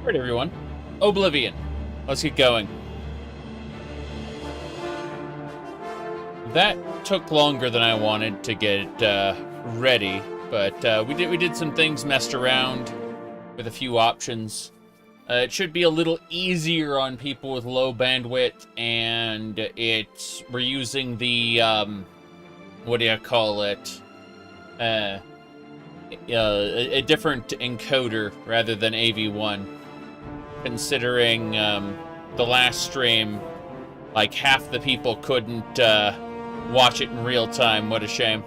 Alright, everyone. Oblivion. Let's get going. That took longer than I wanted to get ready, but we did some things, messed around with a few options. It should be a little easier on people with low bandwidth, and we're using the what do you call it? A different encoder rather than AV1. Considering the last stream, like half the people couldn't watch it in real time. What a shame.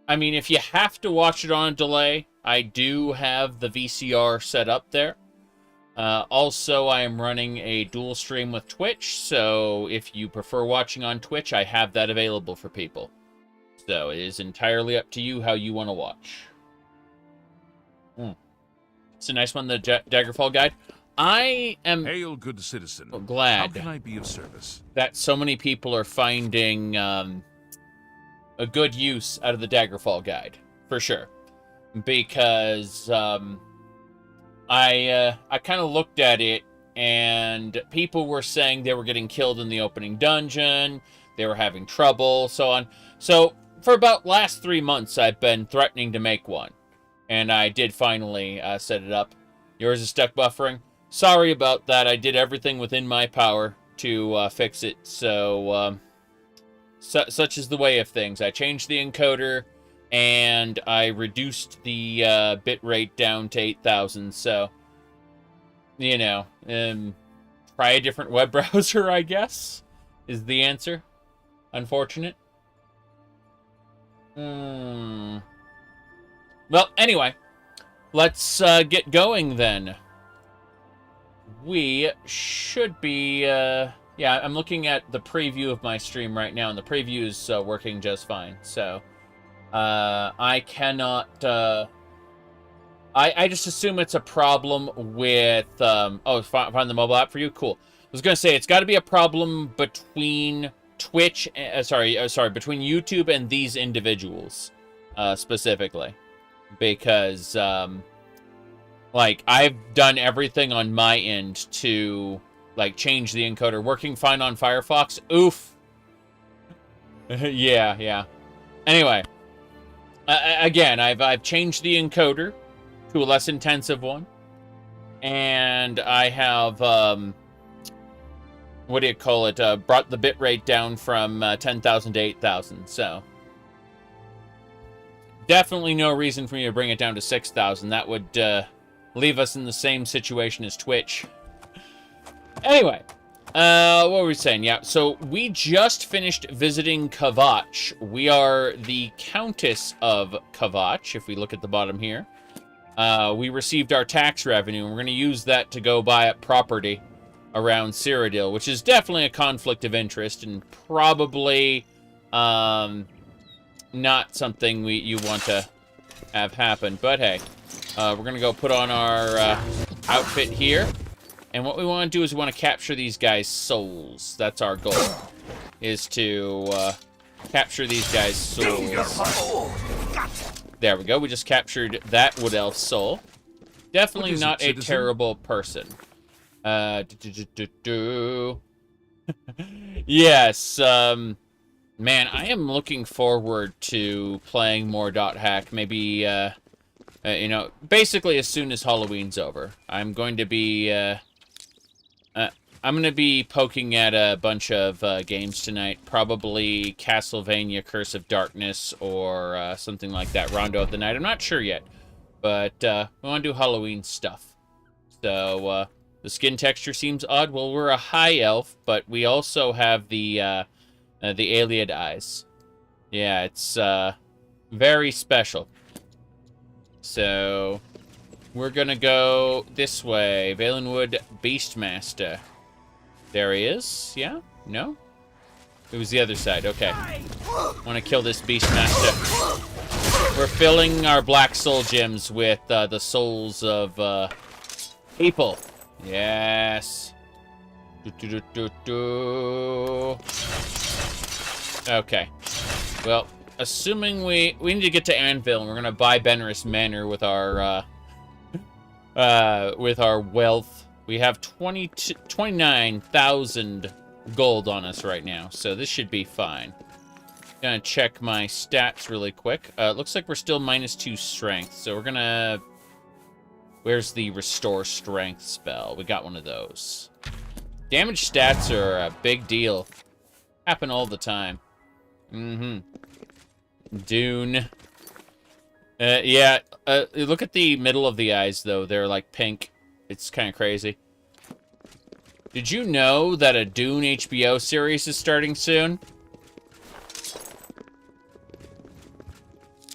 I mean, if you have to watch it on a delay, I do have the VCR set up there. Also, I am running a dual stream with Twitch, so if you prefer watching on Twitch, I have that available for people. So it is entirely up to you how you want to watch. It's a nice one, the Daggerfall guide. I am Hail, good citizen. Glad How can I be of service? That so many people are finding a good use out of the Daggerfall guide, for sure. Because I kind of looked at it, and people were saying they were getting killed in the opening dungeon, they were having trouble, so on. So for about last 3 months, I've been threatening to make one. And I did finally set it up. Yours is stuck buffering. Sorry about that. I did everything within my power to fix it. So, such is the way of things. I changed the encoder, and I reduced the bitrate down to 8,000. So, you know, try a different web browser, I guess, is the answer. Unfortunate. Well, anyway, let's get going then. We should be, yeah, I'm looking at the preview of my stream right now, and the preview is working just fine. So, I cannot, I just assume it's a problem with, oh, find the mobile app for you? Cool. I was going to say, it's got to be a problem between Twitch, between YouTube and these individuals, specifically. Because, like, I've done everything on my end to, like, change the encoder. Working fine on Firefox. Oof. yeah. Anyway. Again, I've changed the encoder to a less intensive one. And I have, what do you call it? Brought the bitrate down from 10,000 to 8,000, so... Definitely no reason for me to bring it down to 6,000. That would leave us in the same situation as Twitch. Anyway, what were we saying? Yeah, so we just finished visiting Kvatch. We are the Countess of Kvatch, if we look at the bottom here. We received our tax revenue, and we're going to use that to go buy up property around Cyrodiil, which is definitely a conflict of interest, and probably... not something you want to have happen, but hey, we're gonna go put on our outfit here, and what we want to do is we want to capture these guys' souls. That's our goal, is to capture these guys' souls. There we go. We just captured that wood elf soul. Definitely not a terrible person. Yes. Man, I am looking forward to playing more .hack. Maybe, you know, basically as soon as Halloween's over. I'm going to be poking at a bunch of games tonight. Probably Castlevania Curse of Darkness or something like that. Rondo of the Night. I'm not sure yet. But we want to do Halloween stuff. So, the skin texture seems odd. Well, we're a high elf, but we also have the Aliad eyes. Yeah, it's very special. So, we're gonna go this way. Valenwood Beastmaster. There he is. Yeah? No? It was the other side. Okay. Want to kill this Beastmaster. We're filling our Black Soul gems with the souls of people. Yes. Okay. Well, assuming we need to get to Anvil, and we're gonna buy Benirus Manor with our with our wealth. We have 29,000 gold on us right now, so this should be fine. Gonna check my stats really quick. Looks like we're still -2 strength, so we're gonna... Where's the restore strength spell? We got one of those. Damage stats are a big deal. Happen all the time. Dune. Yeah, look at the middle of the eyes, though. They're, like, pink. It's kind of crazy. Did you know that a Dune HBO series is starting soon?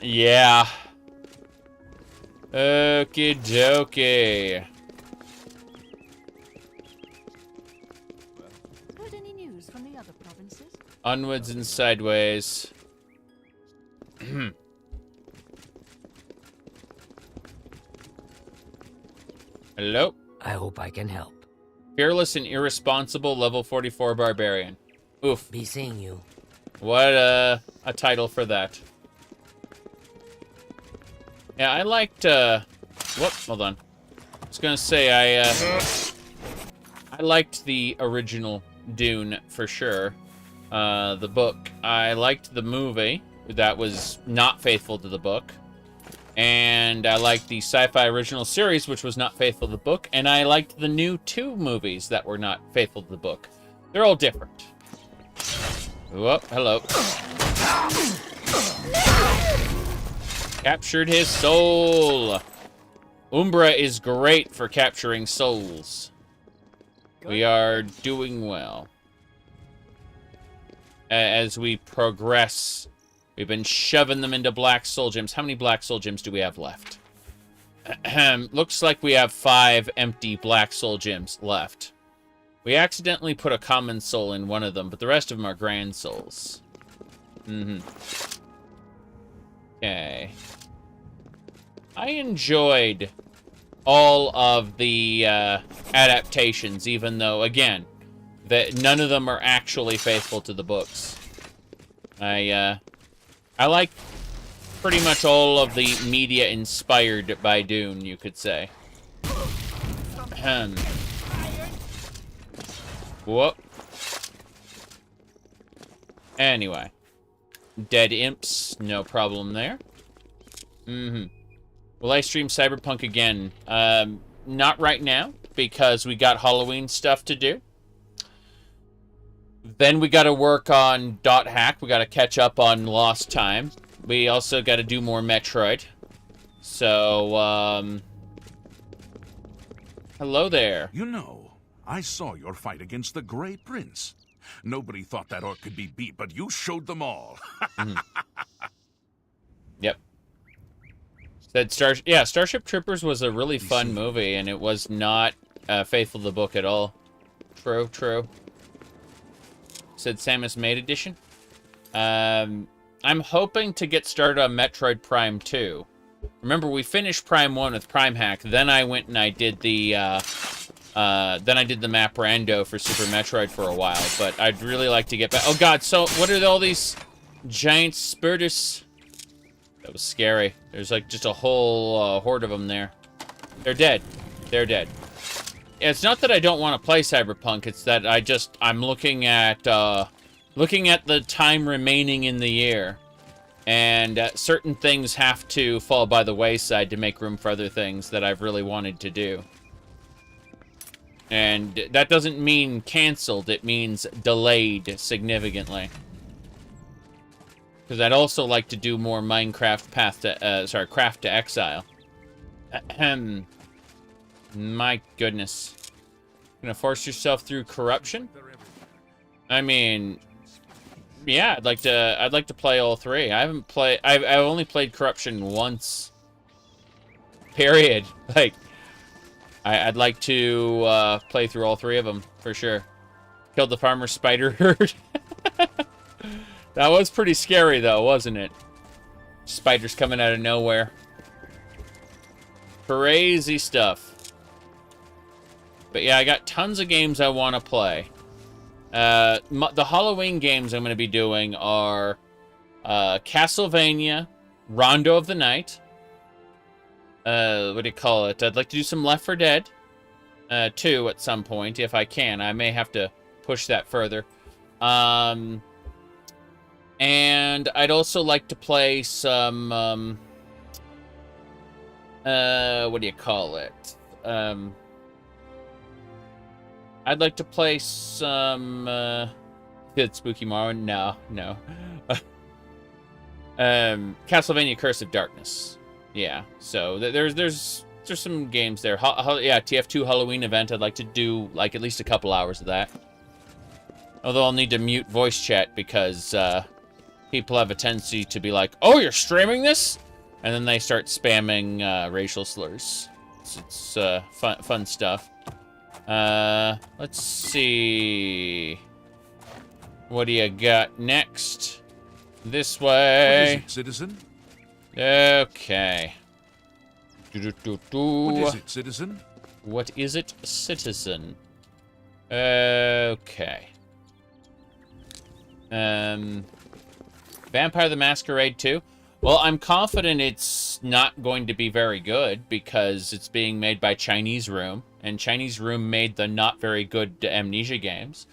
Yeah. Okie dokie. Heard any news from the other provinces? Onwards and sideways. Hello? I hope I can help. Fearless and irresponsible, level 44 barbarian. Oof. Be seeing you. What a title for that. Yeah, I liked, whoop, hold on. I was gonna say, I liked the original Dune, for sure. The book. I liked the movie that was not faithful to the book. And I liked the sci-fi original series, which was not faithful to the book. And I liked the new 2 movies that were not faithful to the book. They're all different. Whoop, hello. Captured his soul. Umbra is great for capturing souls. We are doing well. As we progress, we've been shoving them into black soul gems. How many black soul gems do we have left? Looks like we have 5 empty black soul gems left. We accidentally put a common soul in one of them, but the rest of them are grand souls. Okay. I enjoyed all of the adaptations, even though, again, that none of them are actually faithful to the books. I like pretty much all of the media inspired by Dune, you could say. Whoop. Anyway. Dead imps, no problem there. Will I stream Cyberpunk again? Not right now, because we got Halloween stuff to do. Then we got to work on .hack. We got to catch up on Lost Time. We also got to do more Metroid. So, hello there. You know, I saw your fight against the Grey Prince. Nobody thought that orc could be beat, but you showed them all. Yep. Said Starship Troopers was a really fun movie, and it was not faithful to the book at all. True, true. Said Samus Maid Edition. I'm hoping to get started on Metroid Prime 2. Remember, we finished Prime 1 with Prime Hack, then I went and I did the map rando for Super Metroid for a while, but I'd really like to get back. Oh god, so what are all these giant Spiritus? That was scary. There's like just a whole horde of them there. They're dead. They're dead. Yeah, it's not that I don't want to play Cyberpunk, it's that I'm looking at the time remaining in the year. And certain things have to fall by the wayside to make room for other things that I've really wanted to do. And that doesn't mean canceled, it means delayed significantly. Because I'd also like to do more Minecraft Craft to Exile. Ahem. My goodness. Gonna force yourself through corruption? I mean, yeah, I'd like to play all 3. I've only played corruption once. Period. Like, I'd like to play through all 3 of them for sure. Killed the farmer spider herd. That was pretty scary though, wasn't it? Spiders coming out of nowhere. Crazy stuff. But yeah, I got tons of games I want to play. The Halloween games I'm going to be doing are Castlevania, Rondo of the Night, what do you call it? I'd like to do some Left 4 Dead 2 at some point, if I can. I may have to push that further. And I'd also like to play some, what do you call it? I'd like to play some, good Spooky Morrowind? No. Castlevania Curse of Darkness. Yeah, so there's some games there. Yeah, TF2 Halloween event. I'd like to do, like, at least a couple hours of that. Although I'll need to mute voice chat because, people have a tendency to be like, oh, you're streaming this? And then they start spamming, racial slurs. It's fun stuff. Let's see. What do you got next? This way. What is it, citizen? Okay. What is it, citizen? What is it, citizen? Okay. Vampire the Masquerade 2? Well, I'm confident it's not going to be very good because it's being made by Chinese Room, and Chinese Room made the not very good Amnesia games.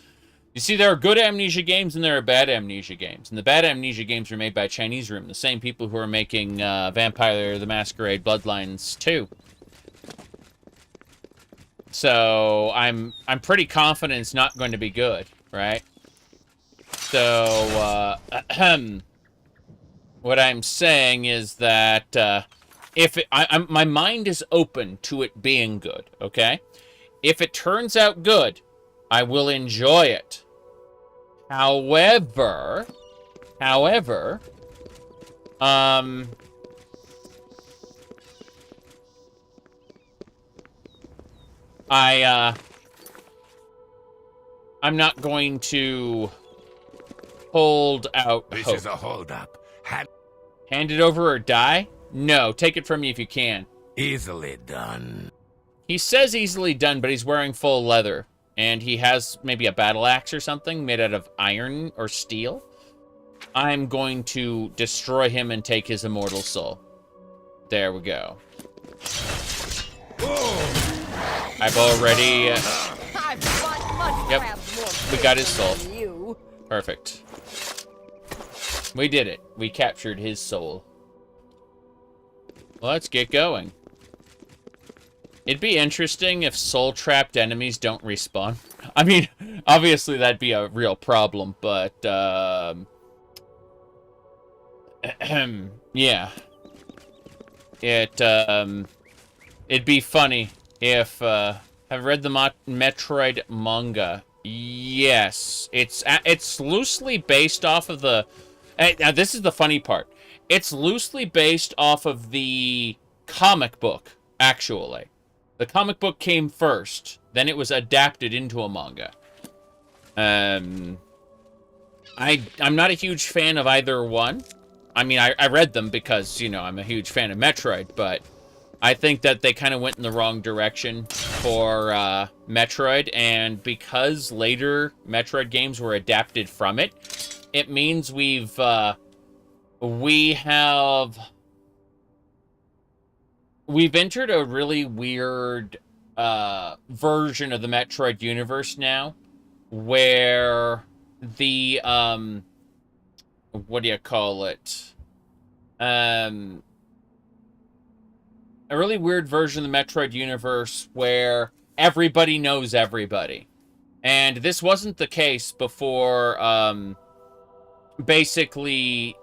You see, there are good Amnesia games and there are bad Amnesia games, and the bad Amnesia games were made by Chinese Room, the same people who are making Vampire the Masquerade Bloodlines 2. So I'm pretty confident it's not going to be good, right? So what I'm saying is that if my mind is open to it being good, okay? If it turns out good, I will enjoy it. However, I'm not going to hold out This hope. is a hold-up. Hand it over or die? No, take it from me if you can. Easily done. He says easily done, but he's wearing full leather. And he has maybe a battle axe or something made out of iron or steel. I'm going to destroy him and take his immortal soul. There we go. I've already... Yep, we got his soul. Perfect. We did it. We captured his soul. Let's get going. It'd be interesting if soul-trapped enemies don't respawn. I mean, obviously that'd be a real problem, but, yeah. It'd be funny if, I've read the Metroid manga. Yes. It's loosely based off of the... Now, this is the funny part. It's loosely based off of the comic book, actually. The comic book came first, then it was adapted into a manga. I'm not a huge fan of either one. I mean, I read them because, you know, I'm a huge fan of Metroid, but I think that they kind of went in the wrong direction for Metroid, and because later Metroid games were adapted from it, it means we have... We've entered a really weird version of the Metroid universe now, where the, what do you call it? A really weird version of the Metroid universe where everybody knows everybody. And this wasn't the case before, basically,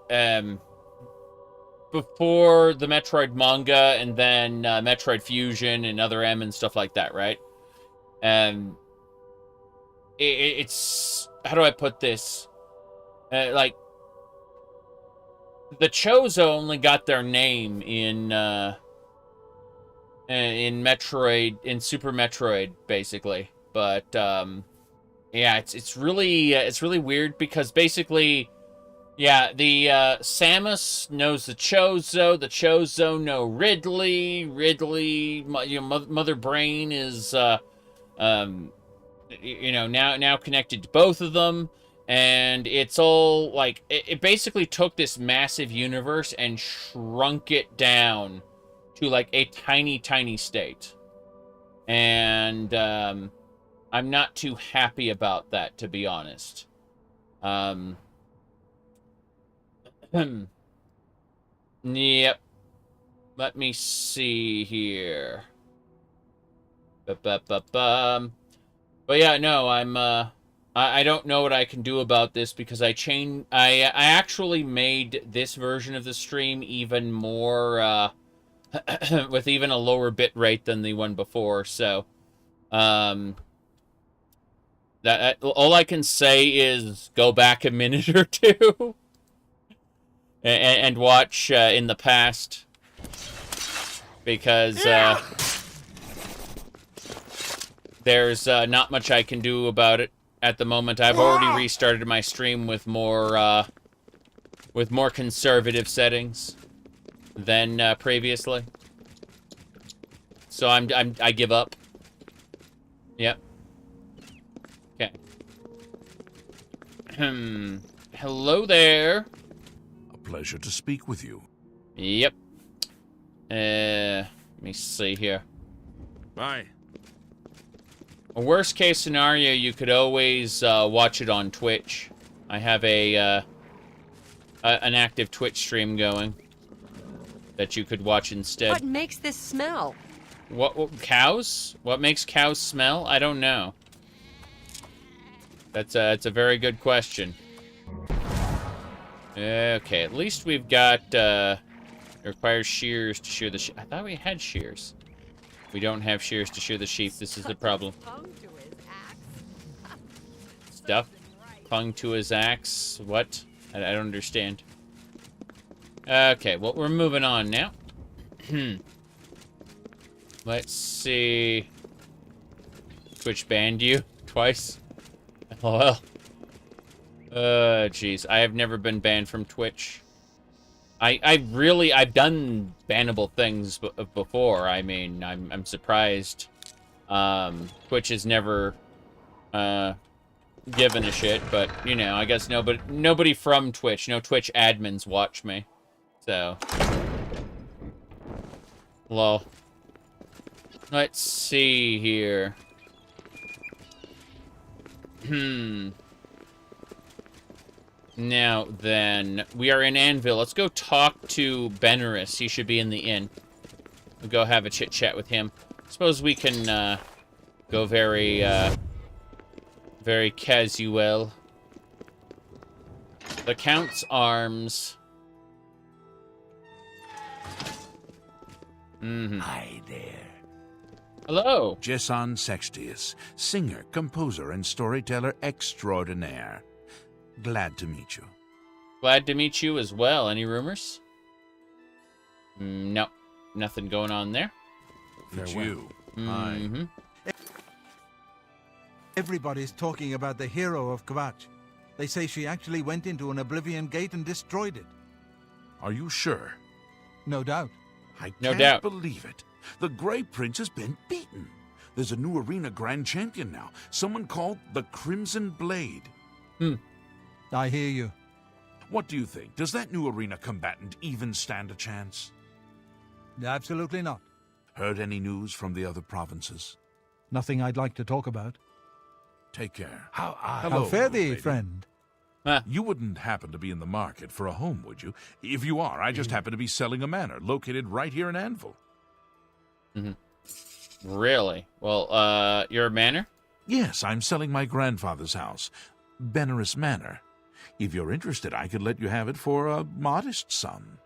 before the Metroid manga and then Metroid Fusion and Other M and stuff like that, right? It's... How do I put this? Like, the Chozo only got their name in Metroid, in Super Metroid, basically. But, yeah, it's really weird because basically... Yeah, the Samus knows the Chozo know Ridley, you know, Mother Brain is, you know, now connected to both of them, and it's all, like, it basically took this massive universe and shrunk it down to like a tiny, tiny state. And I'm not too happy about that, to be honest. Yep. Let me see here. But yeah, no, I don't know what I can do about this because I actually made this version of the stream even more with even a lower bit rate than the one before, so that all I can say is go back a minute or two and watch in the past, because there's not much I can do about it at the moment. I've already restarted my stream with more conservative settings than previously. So I give up. Yep. Okay. Hello there. A pleasure to speak with you. Yep. Let me see here. Bye. A worst case scenario, you could always watch it on Twitch. I have an active Twitch stream going that you could watch instead. What makes this smell? What cows? What makes cows smell? I don't know. That's a very good question. Okay, at least we've got it requires shears to shear the I thought we had shears. We don't have shears to shear the sheep. This is the problem. Stuff clung to his axe. What? I don't understand. Okay, well, we're moving on now. Let's see. Twitch banned you twice. LOL. Jeez. I have never been banned from Twitch. I've done bannable things before. I mean, I'm surprised. Twitch has never given a shit, but you know, I guess nobody from Twitch, no Twitch admins watch me. So, lol. Let's see here. Now then, we are in Anvil. Let's go talk to Benirus. He should be in the inn. We'll go have a chit-chat with him. Suppose we can go very casual. The Count's Arms. Hi there. Hello. Jessan Sextius, singer, composer, and storyteller extraordinaire. Glad to meet you. Glad to meet you as well. Any rumors? No. Nothing going on there. It's you. Mm-hmm. Everybody's talking about the hero of Kvatch. They say she actually went into an Oblivion gate and destroyed it. Are you sure? No doubt. I No can't doubt. believe it. The Grey Prince has been beaten. There's a new arena grand champion now. Someone called the Crimson Blade. I hear you. What do you think? Does that new arena combatant even stand a chance? Absolutely not. Heard any news from the other provinces? Nothing I'd like to talk about. Take care. How fare thee, lady. friend? You wouldn't happen to be in the market for a home, would you? If you are, I just happen to be selling a manor located right here in Anvil. Really? Well, your manor? Yes, I'm selling my grandfather's house, Benirus Manor. If you're interested, I could let you have it for a modest sum.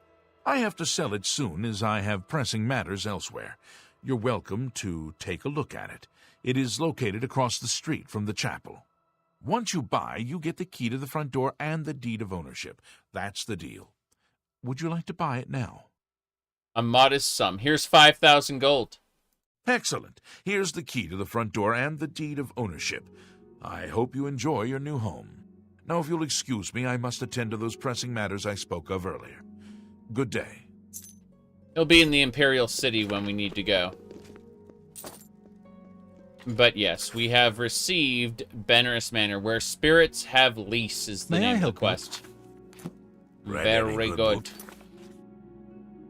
I have to sell it soon, as I have pressing matters elsewhere. You're welcome to take a look at it. It is located across the street from the chapel. Once you buy, you get the key to the front door and the deed of ownership. That's the deal. Would you like to buy it now? A modest sum. Here's 5,000 gold. Excellent. Here's the key to the front door and the deed of ownership. I hope you enjoy your new home. Now, if you'll excuse me, I must attend to those pressing matters I spoke of earlier. Good day. He'll be in the Imperial City when we need to go. But yes, we have received Benirus Manor, where spirits have lease is the May I name of help the you? quest. Read any Very good. book?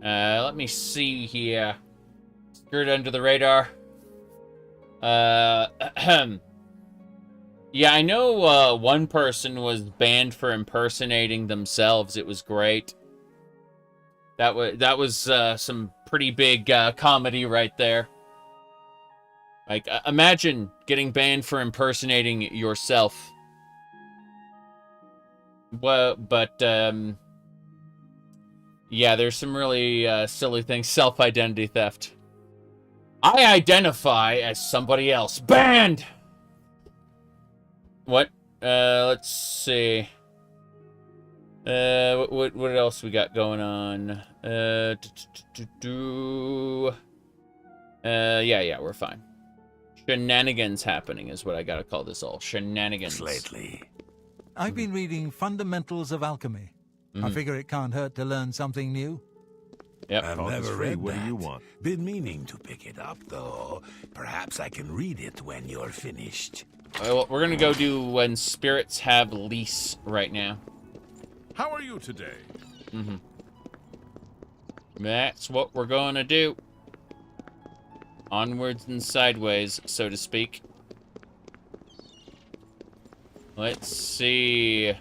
Let me see here. Skirt under the radar. Yeah, I know one person was banned for impersonating themselves. It was great. That was some pretty big comedy right there. Like, imagine getting banned for impersonating yourself. Well, but yeah, there's some really silly things. Self-identity theft. I identify as somebody else. Banned! What? Let's see. What else we got going on? Yeah, we're fine. Shenanigans happening is what I gotta call this all. Shenanigans. Lately. I've been reading Fundamentals of Alchemy. I figure it can't hurt to learn something new. Yep. I've Talk us never free. read What do that. you want? Been meaning to pick it up, though. Perhaps I can read it when you're finished. Well, we're gonna go do When Spirits Have Lease right now. How are you today? That's what we're gonna do. Onwards and sideways, so to speak. Let's see.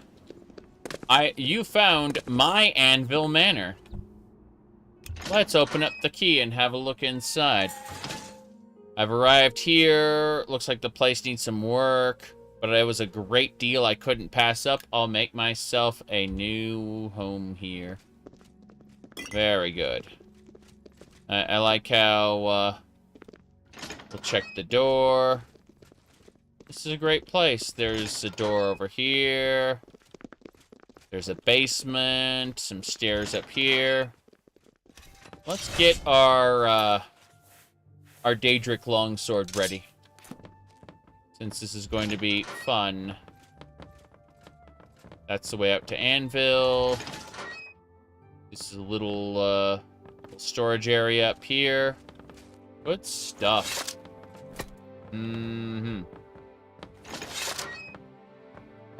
You found my Anvil Manor. Let's open up the key and have a look inside. I've arrived here. Looks like the place needs some work, but it was a great deal I couldn't pass up. I'll make myself a new home here. Very good. I like how, we'll check the door. This is a great place. There's a door over here. There's a basement, some stairs up here. Let's get our Daedric longsword ready, since this is going to be fun. That's the way out to Anvil. This is a little storage area up here. Good stuff.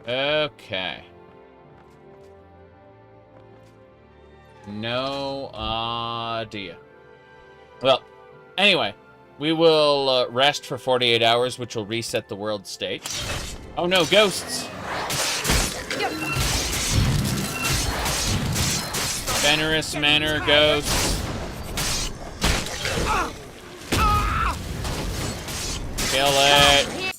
Okay. No idea. Well, anyway, we will rest for 48 hours, which will reset the world state. Oh no, ghosts! Benirus Manor ghosts. Kill it.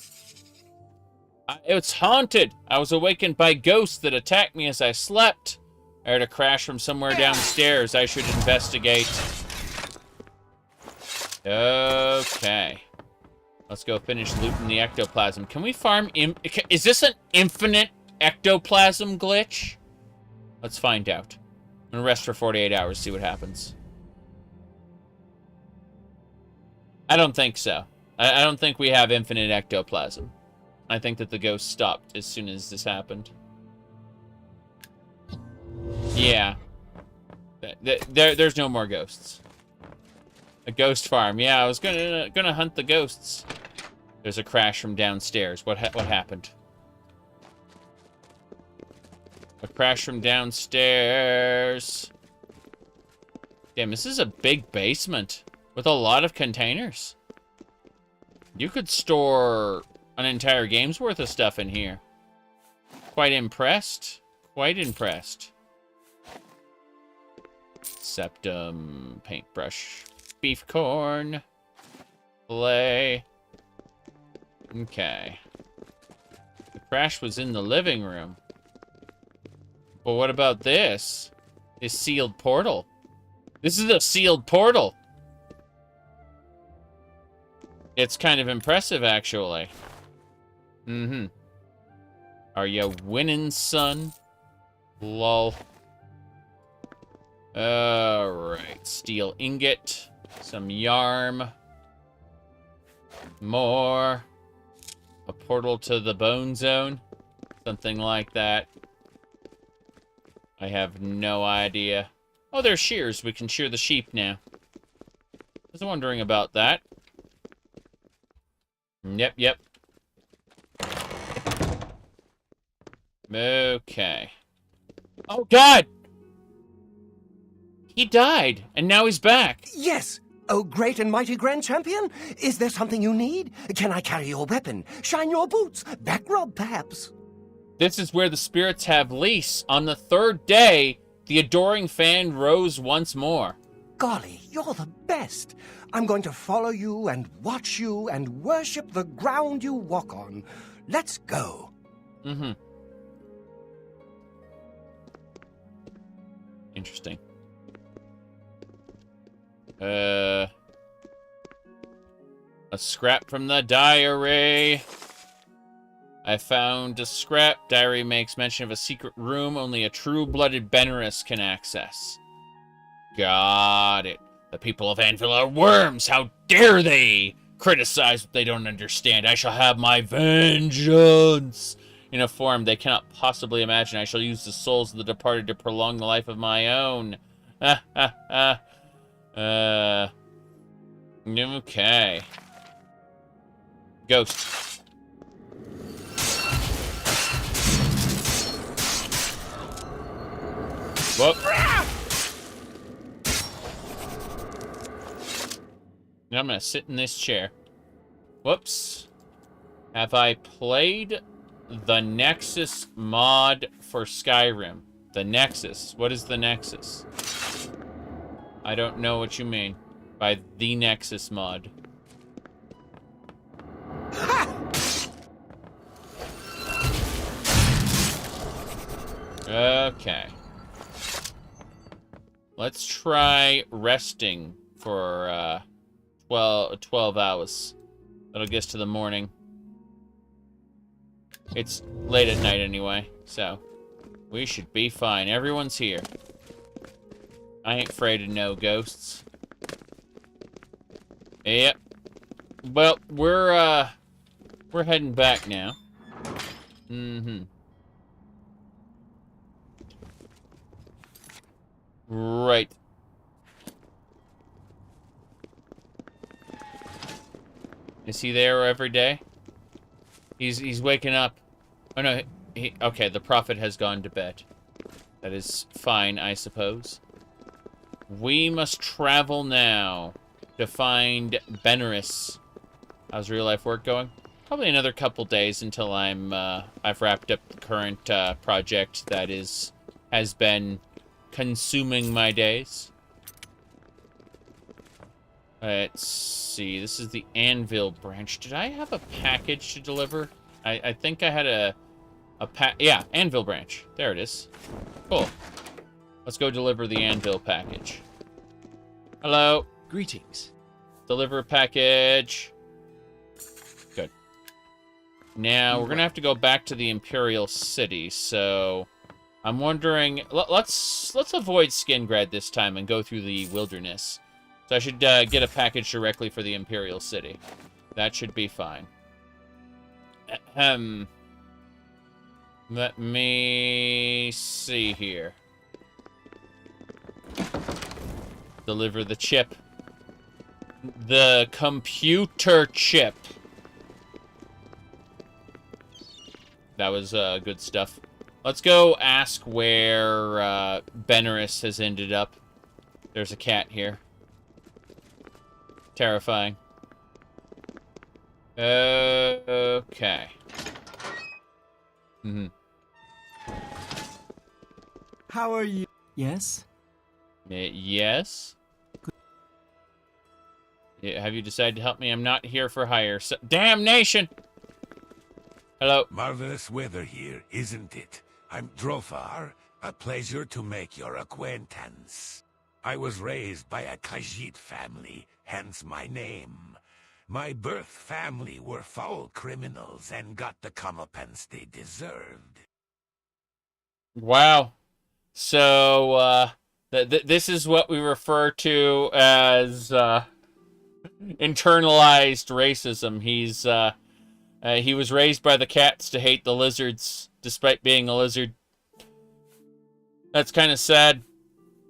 It's haunted. I was awakened by ghosts that attacked me as I slept. I heard a crash from somewhere downstairs. I should investigate. Okay. Let's go finish looting the ectoplasm. Can we farm... Is this an infinite ectoplasm glitch? Let's find out. I'm gonna rest for 48 hours, see what happens. I don't think so. I don't think we have infinite ectoplasm. I think that the ghost stopped as soon as this happened. Yeah. There's no more ghosts. A ghost farm. Yeah, I was gonna hunt the ghosts. There's a crash from downstairs. What happened? A crash from downstairs. Damn, this is a big basement with a lot of containers. You could store an entire game's worth of stuff in here. Quite impressed. Quite impressed. Septum, paintbrush, beef corn, play. Okay. The crash was in the living room. But what about this? This sealed portal. This is a sealed portal. It's kind of impressive, actually. Are you winning, son? Lol. Alright. Steel ingot. Some yarn. More. A portal to the bone zone. Something like that. I have no idea. Oh, there's shears. We can shear the sheep now. I was wondering about that. Yep. Okay. Oh, God! He died, and now he's back. Yes! Oh, great and mighty Grand Champion! Is there something you need? Can I carry your weapon? Shine your boots? Back rub, perhaps? This is where the spirits have lease. On the third day, the adoring fan rose once more. Golly, you're the best! I'm going to follow you and watch you and worship the ground you walk on. Let's go. Mm-hmm. Interesting. A scrap from the diary. I found a scrap. Diary makes mention of a secret room only a true-blooded Benirus can access. Got it. The people of Anvil are worms. How dare they criticize what they don't understand? I shall have my vengeance. In a form they cannot possibly imagine, I shall use the souls of the departed to prolong the life of my own. Okay. Ghost. Whoop. Now I'm gonna sit in this chair. Whoops. Have I played the Nexus mod for Skyrim? The Nexus. What is the Nexus? I don't know what you mean by the Nexus mod. Okay. Let's try resting for 12 hours. That'll get us to the morning. It's late at night anyway, so we should be fine. Everyone's here. I ain't afraid of no ghosts. Yep. Well, we're heading back now. Mm-hmm. Right. Is he there every day? He's waking up. Oh no, okay, the prophet has gone to bed. That is fine, I suppose. We must travel now to find Benirus. How's real life work going? Probably another couple days until I've wrapped up the current project that has been consuming my days. Let's see. This is the Anvil branch. Did I have a package to deliver? I think I had a yeah, Anvil branch. There it is. Cool. Let's go deliver the Anvil package. Hello. Greetings. Deliver package. Good. Now, we're going to have to go back to the Imperial City, so I'm wondering... Let's avoid Skingrad this time and go through the wilderness. So I should get a package directly for the Imperial City. That should be fine. Let me see here. Deliver the chip. The computer chip. That was good stuff. Let's go ask where Benirus has ended up. There's a cat here. Terrifying. Okay. Mm-hmm. How are you? Yes? Yes? Have you decided to help me? I'm not here for hire. Damnation! Hello. Marvelous weather here, isn't it? I'm Drofar. A pleasure to make your acquaintance. I was raised by a Khajiit family, hence my name. My birth family were foul criminals and got the comeuppance they deserved. Wow. So, this is what we refer to as internalized racism. He was raised by the cats to hate the lizards, despite being a lizard. That's kind of sad.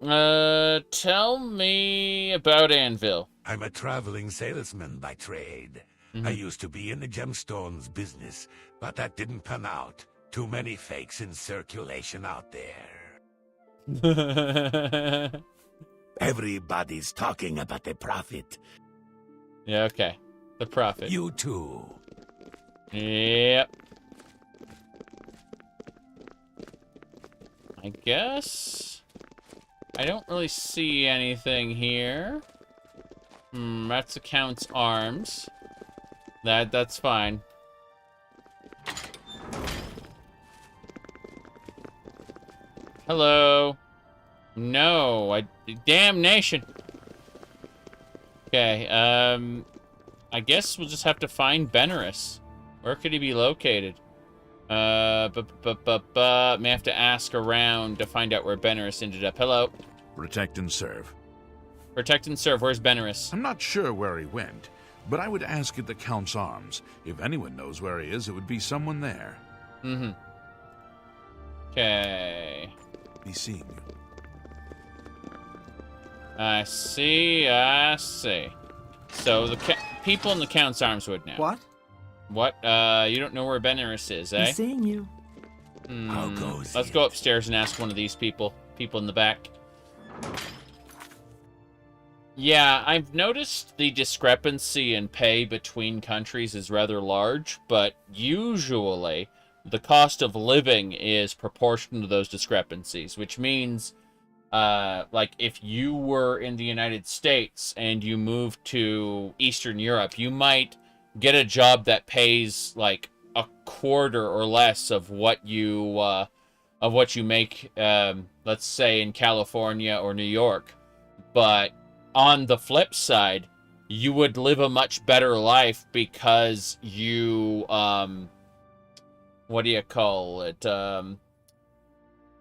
Tell me about Anvil. I'm a traveling salesman by trade. I used to be in the gemstones business, but that didn't pan out. Too many fakes in circulation out there. Everybody's talking about the prophet. Yeah, okay. The prophet. You too. Yep. I guess I don't really see anything here. That's the Count's arms. That's fine. Hello. No, damnation. Okay, I guess we'll just have to find Benirus. Where could he be located? May have to ask around to find out where Benirus ended up. Hello. Protect and serve. Protect and serve. Where's Benirus? I'm not sure where he went, but I would ask at the Count's Arms. If anyone knows where he is, it would be someone there. Mm-hmm. Okay. He's seeing you. I see. So the people in the Count's Arms would know. What? What? You don't know where Benirus is, eh? He's seeing you. How goes Let's it? go upstairs and ask one of these people in the back. Yeah, I've noticed the discrepancy in pay between countries is rather large, but usually the cost of living is proportional to those discrepancies, which means, like, if you were in the United States and you moved to Eastern Europe, you might get a job that pays, like, a quarter or less of what you make, let's say, in California or New York. But on the flip side, you would live a much better life because you, what do you call it?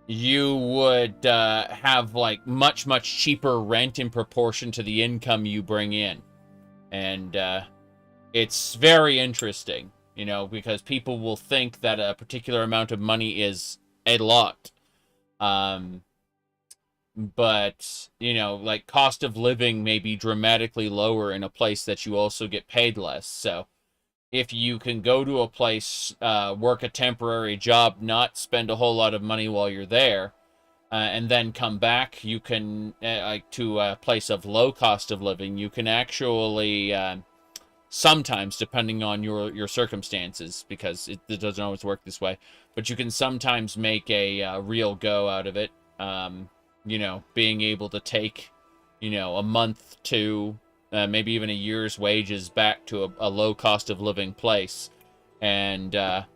You would have, like, much cheaper rent in proportion to the income you bring in. And it's very interesting, you know, because people will think that a particular amount of money is a lot. But, you know, like, cost of living may be dramatically lower in a place that you also get paid less. So if you can go to a place, work a temporary job, not spend a whole lot of money while you're there, and then come back, you can, like, to a place of low cost of living, you can actually, sometimes, depending on your circumstances, because it doesn't always work this way, but you can sometimes make a real go out of it. You know, being able to take, you know, a month to maybe even a year's wages back to a low cost of living place. And that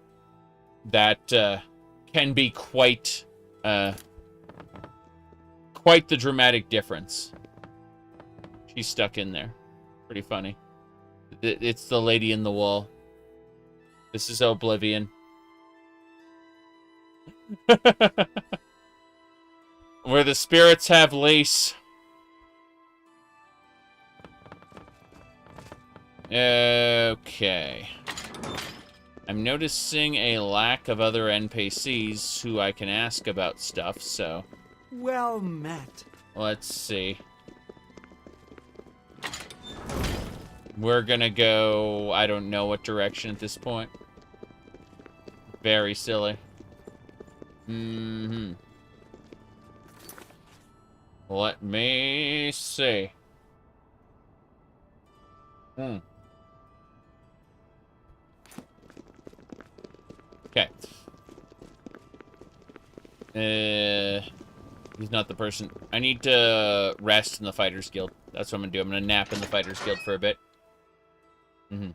can be quite the dramatic difference. She's stuck in there. Pretty funny. It's the lady in the wall. This is Oblivion. Where the spirits have lease. Okay. I'm noticing a lack of other NPCs who I can ask about stuff, so... Well met. Let's see. We're gonna go... I don't know what direction at this point. Very silly. Let me see. Okay. He's not the person. I need to rest in the Fighters Guild. That's what I'm gonna do. I'm gonna nap in the Fighters Guild for a bit. I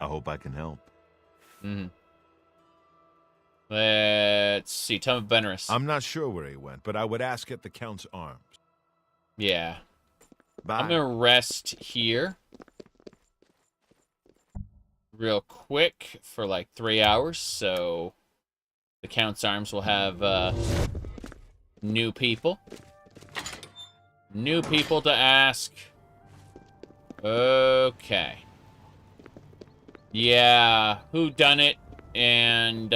hope I can help. Let's see. Tome of Benirus. I'm not sure where he went, but I would ask at the Count's Arms. Yeah. Bye. I'm gonna rest here real quick for like 3 hours, so the Count's Arms will have new people. New people to ask. Okay. Yeah, who done it? And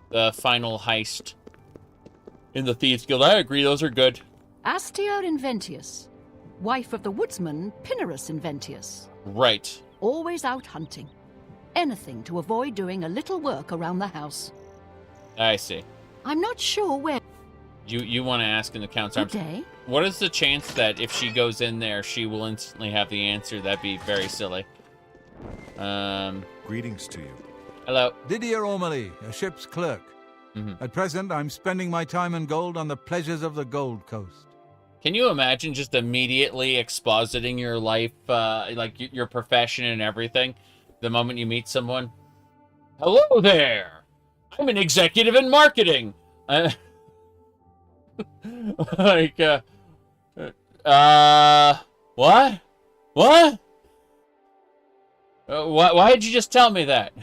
the final heist in the Thieves Guild. I agree, those are good. Astia Inventius, wife of the woodsman Benirus Inventius. Right. Always out hunting. Anything to avoid doing a little work around the house. I see. I'm not sure where. You want to ask in the count's Good arms. day. What is the chance that if she goes in there, she will instantly have the answer? That'd be very silly. Greetings to you. Hello. Didier Ormely, a ship's clerk. At present, I'm spending my time and gold on the pleasures of the Gold Coast. Can you imagine just immediately expositing your life, like your profession and everything, the moment you meet someone? Hello there! I'm an executive in marketing! Like, what? What? Why did you just tell me that?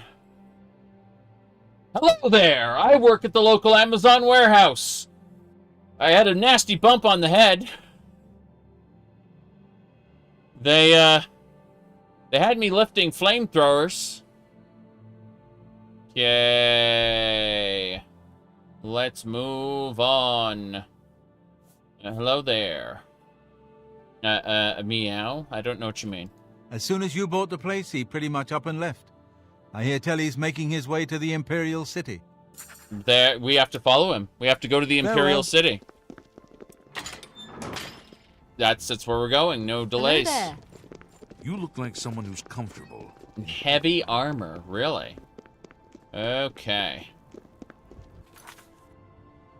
Hello there! I work at the local Amazon warehouse. I had a nasty bump on the head. They had me lifting flamethrowers. Yay. Let's move on. Hello there. Meow? I don't know what you mean. As soon as you bought the place, he pretty much up and left. I hear tell he's making his way to the Imperial City. There, we have to follow him. We have to go to the Imperial City. That's where we're going. No delays. Hello there. You look like someone who's comfortable. Heavy armor, really? Okay.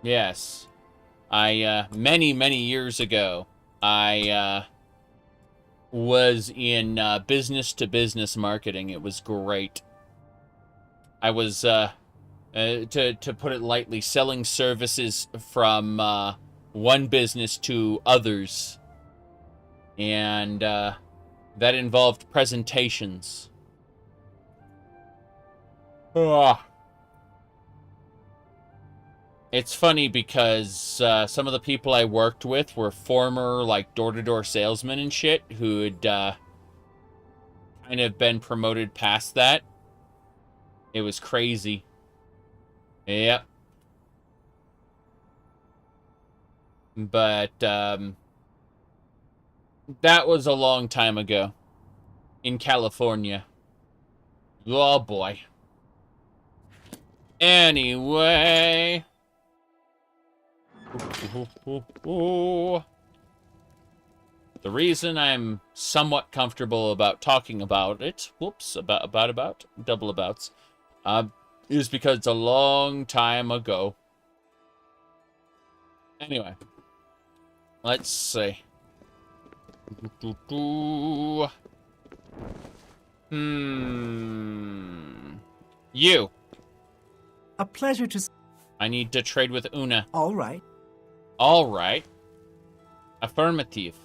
Yes. Many years ago, I was in business-to-business marketing. It was great. I was, to put it lightly, selling services from one business to others. And that involved presentations. Ugh. It's funny because some of the people I worked with were former, like, door-to-door salesmen and shit who had kind of been promoted past that. It was crazy. Yep. But, that was a long time ago. In California. Oh, boy. Anyway... The reason I'm somewhat comfortable about talking about it, double abouts, is because it's a long time ago. Anyway, let's see. You. A pleasure to... I need to trade with Una. All right. All right. Affirmative.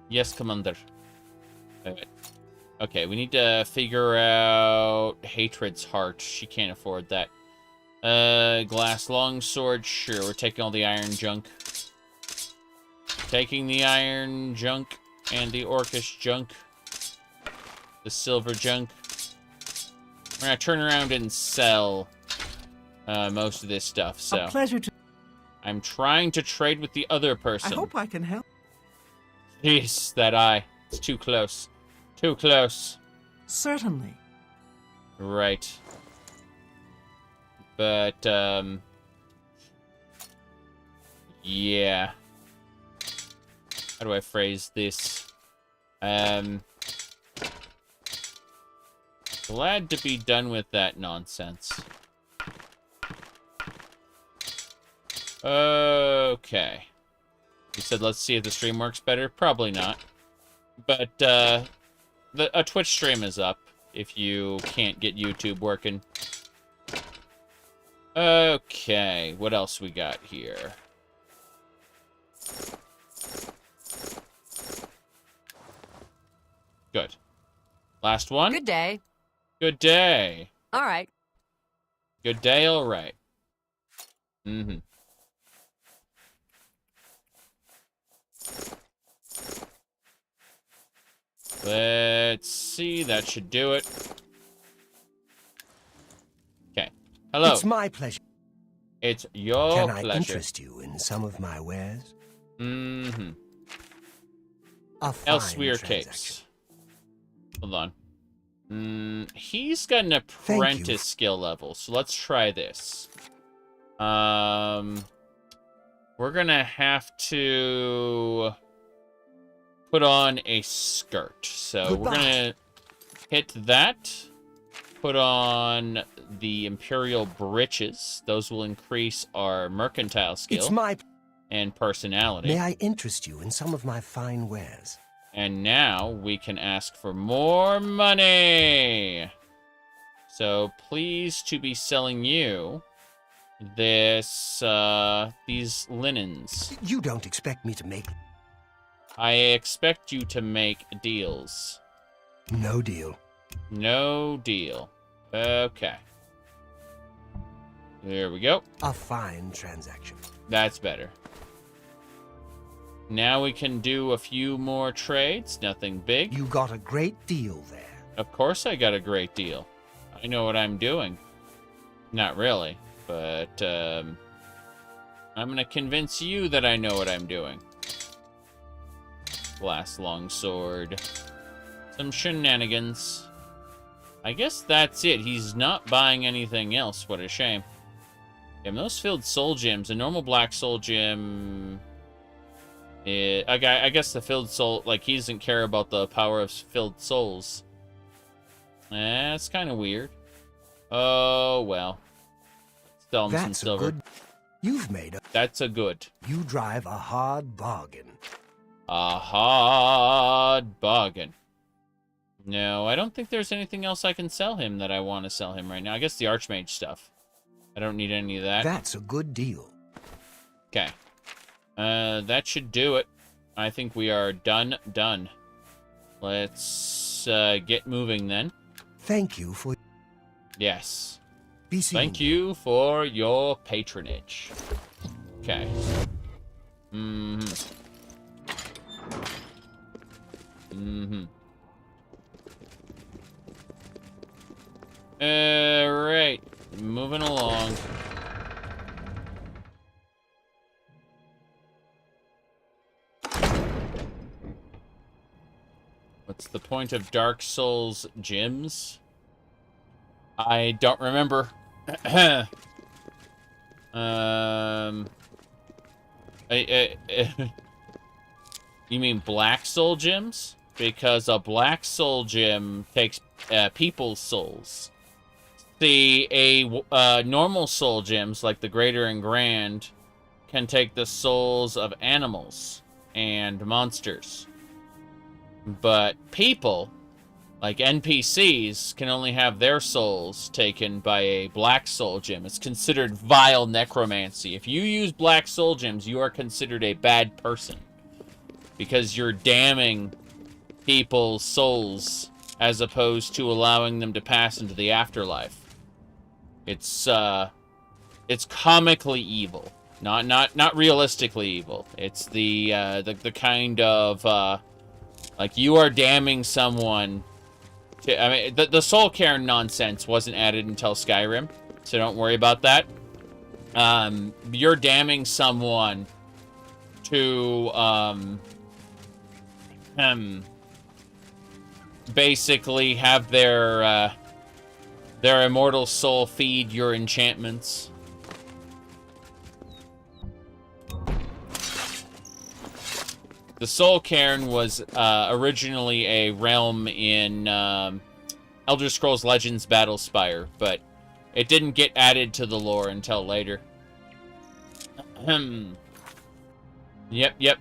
Yes, Commander. Okay, we need to figure out Hatred's Heart. She can't afford that. Glass longsword. Sure, we're taking all the iron junk. Taking the iron junk and the orcish junk. The silver junk. We're gonna turn around and sell most of this stuff, so... A pleasure to... I'm trying to trade with the other person. I hope I can help. Jeez, that eye. It's too close. Too close. Certainly. Right. But, yeah. How do I phrase this? Glad to be done with that nonsense. Okay. You said let's see if the stream works better. Probably not. But, a Twitch stream is up if you can't get YouTube working. Okay, what else we got here? Good. Last one? Good day. Good day. All right. Good day, all right. Mm-hmm. Let's see, that should do it. Okay. Hello. It's my pleasure. It's your Can pleasure. I interest you in some of my wares? Mm-hmm. A fine Elsewhere transaction. capes. Hold on. He's got an Thank you. apprentice skill level, so let's try this. We're gonna have to put on a skirt. So we're gonna hit that. Put on the Imperial breeches. Those will increase our mercantile skill and personality. May I interest you in some of my fine wares? And now we can ask for more money. So pleased to be selling you this, these linens. You don't expect me to make... I expect you to make deals. No deal. No deal. Okay. There we go. A fine transaction. That's better. Now we can do a few more trades. Nothing big. You got a great deal there. Of course I got a great deal. I know what I'm doing. Not really, but I'm going to convince you that I know what I'm doing. Glass longsword. Some shenanigans. I guess that's it. He's not buying anything else. What a shame. Damn, those filled soul gems. A normal black soul gem... I guess the filled soul... Like, he doesn't care about the power of filled souls. That's kind of weird. Oh, well. Sell him some silver. Good... You've made a... That's a good. You drive a hard bargain. A hard bargain. No, I don't think there's anything else I can sell him that I want to sell him right now. I guess the Archmage stuff. I don't need any of that. That's a good deal. Okay. That should do it. I think we are done. Let's get moving then. Thank you for... Yes. Be seen. Thank you for your patronage. Okay. Alright. Moving along. What's the point of Dark Souls gyms? I don't remember. You mean Black Soul gyms? Because a Black Soul gym takes people's souls. See, normal soul gems, like the Greater and Grand, can take the souls of animals and monsters. But people, like NPCs, can only have their souls taken by a Black Soul gem. It's considered vile necromancy. If you use Black Soul gems, you are considered a bad person. Because you're damning people's souls as opposed to allowing them to pass into the afterlife. It's comically evil. Not realistically evil. It's the kind of like you are damning someone to, I mean, the soul cairn nonsense wasn't added until Skyrim, so don't worry about that. You're damning someone to basically have their immortal soul feed your enchantments. The Soul Cairn was originally a realm in Elder Scrolls Legends Battlespire, but it didn't get added to the lore until later. Yep.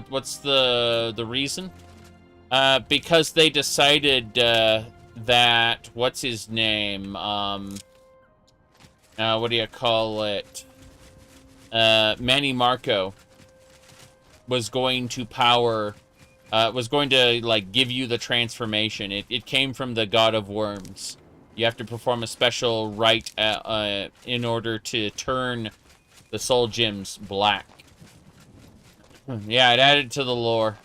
What's the reason? Because they decided that what's his name? What do you call it? Manny Marco was going to like give you the transformation. It came from the God of Worms. You have to perform a special rite in order to turn the soul gems black. Yeah, it added to the lore.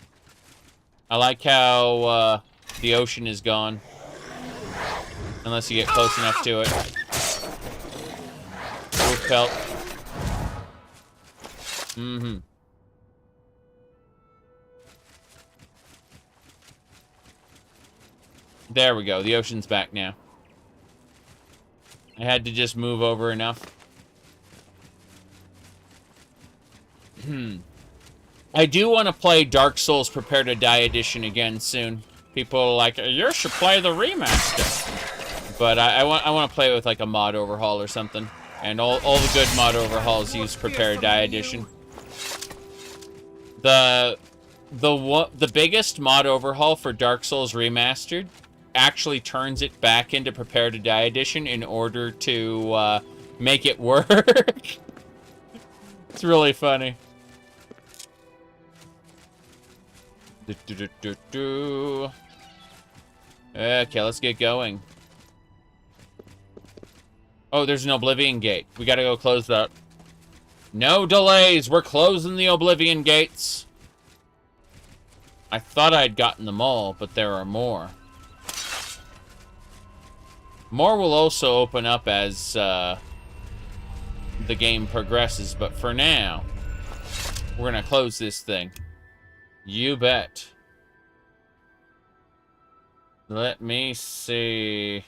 I like how the ocean is gone. Unless you get close enough to it. Wolf pelt. There we go. The ocean's back now. I had to just move over enough. I do want to play Dark Souls Prepare to Die Edition again soon. People are like, you should play the remaster. But I want to play it with like a mod overhaul or something. And all the good mod overhauls use Prepare to Die Edition. The biggest mod overhaul for Dark Souls Remastered actually turns it back into Prepare to Die Edition in order to make it work. It's really funny. Okay, let's get going. Oh, there's an Oblivion gate. We gotta go close that. No delays! We're closing the Oblivion gates. I thought I'd gotten them all, but there are more. More will also open up as the game progresses, but for now, we're gonna close this thing. You bet. Let me see.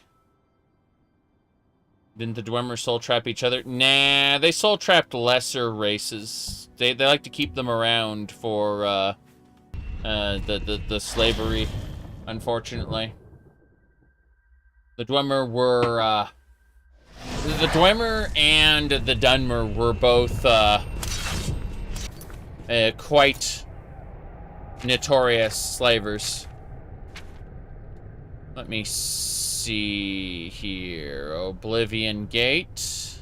Didn't the Dwemer soul trap each other? Nah, they soul trapped lesser races. They like to keep them around for the slavery, unfortunately. The Dwemer were the Dwemer and the Dunmer were both quite notorious slavers. Let me see here. Oblivion Gate.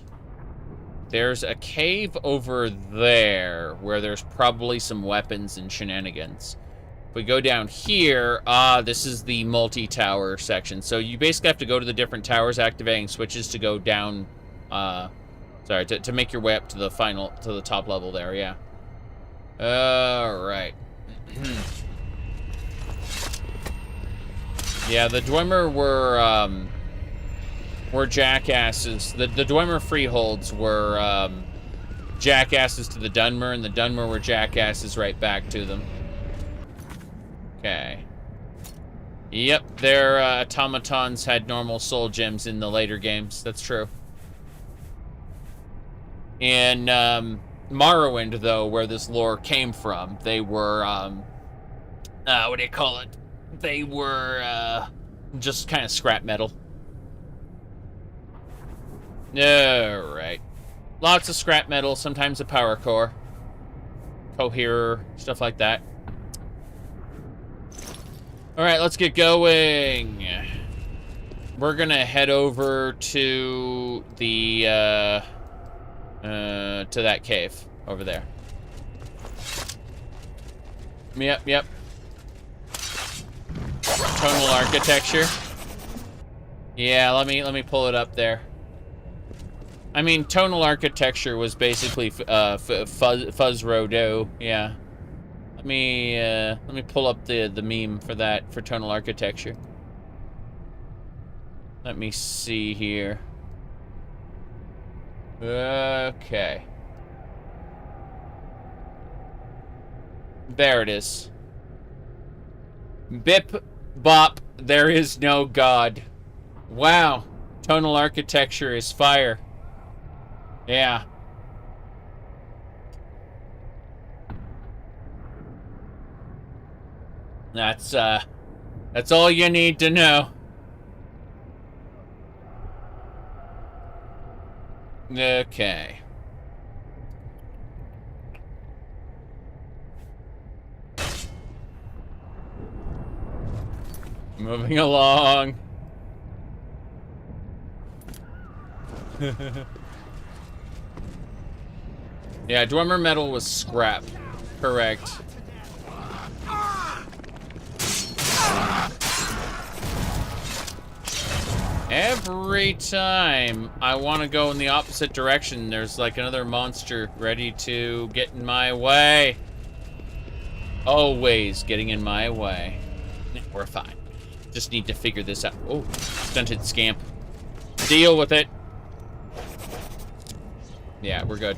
There's a cave over there where there's probably some weapons and shenanigans. If we go down here, this is the multi-tower section. So you basically have to go to the different towers, activating switches to go down, sorry, to make your way up to the to the top level there, yeah. Alright. Yeah, the Dwemer were jackasses. The Dwemer freeholds were jackasses to the Dunmer, and the Dunmer were jackasses right back to them. Okay. Yep, their automatons had normal soul gems in the later games. That's true. In Morrowind, though, where this lore came from, they were, what do you call it? They were, just kind of scrap metal. Alright. Lots of scrap metal, sometimes a power core. Coherer, stuff like that. Alright, let's get going. We're gonna head over to the, to that cave over there. Yep. Tonal architecture. Yeah, let me pull it up there. I mean, tonal architecture was basically fuzz rodo. Yeah. Let me pull up the meme for that, for tonal architecture. Let me see here. Okay. There it is. Bip bop, there is no God. Wow. Tonal architecture is fire. Yeah. That's all you need to know. Okay. Moving along. Yeah, Dwemer metal was scrap. Correct. Every time I want to go in the opposite direction, there's like another monster ready to get in my way. Always getting in my way. We're fine. Just need to figure this out. Oh, stunted scamp. Deal with it. Yeah, we're good.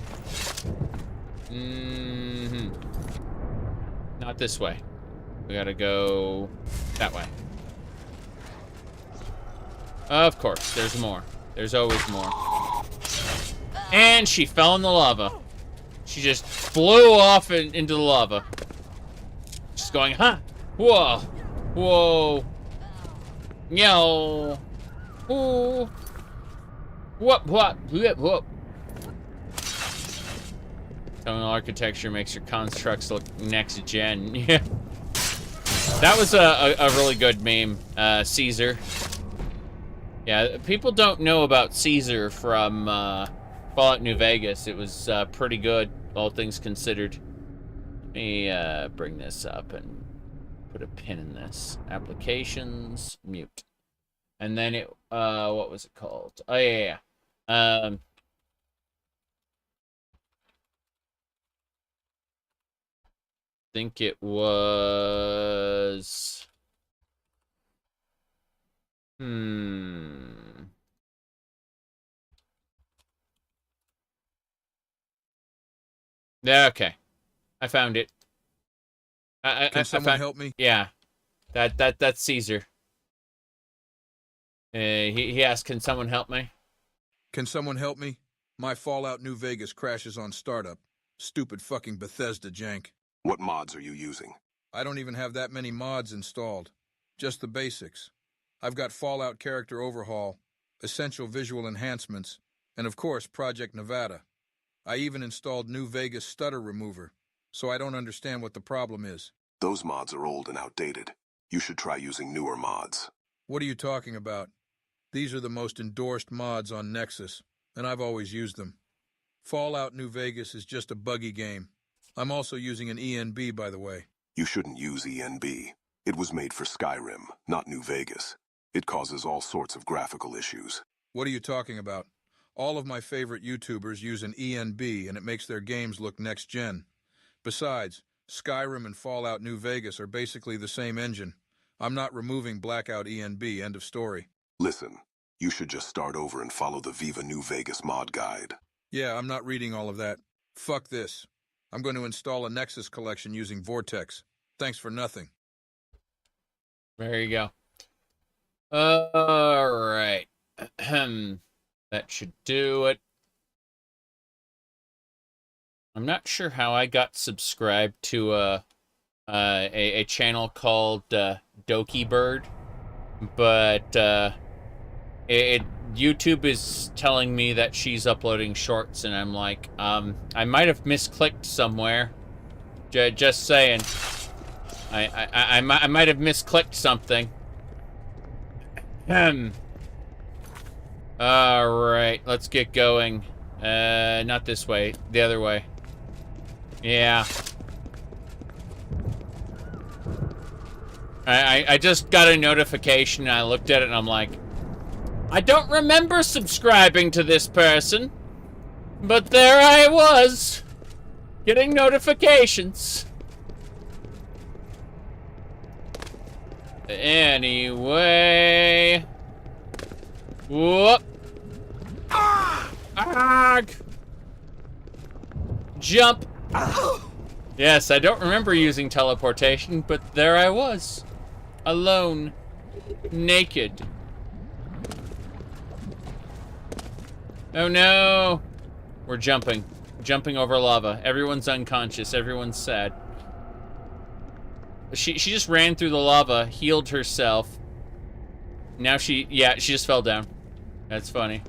Not this way. We gotta go that way. Of course, there's more. There's always more. And she fell in the lava. She just flew off into the lava. Just going, huh? Whoa. Whoa. Yo. Ooh. Whoop, whoop, whoop, whoop. Tonal architecture makes your constructs look next gen. Yeah. That was a really good meme, Caesar. Yeah, people don't know about Caesar from Fallout New Vegas. It was pretty good, all things considered. Let me bring this up and put a pin in this. Applications, mute. And then it, what was it called? Oh, yeah. Think it was... Yeah, okay. I found it. Can someone help me? Yeah. That's Caesar. He asked, can someone help me? Can someone help me? My Fallout New Vegas crashes on startup. Stupid fucking Bethesda jank. What mods are you using? I don't even have that many mods installed. Just the basics. I've got Fallout Character Overhaul, Essential Visual Enhancements, and of course Project Nevada. I even installed New Vegas Stutter Remover, so I don't understand what the problem is. Those mods are old and outdated. You should try using newer mods. What are you talking about? These are the most endorsed mods on Nexus, and I've always used them. Fallout New Vegas is just a buggy game. I'm also using an ENB, by the way. You shouldn't use ENB. It was made for Skyrim, not New Vegas. It causes all sorts of graphical issues. What are you talking about? All of my favorite YouTubers use an ENB, and it makes their games look next-gen. Besides, Skyrim and Fallout New Vegas are basically the same engine. I'm not removing Blackout ENB, end of story. Listen, you should just start over and follow the Viva New Vegas mod guide. Yeah, I'm not reading all of that. Fuck this. I'm going to install a Nexus collection using Vortex. Thanks for nothing. There you go. Alright. That should do it. I'm not sure how I got subscribed to a channel called Doki Bird, but YouTube is telling me that she's uploading shorts, and I'm like, I might have misclicked somewhere. Just saying. I might have misclicked something. Alright, let's get going. Not this way, the other way. Yeah. I just got a notification, and I looked at it, and I'm like, I don't remember subscribing to this person, but there I was, getting notifications. Anyway. Whoop. Arg. Jump. Yes, I don't remember using teleportation, but there I was. Alone. Naked. Oh no! We're jumping. Jumping over lava. Everyone's unconscious. Everyone's sad. She just ran through the lava, healed herself. Now she just fell down. That's funny.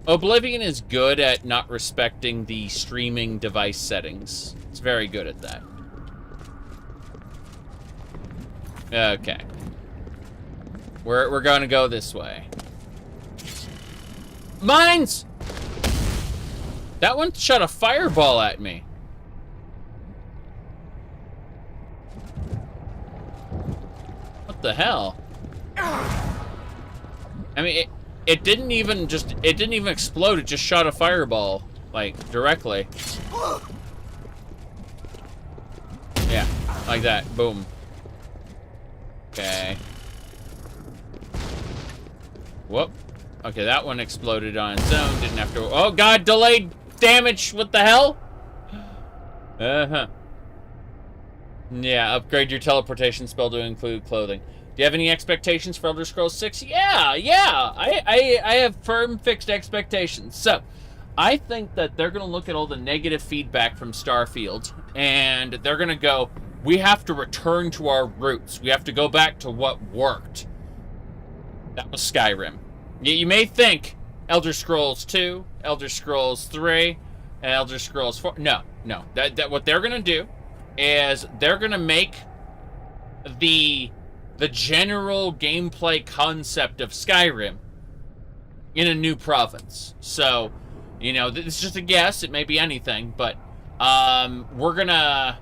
Oblivion is good at not respecting the streaming device settings. It's very good at that. Okay. We're gonna go this way. Mines! That one shot a fireball at me. What the hell? I mean, it didn't even explode, it just shot a fireball, like, directly. Yeah, like that, boom. Okay. Whoop. Okay, that one exploded on its own, didn't have to, oh god, delayed damage, what the hell? Uh-huh. Yeah, upgrade your teleportation spell to include clothing. Do you have any expectations for Elder Scrolls 6? Yeah. I have firm, fixed expectations. So, I think that they're going to look at all the negative feedback from Starfield, and they're going to go, we have to return to our roots. We have to go back to what worked. That was Skyrim. You may think Elder Scrolls 2, Elder Scrolls 3, and Elder Scrolls 4. No. That what they're going to do is they're going to make the general gameplay concept of Skyrim in a new province. So, you know, this is just a guess. It may be anything, but we're gonna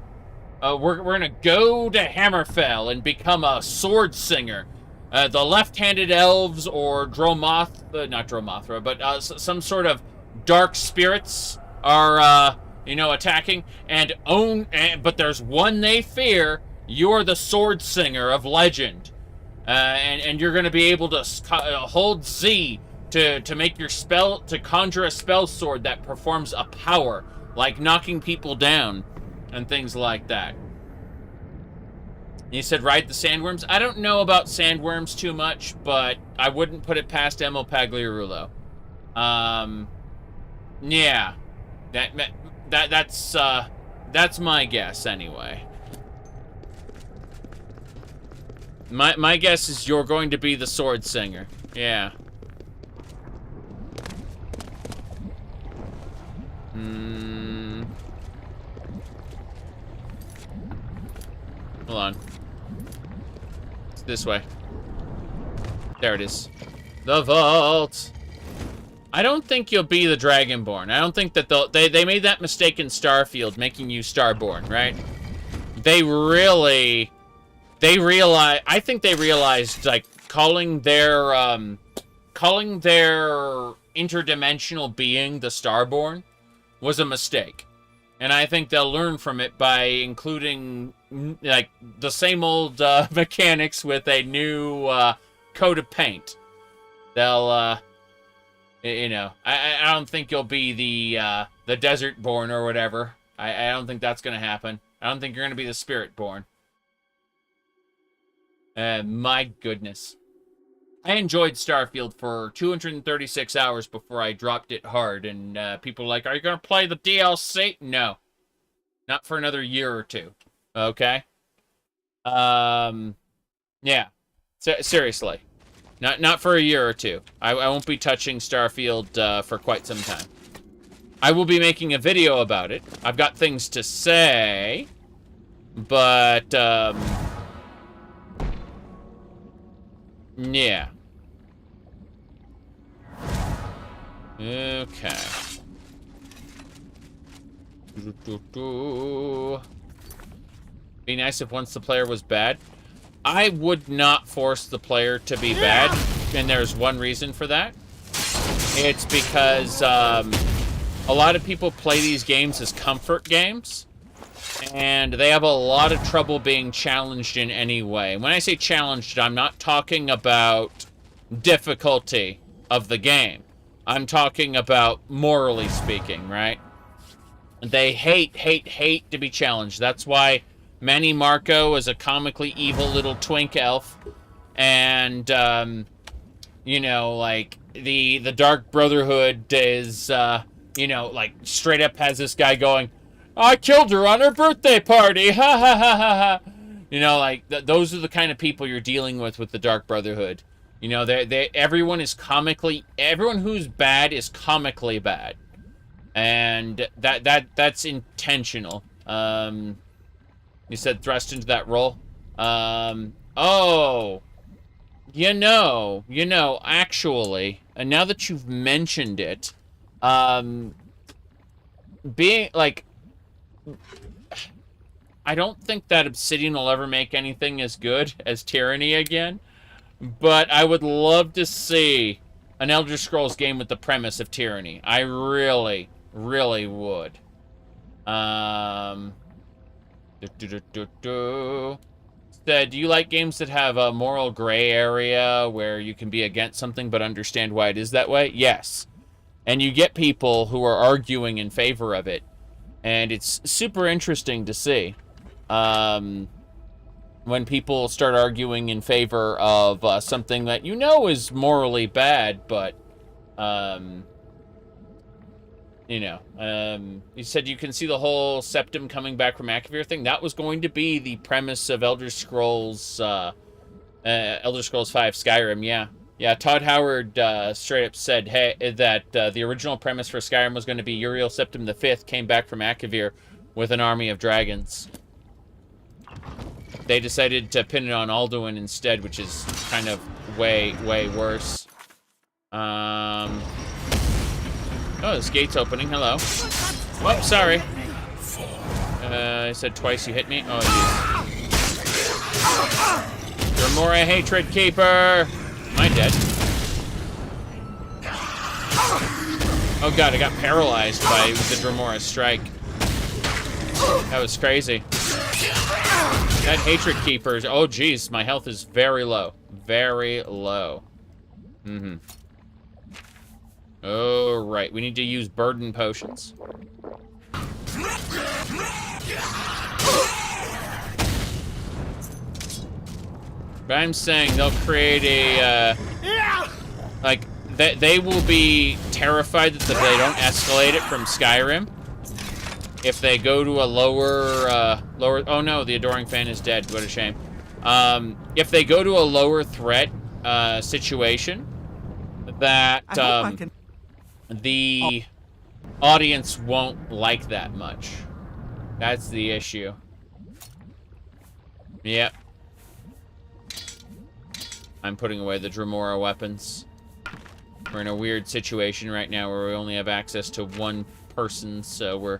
go to Hammerfell and become a sword singer. The left-handed elves or not Dromothra, but some sort of dark spirits are attacking but there's one they fear. You're the sword singer of legend, and you're going to be able to hold Z to make your spell, to conjure a spell sword that performs a power, like knocking people down and things like that. You said ride the sandworms. I don't know about sandworms too much, but I wouldn't put it past Emil Pagliarulo. Yeah, that's my guess anyway. My guess is you're going to be the sword singer. Yeah. Hold on. It's this way. There it is. The vault. I don't think you'll be the Dragonborn. I don't think that they made that mistake in Starfield, making you Starborn, right? I think they realized, like, calling their interdimensional being the Starborn was a mistake. And I think they'll learn from it by including, like, the same old mechanics with a new coat of paint. They'll, I don't think you'll be the Desert-born or whatever. I don't think that's going to happen. I don't think you're going to be the Spirit-born. My goodness. I enjoyed Starfield for 236 hours before I dropped it hard, and people were like, are you going to play the DLC? No. Not for another year or two. Okay? Yeah. Seriously. Not for a year or two. I won't be touching Starfield for quite some time. I will be making a video about it. I've got things to say, but, yeah. Okay. Be nice if once the player was bad. I would not force the player to be bad, and there's one reason for that. It's because a lot of people play these games as comfort games, and they have a lot of trouble being challenged in any way. When I say challenged, I'm not talking about difficulty of the game. I'm talking about morally speaking, right? They hate to be challenged. That's why Manny Marco is a comically evil little twink elf. And, like, the Dark Brotherhood is, like, straight up has this guy going, I killed her on her birthday party, ha ha ha ha ha. Those are the kind of people you're dealing with the Dark Brotherhood. Everyone who's bad is comically bad. And that's intentional. You said thrust into that role. Actually, and now that you've mentioned it, being like, I don't think that Obsidian will ever make anything as good as Tyranny again, but I would love to see an Elder Scrolls game with the premise of Tyranny. I really, really would. Said, do you like games that have a moral gray area where you can be against something but understand why it is that way? Yes. And you get people who are arguing in favor of it. And it's super interesting to see. when people start arguing in favor of something that you know is morally bad, but, you know, you said you can see the whole septum coming back from Akavir thing. That was going to be the premise of Elder Scrolls 5 Skyrim, yeah. Yeah, Todd Howard straight up said that the original premise for Skyrim was going to be Uriel Septim V came back from Akavir with an army of dragons. They decided to pin it on Alduin instead, which is kind of way, way worse. Oh, this gate's opening. Hello. Oh, sorry. I said twice you hit me. Oh, jeez. Remora Hatred Keeper. Am I dead? Oh god, I got paralyzed by the Dremora strike. That was crazy. That Hatred Keeper. Oh jeez, my health is very low. Very low. Mm-hmm. Oh, right. We need to use burden potions. But I'm saying they'll create a, like, they will be terrified that they don't escalate it from Skyrim. If they go to a lower, oh no, the Adoring Fan is dead. What a shame. If they go to a lower threat, situation, that, the audience won't like that much. That's the issue. Yep. I'm putting away the Dremora weapons. We're in a weird situation right now where we only have access to one person, so we're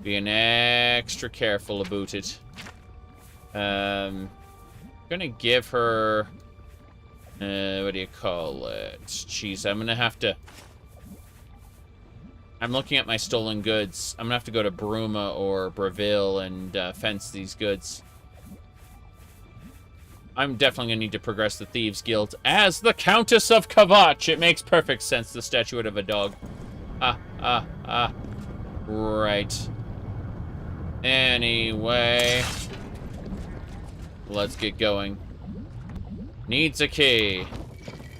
being extra careful about it. I'm gonna give her... what do you call it? Jeez, I'm gonna have to... I'm looking at my stolen goods. I'm gonna have to go to Bruma or Breville and fence these goods. I'm definitely gonna need to progress the Thieves Guild as the Countess of Kvatch. It makes perfect sense, the statuette of a dog. Right. Anyway. Let's get going. Needs a key.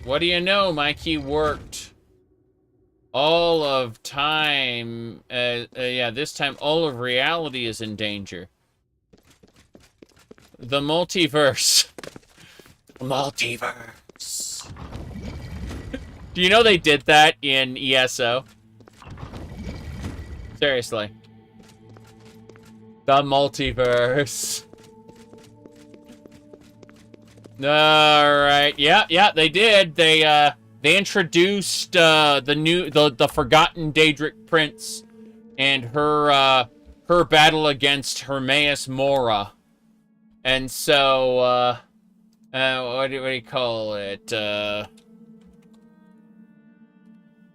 What do you know? My key worked. All of time, yeah, this time all of reality is in danger. The multiverse. Multiverse. Do you know they did that in ESO? Seriously. The multiverse. Alright, yeah, they did. They introduced the Forgotten Daedric Prince and her battle against Hermaeus Mora. And so what do you call it?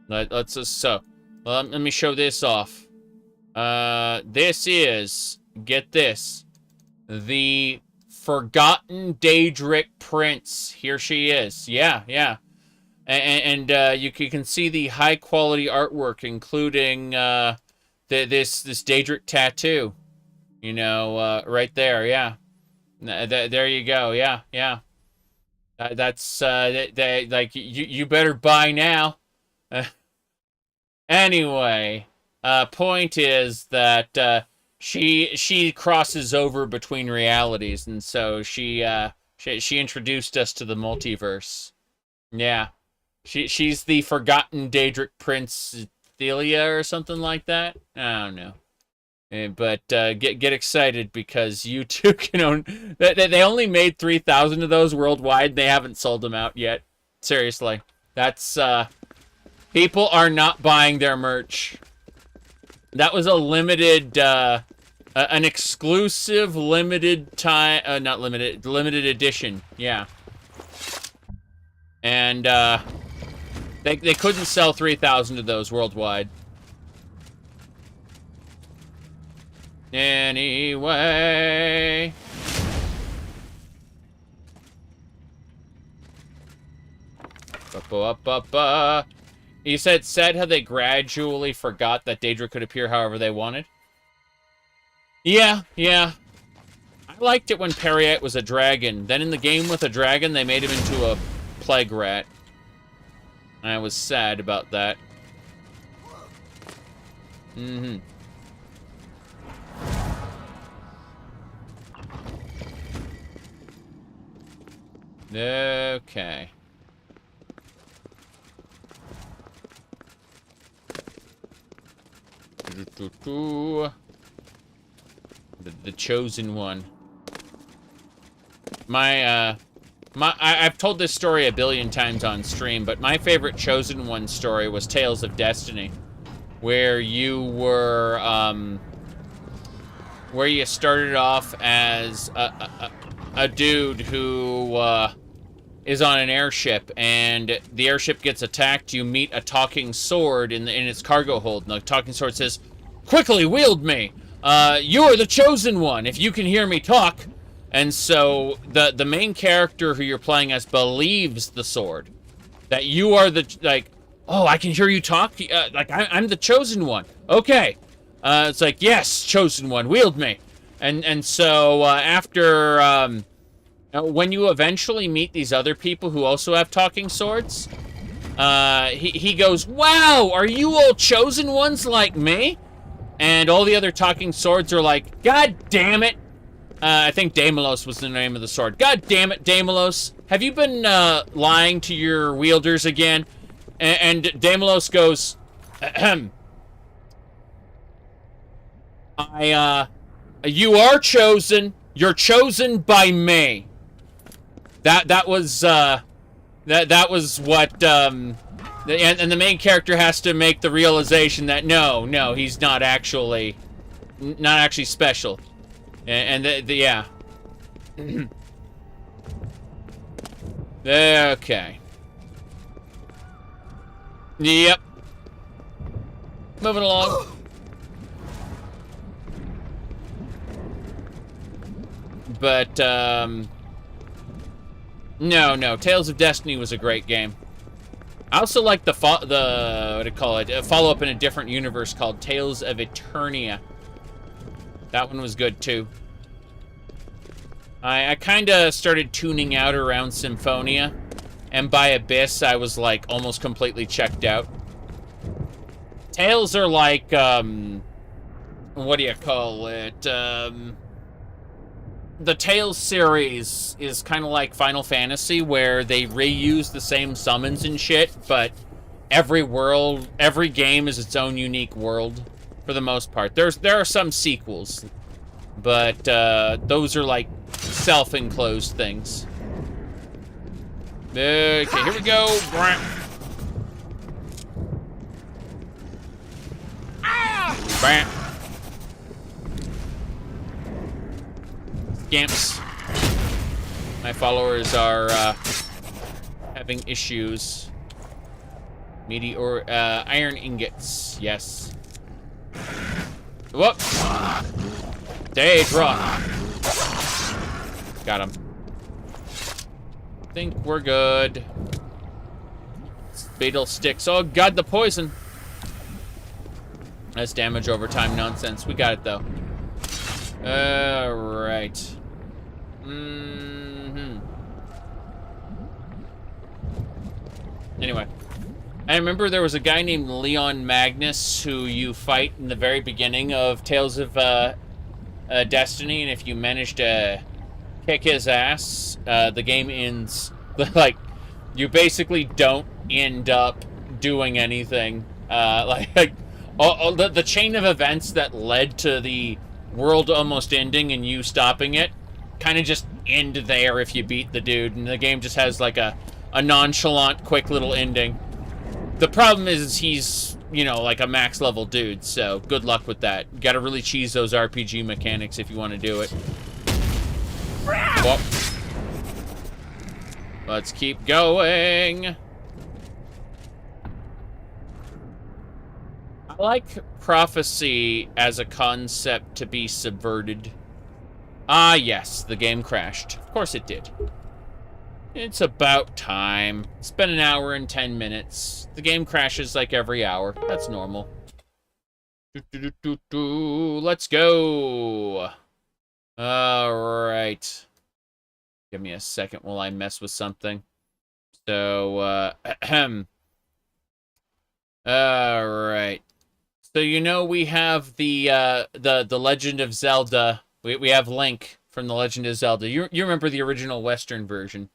Let's just let me show this off. This is, get this, the Forgotten Daedric Prince. Here she is. Yeah. And you can see the high quality artwork, including this Daedric tattoo. You know, right there. Yeah, there you go. Yeah. That's like you better buy now. Anyway, point is that she crosses over between realities, and so she introduced us to the multiverse. Yeah. She's the Forgotten Daedric Prince Thelia or something like that. I don't know. But get excited because you too can own... They only made 3,000 of those worldwide. They haven't sold them out yet. Seriously. That's... people are not buying their merch. That was a limited... an exclusive limited time... not limited. Limited edition. Yeah. And, They couldn't sell 3,000 of those worldwide. Anyway. You said how they gradually forgot that Daedra could appear however they wanted? Yeah. liked it when Periette was a dragon. Then in the game with a dragon, they made him into a plague rat. I was sad about that. Mm-hmm. Okay. The chosen one. I've told this story a billion times on stream, but my favorite chosen one story was Tales of Destiny, where you were, where you started off as a dude who, is on an airship, and the airship gets attacked. You meet a talking sword in its cargo hold, and the talking sword says, "Quickly, wield me! You are the chosen one, if you can hear me talk." And so, the main character who you're playing as believes the sword. That you are the, like, "Oh, I can hear you talk? Like, I'm the chosen one. Okay." It's like, "Yes, chosen one, wield me." And so, after, when you eventually meet these other people who also have talking swords, he goes, "Wow, are you all chosen ones like me?" And all the other talking swords are like, "God damn it." I think Daimlos was the name of the sword. "God damn it, Daimlos. Have you been lying to your wielders again?" And Daimlos goes, "Ahem. You are chosen. You're chosen by me." That was what, and the main character has to make the realization that no, he's not actually special. And yeah. Okay. Yep. Moving along. But, no, Tales of Destiny was a great game. I also like the what do you call it? A follow-up in a different universe called Tales of Eternia. That one was good, too. I kind of started tuning out around Symphonia, and by Abyss, I was, like, almost completely checked out. Tales are like, what do you call it? The Tales series is kind of like Final Fantasy, where they reuse the same summons and shit, but every game is its own unique world, for the most part. There are some sequels, but those are like self-enclosed things. Okay, here we go. Bam. Scamps. My followers are having issues. Meteor, iron ingots. Yes. Whoop. Daedra. Got him. Think we're good. Beetle sticks. Oh god, the poison. That's damage over time nonsense. We got it though. Alright. Anyway. I remember there was a guy named Leon Magnus who you fight in the very beginning of Tales of Destiny, and if you manage to kick his ass, the game ends. Like, you basically don't end up doing anything. The chain of events that led to the world almost ending and you stopping it kind of just end there if you beat the dude, and the game just has like a nonchalant, quick little ending. The problem is he's, you know, like a max level dude, so good luck with that. You gotta really cheese those RPG mechanics if you want to do it. Well, let's keep going. I like prophecy as a concept to be subverted. Ah, yes, the game crashed. Of course it did. It's about time. It's been an hour and 10 minutes. The game crashes like every hour. That's normal. Let's go. Alright. Give me a second while I mess with something. So, alright. So, you know, we have the Legend of Zelda. We have Link from the Legend of Zelda. You remember the original Western version.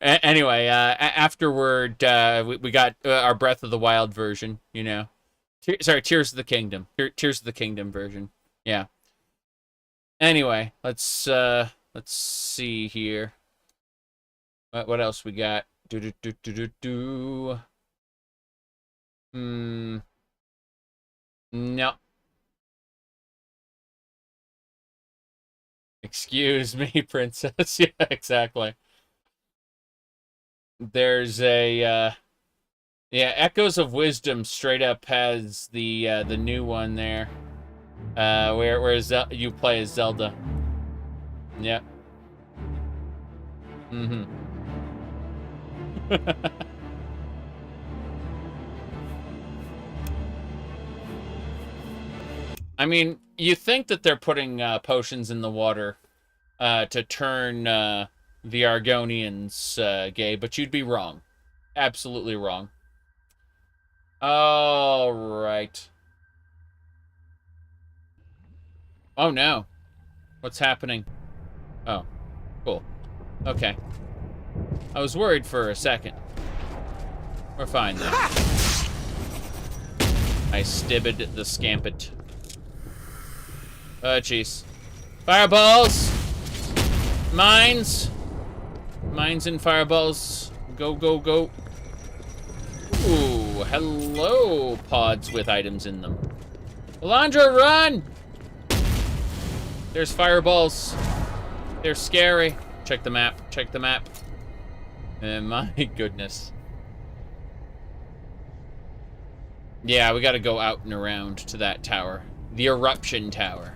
Anyway, afterward, we got our Breath of the Wild version, you know. Sorry, Tears of the Kingdom. Tears of the Kingdom version. Yeah. Anyway, let's see here. What else we got? No. Excuse me, princess. Yeah, exactly. There's a yeah, Echoes of Wisdom straight up has the new one there. Where you play as Zelda. Yep. Mm-hmm. I mean, you think that they're putting potions in the water to turn the Argonians gay, but you'd be wrong. Absolutely wrong. All right. Oh no. What's happening? Oh, cool. Okay. I was worried for a second. We're fine then. I stibbed the scampet. Oh, jeez. Fireballs! Mines! Mines and fireballs. Go, go, go. Ooh, hello, pods with items in them. Alondra, run! There's fireballs. They're scary. Check the map. Check the map. My goodness. Yeah, we gotta go out and around to that tower. The Eruption Tower.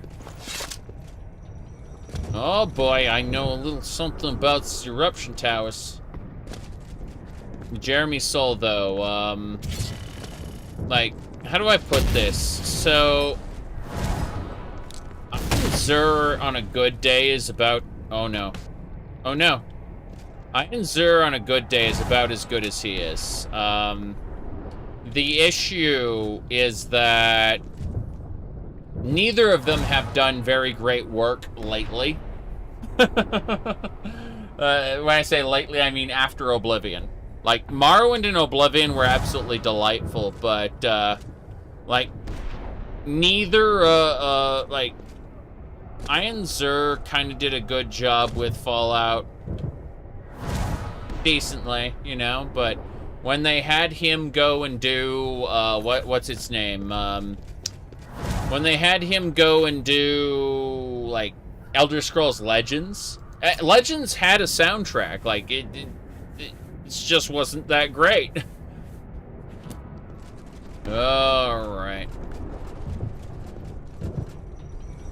Oh boy, I know a little something about the Eruption Towers. Jeremy Soul, though, like, how do I put this? So, Zur on a good day is about... Oh no. Oh no. Iron Zur on a good day is about as good as he is. The issue is that neither of them have done very great work lately. When I say lately, I mean after Oblivion. Like, Morrowind and Oblivion were absolutely delightful, but, like, neither, like, Iron Zur kind of did a good job with Fallout. Decently, you know, but when they had him go and do, what's its name? When they had him go and do, like, Elder Scrolls Legends. Legends had a soundtrack, like, it just wasn't that great. Alright.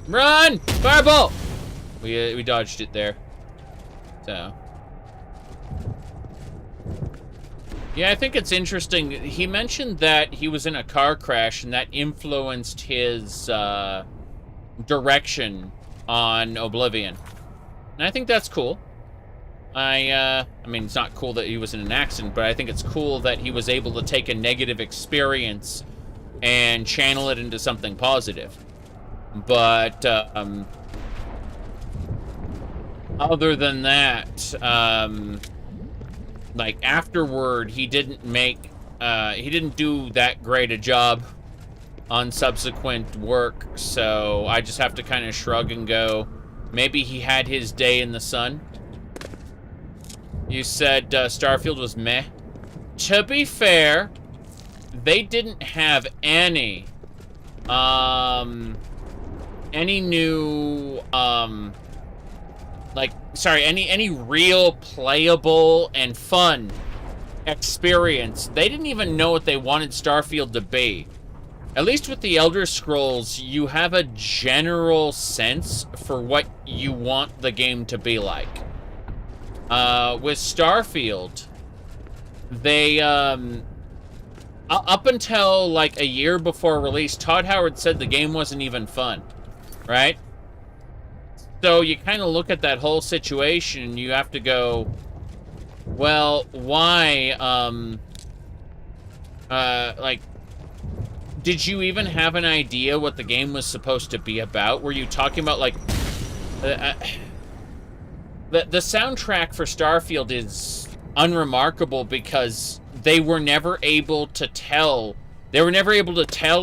Run! Fireball! We dodged it there. So. Yeah, I think it's interesting. He mentioned that he was in a car crash and that influenced his direction on Oblivion. And I think that's cool. I mean, it's not cool that he was in an accident, but I think it's cool that he was able to take a negative experience and channel it into something positive. But, other than that, like, afterward, he didn't do that great a job on subsequent work, so I just have to kind of shrug and go, maybe he had his day in the sun. You said Starfield was meh. To be fair, they didn't have any new, any real playable and fun experience. They didn't even know what they wanted Starfield to be. At least with the Elder Scrolls, you have a general sense for what you want the game to be like. With Starfield, they, up until like a year before release, Todd Howard said the game wasn't even fun, right? So you kind of look at that whole situation and you have to go, well, why, like, did you even have an idea what the game was supposed to be about? Were you talking about, like, the soundtrack for Starfield is unremarkable because they were never able to tell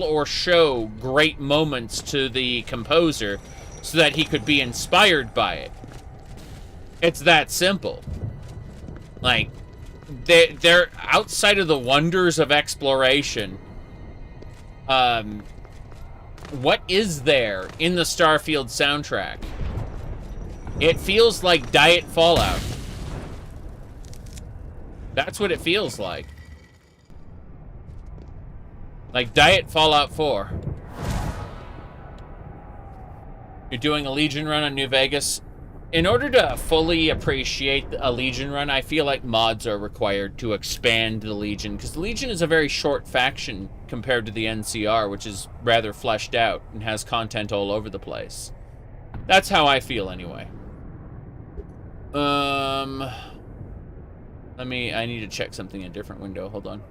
or show great moments to the composer so that he could be inspired by it. It's that simple. Like, they're outside of the wonders of exploration. What is there in the Starfield soundtrack? It feels like Diet Fallout. That's what it feels like. Like Diet Fallout 4. You're doing a Legion run on New Vegas. In order to fully appreciate a Legion run, I feel like mods are required to expand the Legion, because the Legion is a very short faction compared to the NCR, which is rather fleshed out and has content all over the place. That's how I feel anyway. I need to check something in a different window. Hold on.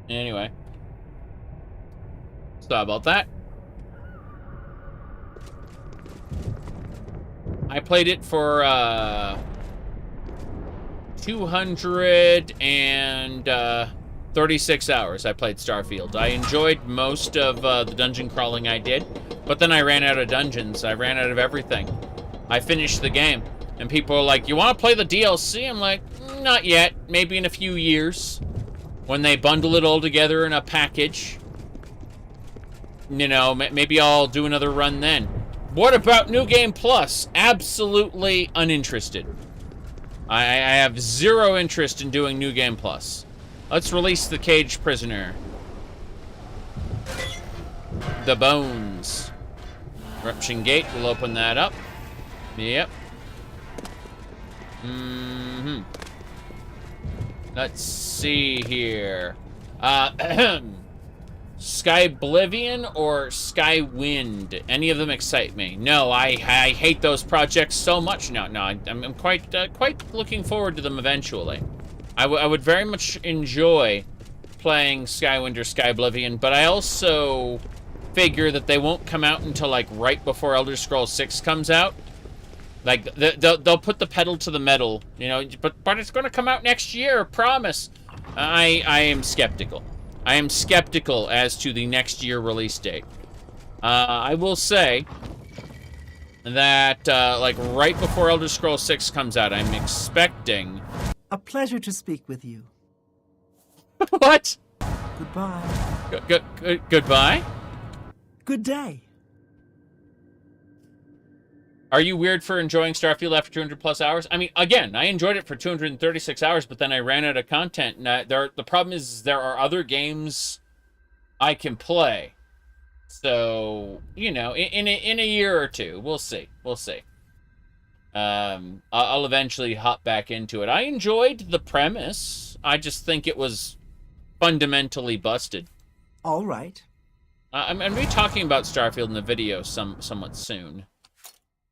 Anyway. Sorry about that. I played it for 236 hours. I played Starfield. I enjoyed most of the dungeon crawling I did, but then I ran out of dungeons. I ran out of everything. I finished the game, and people are like, "You want to play the DLC?" I'm like, "Not yet. Maybe in a few years, when they bundle it all together in a package. You know, maybe I'll do another run then." What about New Game Plus? Absolutely uninterested. I have zero interest in doing New Game Plus. Let's release the caged prisoner. The bones. Eruption Gate, we'll open that up. Yep. Let's see here. Skyblivion or Skywind? Any of them excite me? No, I hate those projects so much. No, I'm quite looking forward to them eventually. I would very much enjoy playing Skywind or Skyblivion, but I also figure that they won't come out until like right before Elder Scrolls 6 comes out. Like they'll put the pedal to the metal, you know, but it's going to come out next year, promise. I am skeptical. I am skeptical as to the next year release date. I will say that, like, right before Elder Scrolls 6 comes out, I'm expecting... A pleasure to speak with you. What? Goodbye. Goodbye? Good day. Are you weird for enjoying Starfield after 200 plus hours? I mean, again, I enjoyed it for 236 hours, but then I ran out of content. And the problem is there are other games I can play. So, you know, in a year or two, we'll see. We'll see. I'll eventually hop back into it. I enjoyed the premise. I just think it was fundamentally busted. All right. I'm going to be talking about Starfield in the video somewhat soon.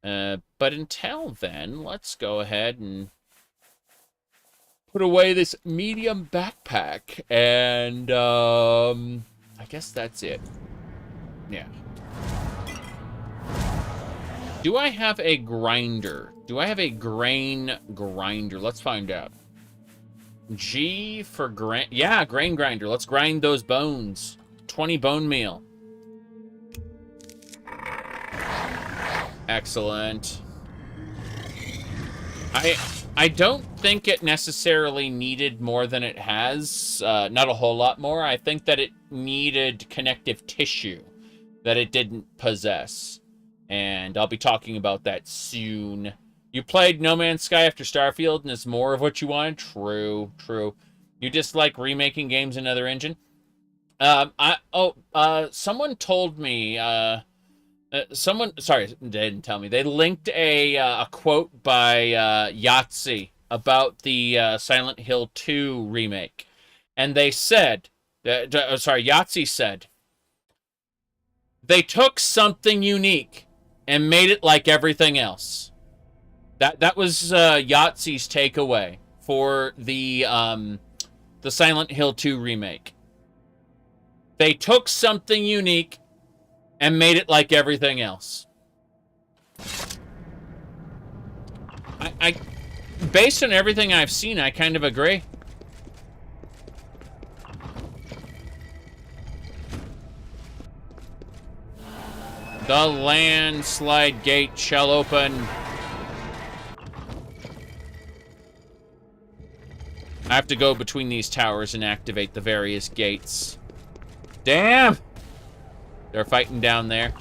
But until then, let's go ahead and put away this medium backpack, and I guess that's it. Yeah. Do I have a grinder? Do I have a grain grinder? Let's find out. G for grain. Yeah, grain grinder. Let's grind those bones. 20 bone meal. Excellent. I don't think it necessarily needed more than it has. Not a whole lot more. I think that it needed connective tissue that it didn't possess. And I'll be talking about that soon. You played No Man's Sky after Starfield and it's more of what you wanted? True, true. You just like remaking games in another engine? Someone told me, sorry, they didn't tell me. They linked a quote by Yahtzee about the Silent Hill 2 remake. And they said, Yahtzee said, they took something unique and made it like everything else. That was Yahtzee's takeaway for the Silent Hill 2 remake. They took something unique and made it like everything else. I based on everything I've seen, I kind of agree. The landslide gate shall open. I have to go between these towers and activate the various gates. Damn! They're fighting down there.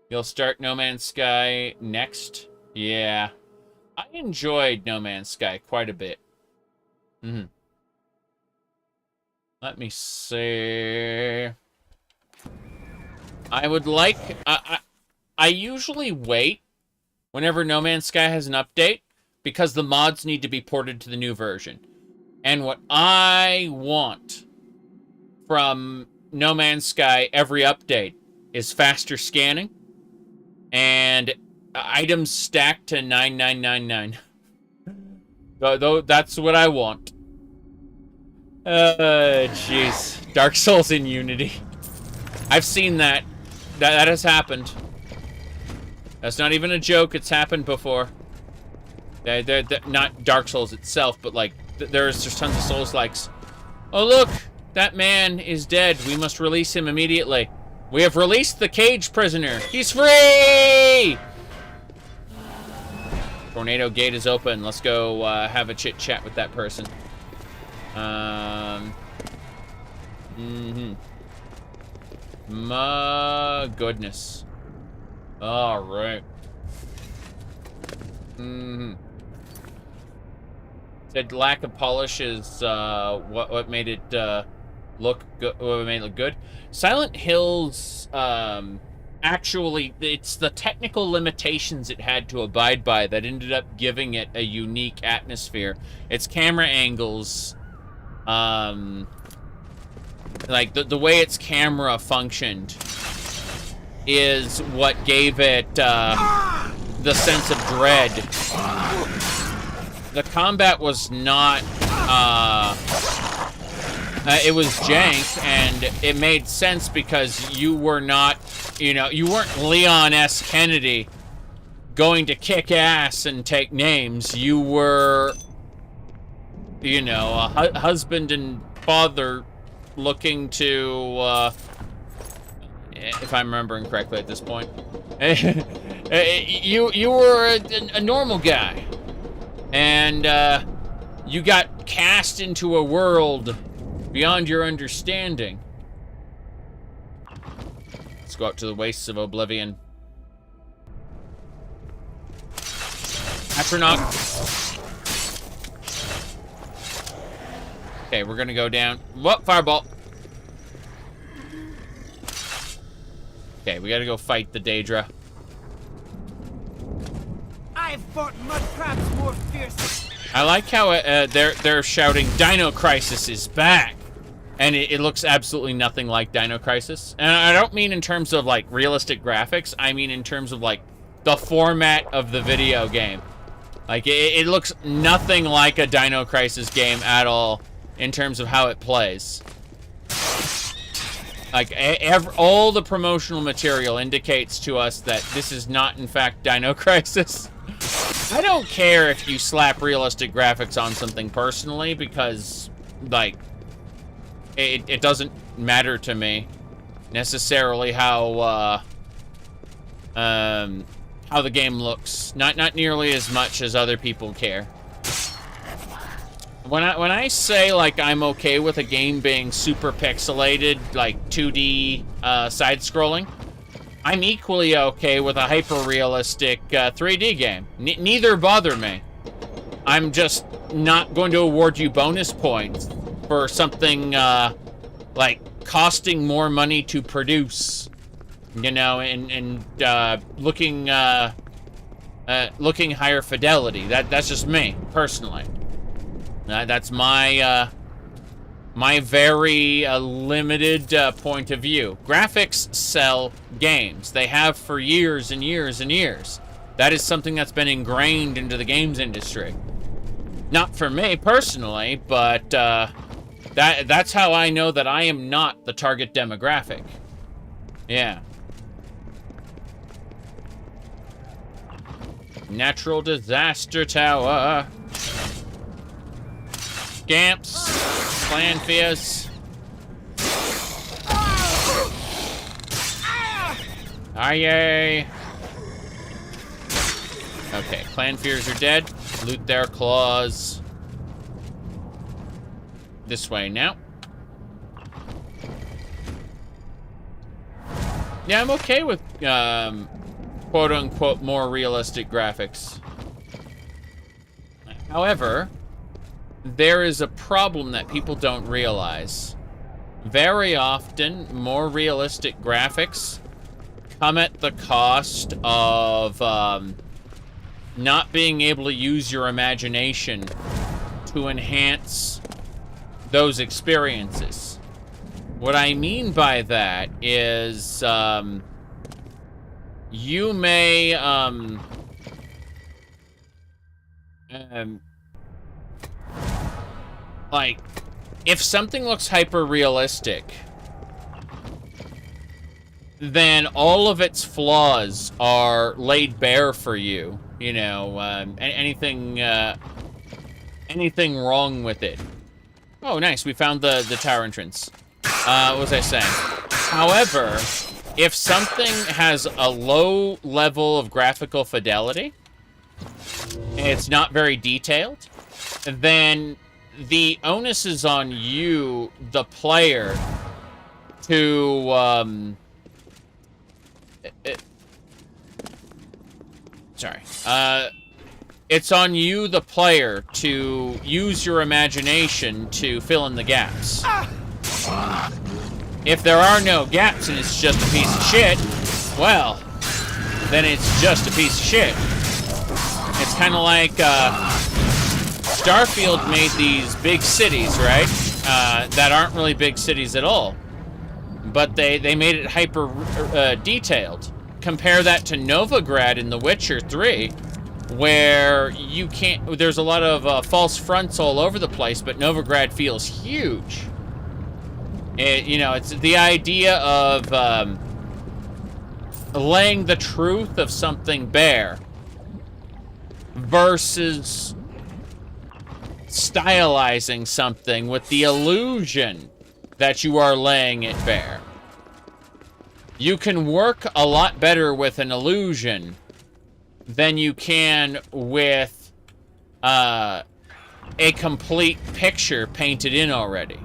You'll start No Man's Sky next? Yeah. I enjoyed No Man's Sky quite a bit. Let me see. I would like... I usually wait whenever No Man's Sky has an update because the mods need to be ported to the new version. And what I want from No Man's Sky every update is faster scanning and items stacked to 9999. Though that's what I want. Jeez. Dark Souls in Unity. I've seen that. That has happened. That's not even a joke. It's happened before. They're not Dark Souls itself, but like there's tons of Souls-likes. Oh look, that man is dead. We must release him immediately. We have released the cage prisoner. He's free! Tornado gate is open. Let's go have a chit-chat with that person. My goodness. All right. Said lack of polish is what made it look good. What made it look good. Silent Hills, actually, it's the technical limitations it had to abide by that ended up giving it a unique atmosphere. Its camera angles, like the way its camera functioned, is what gave it the sense of dread. The combat was not, it was jank, and it made sense because you were not, you weren't Leon S. Kennedy going to kick ass and take names. You were, a husband and father looking to, if I'm remembering correctly at this point, you were a normal guy. And you got cast into a world beyond your understanding. Let's go out to the wastes of Oblivion. Atronach. Okay, we're gonna go down. Whoop, fireball. Okay, we gotta go fight the Daedra. I've fought mud crabs more fiercely. I like how they're shouting Dino Crisis is back, and it looks absolutely nothing like Dino Crisis. And I don't mean in terms of like realistic graphics. I mean in terms of like the format of the video game. Like it looks nothing like a Dino Crisis game at all in terms of how it plays. Like all the promotional material indicates to us that this is not in fact Dino Crisis. I don't care if you slap realistic graphics on something personally, because, like, it doesn't matter to me necessarily how the game looks. Not nearly as much as other people care. When I say like I'm okay with a game being super pixelated, like 2D side-scrolling, I'm equally okay with a hyper-realistic 3D game. Neither bother me. I'm just not going to award you bonus points for something like costing more money to produce, you know, and looking higher fidelity. That's just me personally. That's my my very limited point of view. Graphics sell games. They have for years and years and years. That is something that's been ingrained into the games industry. Not for me personally, but that's how I know that I am not the target demographic. Yeah. Natural disaster tower. Scamps. Clan fears. Aye. Okay, clan fears are dead. Loot their claws. This way now. Yeah, I'm okay with quote-unquote more realistic graphics. However, there is a problem that people don't realize. Very often, more realistic graphics come at the cost of not being able to use your imagination to enhance those experiences. What I mean by that is you may like, if something looks hyper realistic, then all of its flaws are laid bare for you. You know, anything wrong with it. Oh, nice. We found the tower entrance. What was I saying? However, if something has a low level of graphical fidelity, and it's not very detailed, then the onus is on you, the player, to it's on you, the player, to use your imagination to fill in the gaps. If there are no gaps and it's just a piece of shit, well, then it's just a piece of shit. It's kind of like Starfield made these big cities, right? That aren't really big cities at all. But they made it hyper detailed. Compare that to Novigrad in The Witcher 3, where you can't, there's a lot of false fronts all over the place, but Novigrad feels huge. You know, it's the idea of laying the truth of something bare versus stylizing something with the illusion that you are laying it bare. You can work a lot better with an illusion than you can with a complete picture painted in already.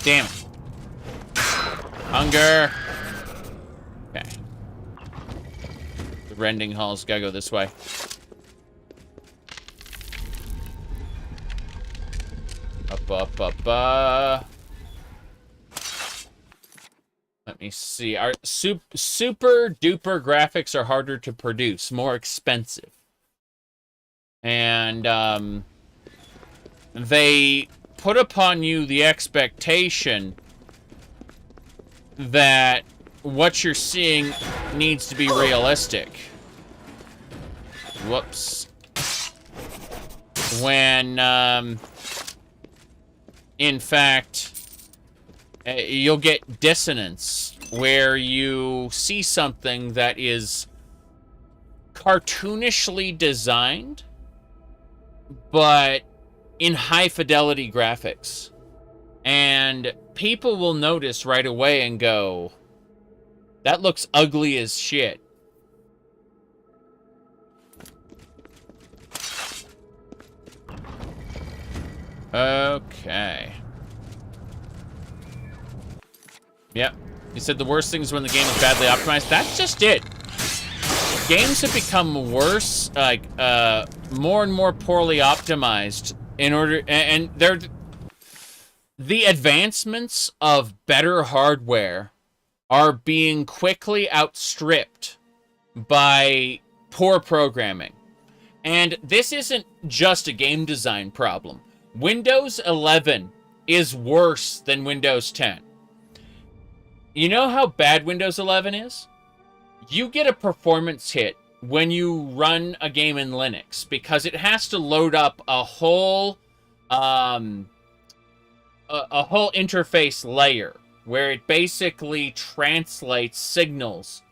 Damn it. Hunger. Okay. The rending hall's gotta go this way. Up. Let me see. Our super duper graphics are harder to produce, more expensive. And they put upon you the expectation that what you're seeing needs to be realistic. Whoops. When in fact, you'll get dissonance where you see something that is cartoonishly designed, but in high fidelity graphics. And people will notice right away and go, that looks ugly as shit. Okay. Yep. He said the worst thing is when the game is badly optimized. That's just it. games have become worse, like more and more poorly optimized in order, and they're the advancements of better hardware are being quickly outstripped by poor programming. And this isn't just a game design problem. Windows 11 is worse than Windows 10. You know how bad Windows 11 is? You get a performance hit when you run a game in Linux because it has to load up a whole interface layer where it basically translates signals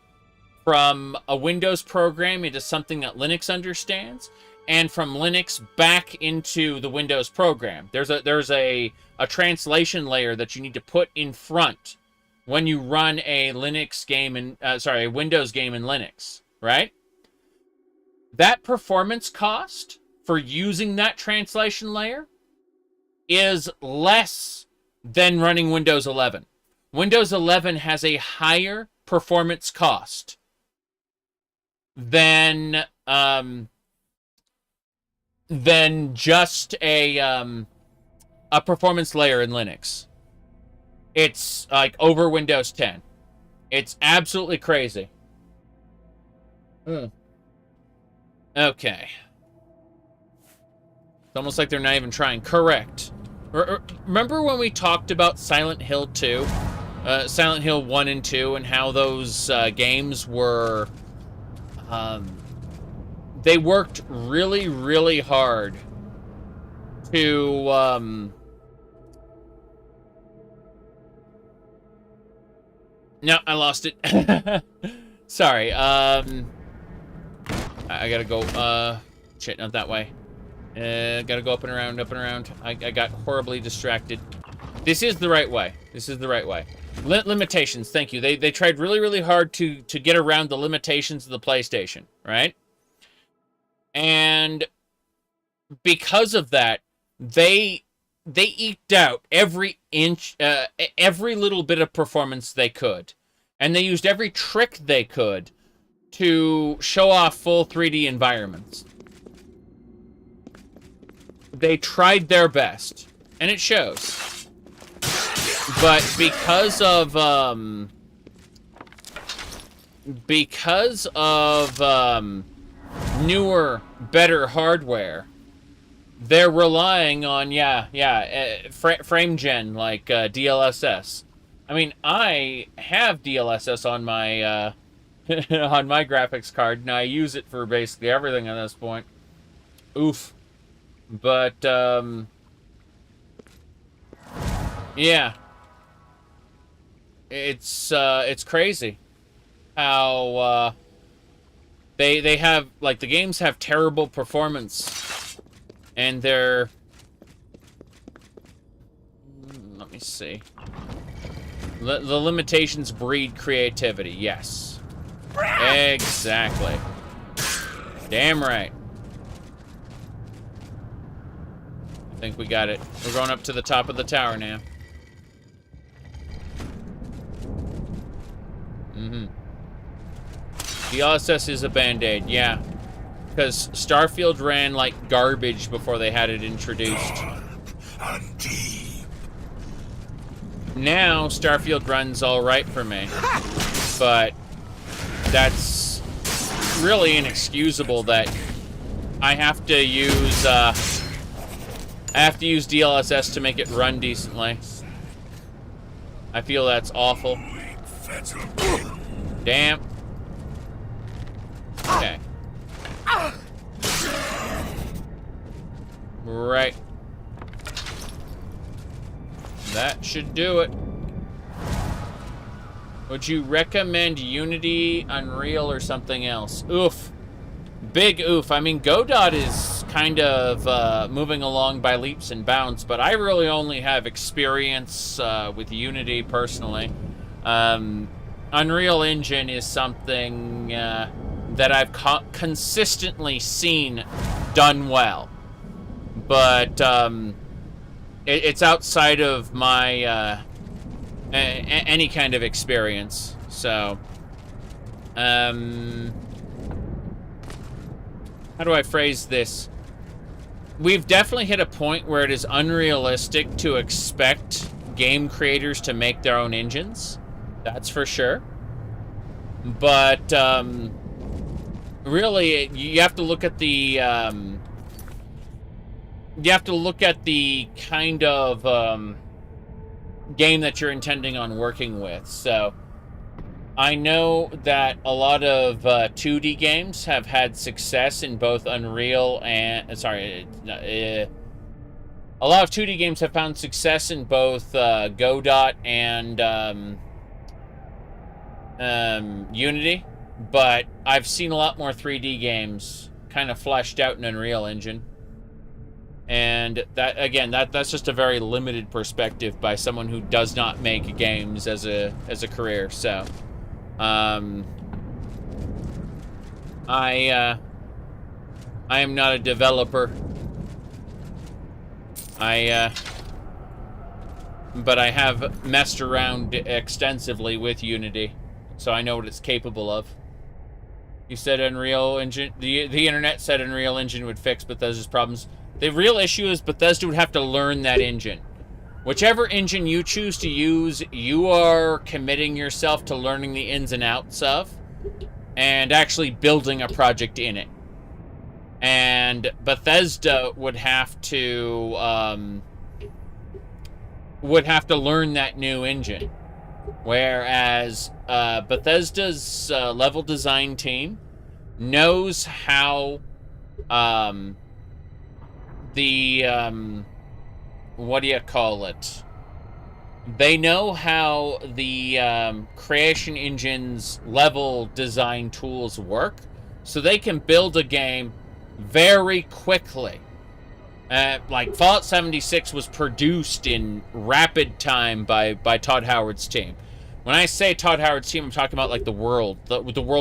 from a Windows program into something that Linux understands, and from Linux back into the Windows program. There's a translation layer that you need to put in front when you run a Linux game in a Windows game in Linux, right? That performance cost for using that translation layer is less than running Windows 11. Windows 11 has a higher performance cost than just a performance layer in Linux. It's like over Windows 10. It's absolutely crazy. Okay. It's almost like they're not even trying. Correct. Remember when we talked about Silent Hill 2? Silent Hill 1 and 2, and how those games were... they worked really, really hard to... No, I lost it. Sorry. I gotta go. Shit, not that way. Gotta go up and around, up and around. I got horribly distracted. This is the right way. This is the right way. Limitations, thank you. They tried really, really hard to get around the limitations of the PlayStation, right? And because of that, they eked out every inch, every little bit of performance they could. And they used every trick they could to show off full 3D environments. They tried their best, and it shows. But because of newer, better hardware, they're relying on, frame gen, like DLSS. I mean, I have DLSS on my on my graphics card, and I use it for basically everything at this point. Oof. But, yeah. It's crazy how, they have, like, the games have terrible performance, and they're... Let me see. The limitations breed creativity, yes. Exactly. Damn right. I think we got it. We're going up to the top of the tower now. DLSS is a band-aid, yeah. Because Starfield ran like garbage before they had it introduced. Now, Starfield runs alright for me. But that's really inexcusable that I have to use DLSS to make it run decently. I feel that's awful. Damn. Okay. Right. That should do it. Would you recommend Unity, Unreal, or something else? Oof. Big oof. I mean, Godot is kind of moving along by leaps and bounds, but I really only have experience with Unity personally. Unreal Engine is something that I've consistently seen done well, but it's outside of my any kind of experience. So, how do I phrase this? We've definitely hit a point where it is unrealistic to expect game creators to make their own engines. That's for sure. But really, you have to look at the kind of game that you're intending on working with. So I know that a lot of 2D games have had success in both Unreal and a lot of 2D games have found success in both Godot and Unity, but I've seen a lot more 3D games kind of fleshed out in Unreal Engine. And that, again, that's just a very limited perspective by someone who does not make games as a career. So I am not a developer. But I have messed around extensively with Unity, so I know what it's capable of. You said Unreal Engine, the internet said Unreal Engine would fix Bethesda's problems. The real issue is Bethesda would have to learn that engine. Whichever engine you choose to use, you are committing yourself to learning the ins and outs of, and actually building a project in it. And Bethesda would have to learn that new engine. Whereas Bethesda's level design team knows how what do you call it? They know how the creation engine's level design tools work, so they can build a game very quickly. Like Fallout 76 was produced in rapid time by Todd Howard's team. When I say Todd Howard's team, I'm talking about like the world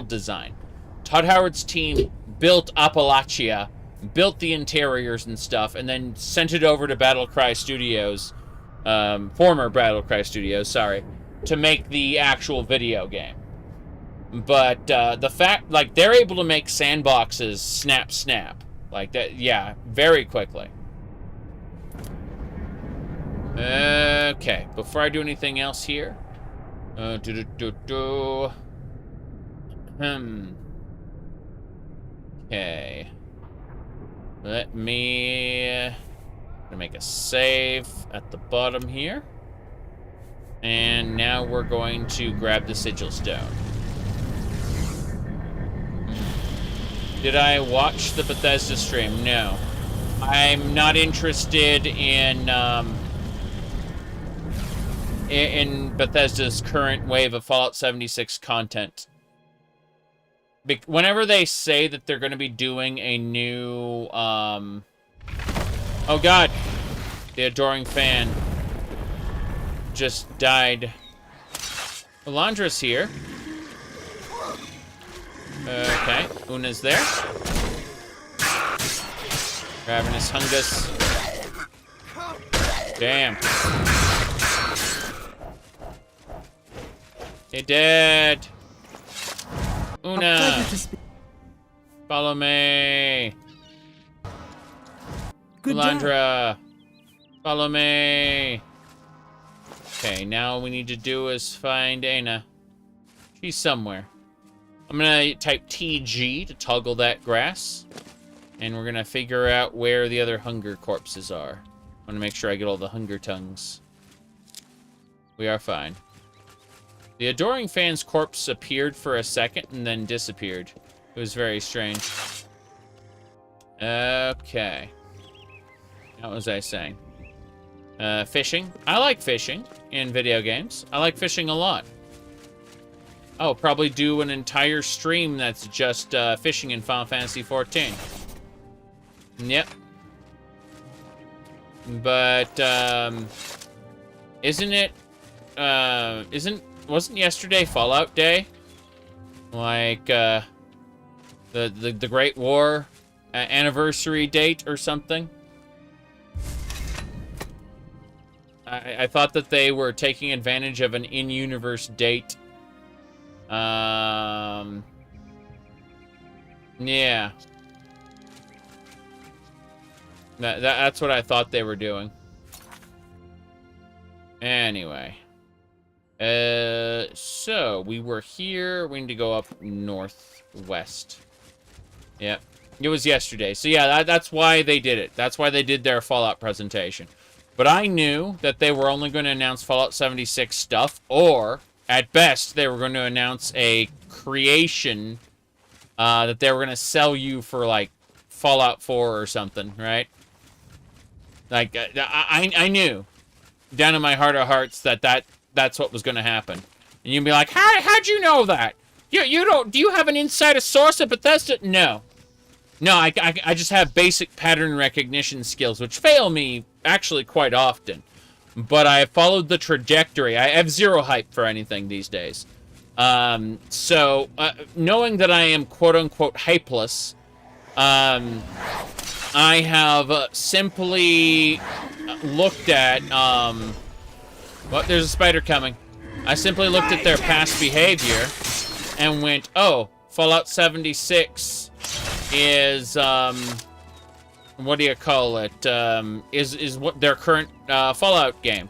design. Todd Howard's team built Appalachia, built the interiors and stuff, and then sent it over to Battlecry Studios, former Battlecry Studios, sorry, to make the actual video game. But the fact, like, they're able to make sandboxes snap, like that, yeah, very quickly. Okay, before I do anything else here, okay. Let me make a save at the bottom here. And now we're going to grab the sigil stone. Did I watch the Bethesda stream? No. I'm not interested in Bethesda's current wave of Fallout 76 content. Whenever they say that they're going to be doing a new, oh god, the adoring fan just died. Elandra's here. Okay, Una's there. Ravenous Hungus. Damn. They dead. Una, follow me. Good Elandra, follow me. Okay, now all we need to do is find Aina. She's somewhere. I'm gonna type TG to toggle that grass, and we're gonna figure out where the other hunger corpses are. I wanna make sure I get all the hunger tongues. We are fine. The Adoring Fan's corpse appeared for a second and then disappeared. It was very strange. Okay. What was I saying? Fishing. I like fishing in video games. I like fishing a lot. I'll probably do an entire stream that's just fishing in Final Fantasy XIV. Yep. But, wasn't yesterday Fallout Day? Like, the Great War anniversary date or something? I thought that they were taking advantage of an in-universe date. Yeah. That's what I thought they were doing. Anyway. So we were here. We need to go up northwest. Yep. It was yesterday. So yeah, that's why they did it. That's why they did their Fallout presentation. But I knew that they were only going to announce Fallout 76 stuff, or at best, they were going to announce a creation that they were going to sell you for, like, Fallout 4 or something, right? Like, I knew, down in my heart of hearts, that's what was going to happen. And you'd be like, how'd you know that? You don't, do you have an insider source at Bethesda? No. No, I just have basic pattern recognition skills, which fail me, actually, quite often. But I followed the trajectory. I have zero hype for anything these days. So, knowing that I am quote-unquote hypeless, I have simply looked at, well, there's a spider coming. I simply looked at their past behavior and went, oh, Fallout 76 is, what do you call it, is what their current, Fallout game.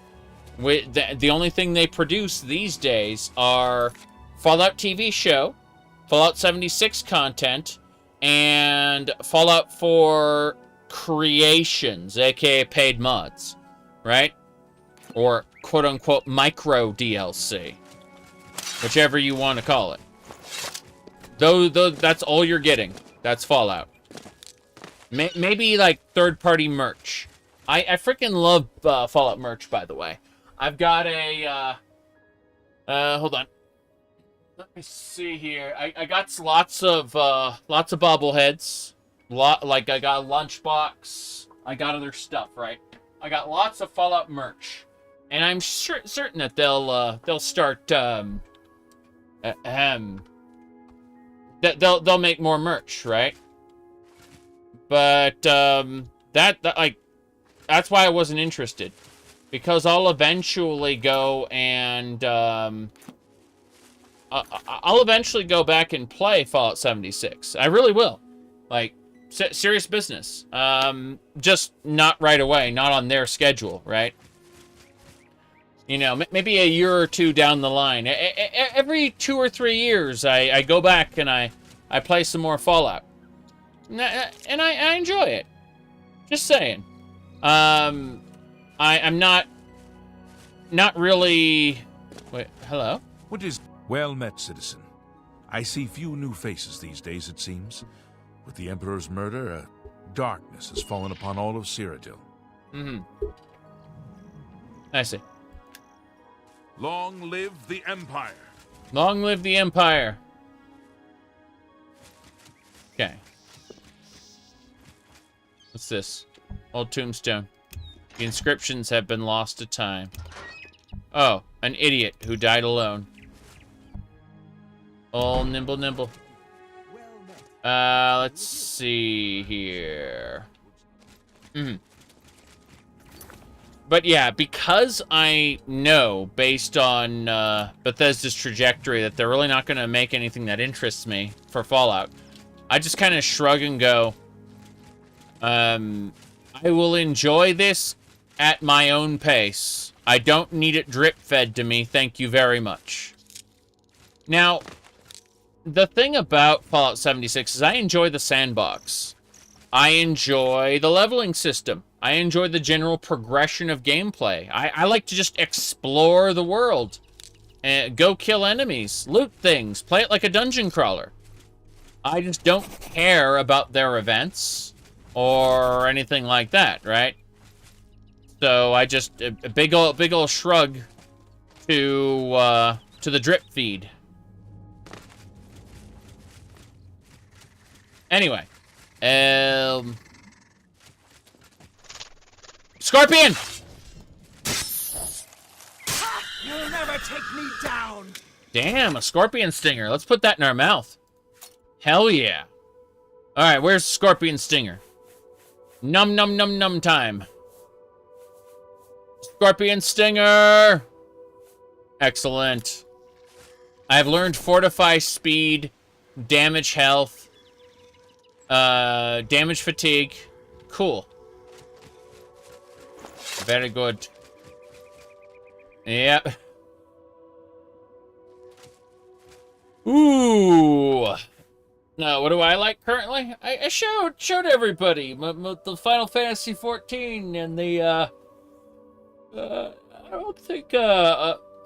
The only thing they produce these days are Fallout TV show, Fallout 76 content, and Fallout 4 creations, aka paid mods, right? Or quote-unquote micro DLC, whichever you want to call it. Though that's all you're getting. That's Fallout. Maybe like third-party merch. I freaking love Fallout merch, by the way. I've got a hold on. Let me see here. I got lots of bobbleheads. Like I got a lunchbox. I got other stuff, right? I got lots of Fallout merch, and I'm certain that they'll start they'll make more merch, right? But that's why I wasn't interested, because I'll eventually go and I'll eventually go back and play Fallout 76. I really will. Like, serious business. Just not right away, not on their schedule, right? You know, maybe a year or two down the line. Every 2 or 3 years, I go back and I play some more Fallout. And I enjoy it. Just saying. I'm not really... Wait, hello? What is... Well met, citizen. I see few new faces these days, it seems. With the Emperor's murder, darkness has fallen upon all of Cyrodiil. Mm-hmm. I see. Long live the Empire! Long live the Empire! Okay. What's this? Old tombstone. The inscriptions have been lost to time. Oh, an idiot who died alone. Oh, nimble, nimble. Let's see here. But yeah, because I know, based on Bethesda's trajectory, that they're really not going to make anything that interests me for Fallout, I just kind of shrug and go, I will enjoy this at my own pace. I don't need it drip-fed to me, thank you very much. Now, the thing about Fallout 76 is I enjoy the sandbox. I enjoy the leveling system. I enjoy the general progression of gameplay. I like to just explore the world. And go kill enemies, loot things, play it like a dungeon crawler. I just don't care about their events or anything like that, right? So I just a big ol' shrug to the drip feed. Anyway, Scorpion! You'll never take me down. Damn, a scorpion stinger. Let's put that in our mouth. Hell yeah. All right, where's scorpion stinger? Num num num num time. Scorpion stinger. Excellent. I have learned fortify speed, damage health, damage fatigue. Cool. Very good. Yep. Ooh. Now, what do I like currently? I showed everybody the Final Fantasy 14 and the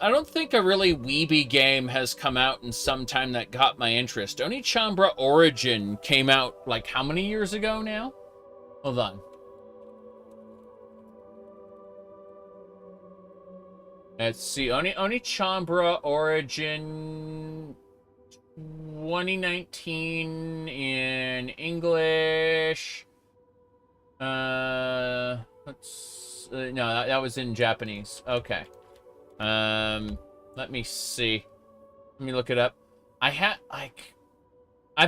I don't think a really weeby game has come out in some time that got my interest. Onichambra Origin came out like how many years ago now? Hold on. Let's see. Onichambra Origin 2019 in English. No, that was in Japanese. Okay. Let me see. Let me look it up. I've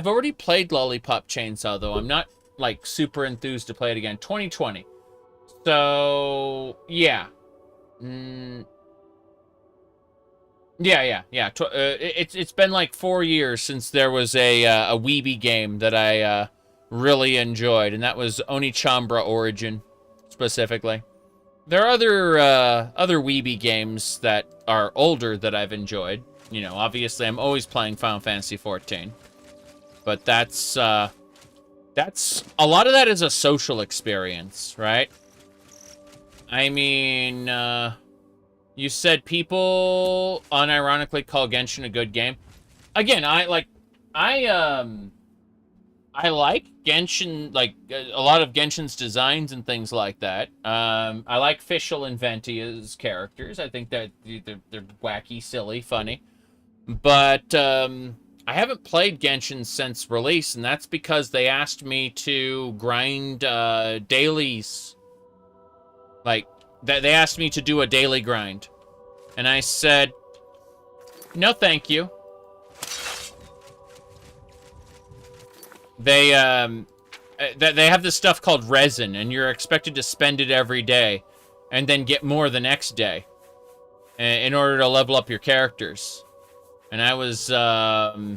already played Lollipop Chainsaw though. I'm not like super enthused to play it again. 2020. So yeah. Yeah. It's been like 4 years since there was a weeby game that I really enjoyed, and that was Onichambra Origin specifically. There are other weeby games that are older that I've enjoyed. You know, obviously I'm always playing Final Fantasy 14, but that's a lot of that is a social experience, right? I mean, you said people unironically call Genshin a good game. Again, I like Genshin, like a lot of Genshin's designs and things like that. I like Fischl and Ventia's characters. I think that they're wacky, silly, funny. But I haven't played Genshin since release, and that's because they asked me to grind dailies. Like, they asked me to do a daily grind. And I said, no thank you. They have this stuff called resin, and you're expected to spend it every day, and then get more the next day, in order to level up your characters. And I was, I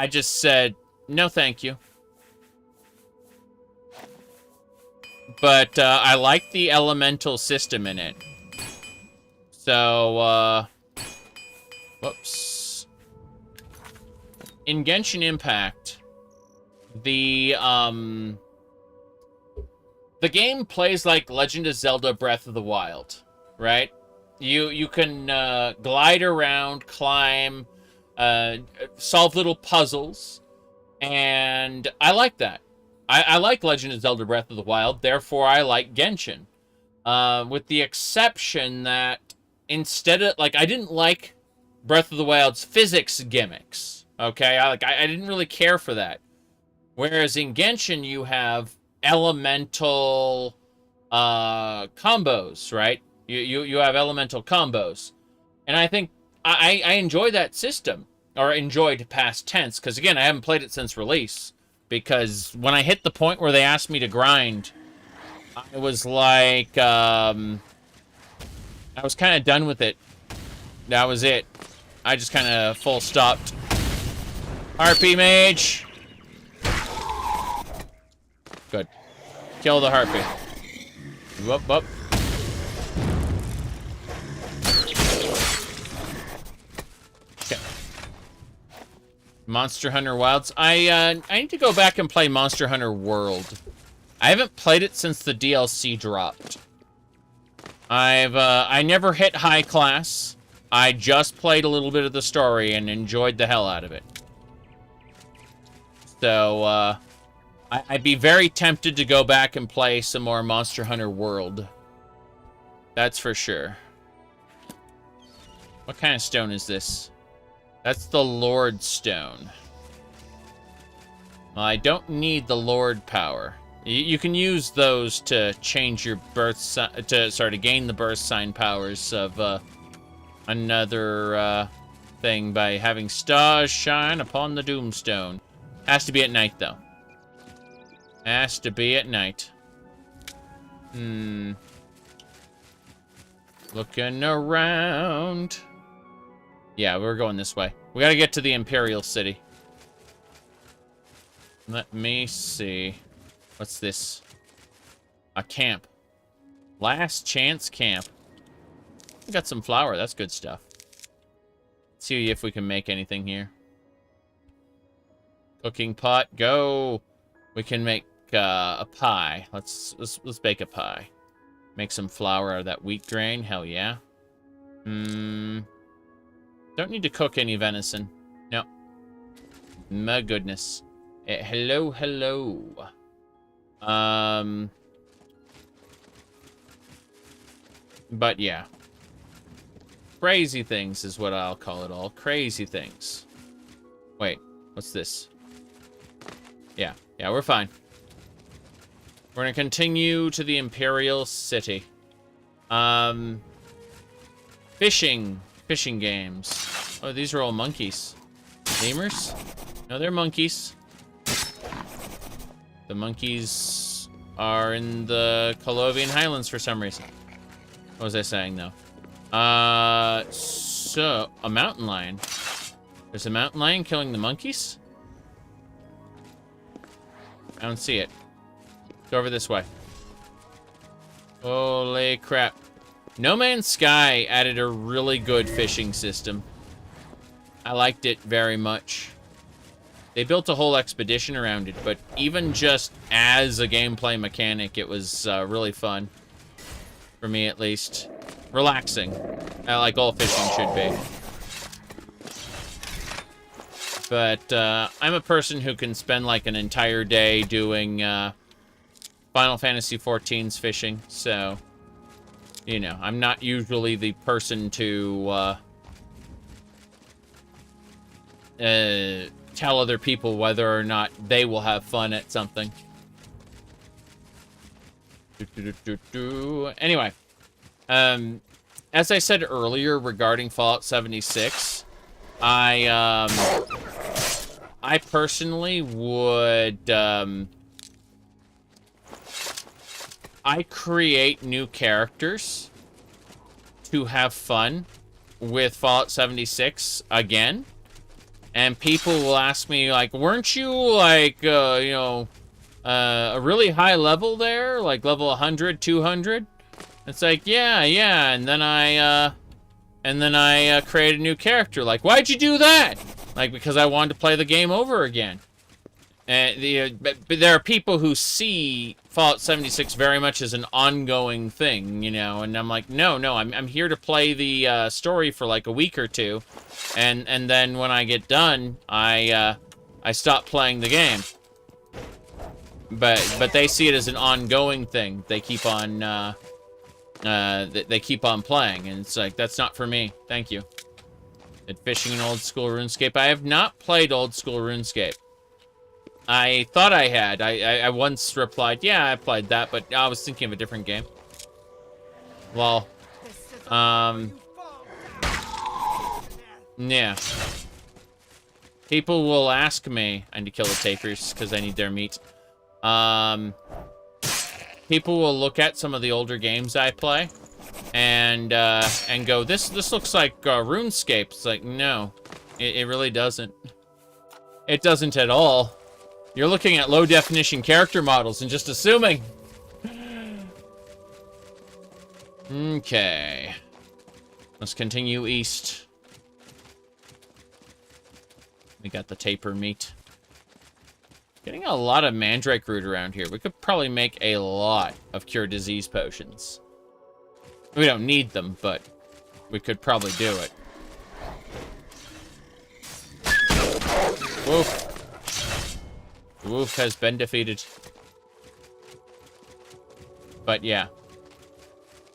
just said, no thank you. But I like the elemental system in it. So, whoops. In Genshin Impact, the game plays like Legend of Zelda Breath of the Wild, right? You can glide around, climb, solve little puzzles, and I like that. I like Legend of Zelda Breath of the Wild, therefore I like Genshin. With the exception that instead of, like, I didn't like Breath of the Wild's physics gimmicks, okay? I didn't really care for that. Whereas in Genshin, you have elemental combos, right? You have elemental combos. And I think I enjoy that system, or enjoyed past tense, because again, I haven't played it since release. Because when I hit the point where they asked me to grind, I was like, I was kind of done with it. That was it. I just kind of full stopped. Harpy mage. Good. Kill the harpy. Whoop. Okay. Monster Hunter Wilds. I need to go back and play Monster Hunter World. I haven't played it since the DLC dropped. I never hit high class. I just played a little bit of the story and enjoyed the hell out of it. So, I'd be very tempted to go back and play some more Monster Hunter World. That's for sure. What kind of stone is this? That's the Lord Stone. Well, I don't need the Lord power. You can use those to change your birth to gain the birth sign powers of another thing by having stars shine upon the Doomstone. Has to be at night though. Has to be at night. Looking around. Yeah, we're going this way. We gotta get to the Imperial City. Let me see. What's this? A camp. Last chance camp. We got some flour. That's good stuff. Let's see if we can make anything here. Cooking pot, go. We can make a pie. Let's bake a pie. Make some flour out of that wheat grain. Hell yeah. Don't need to cook any venison. No. My goodness. Hello, hello. But yeah. Crazy things is what I'll call it all. Crazy things. Wait, what's this? Yeah, we're fine. We're gonna continue to the Imperial City. Fishing games. Oh, these are all monkeys. Lemurs? No, they're monkeys. The monkeys are in the Colovian Highlands for some reason. What was I saying, though? So, a mountain lion. There's a mountain lion killing the monkeys? I don't see it. It's over this way. Holy crap. No Man's Sky added a really good fishing system. I liked it very much. They built a whole expedition around it, but even just as a gameplay mechanic, it was really fun. For me, at least. Relaxing. Like all fishing should be. But I'm a person who can spend like an entire day doing Final Fantasy XIV's fishing, so, you know, I'm not usually the person to tell other people whether or not they will have fun at something. Anyway, as I said earlier regarding Fallout 76, I personally would, I create new characters to have fun with Fallout 76 again. And people will ask me, like, weren't you, like, you know, a really high level there? Like, level 100, 200? It's like, yeah. And then I created a new character. Like, why'd you do that? Like, because I wanted to play the game over again. And but there are people who see Fallout 76 very much as an ongoing thing, you know, and I'm like, no, I'm here to play the story for like a week or two, and then when I get done, I stop playing the game. But they see it as an ongoing thing. They keep on they keep on playing, and it's like, that's not for me. Thank you. And fishing in old school RuneScape. I have not played old school RuneScape. I thought I had. I once replied, yeah, I played that, but I was thinking of a different game. Well, yeah. People will ask me, I need to kill the tapirs because I need their meat. People will look at some of the older games I play and go, this looks like RuneScape. It's like, no, it really doesn't. It doesn't at all. You're looking at low-definition character models and just assuming. Okay. Let's continue east. We got the tapir meat. Getting a lot of mandrake root around here. We could probably make a lot of cure disease potions. We don't need them, but we could probably do it. Woof. The wolf has been defeated. But yeah.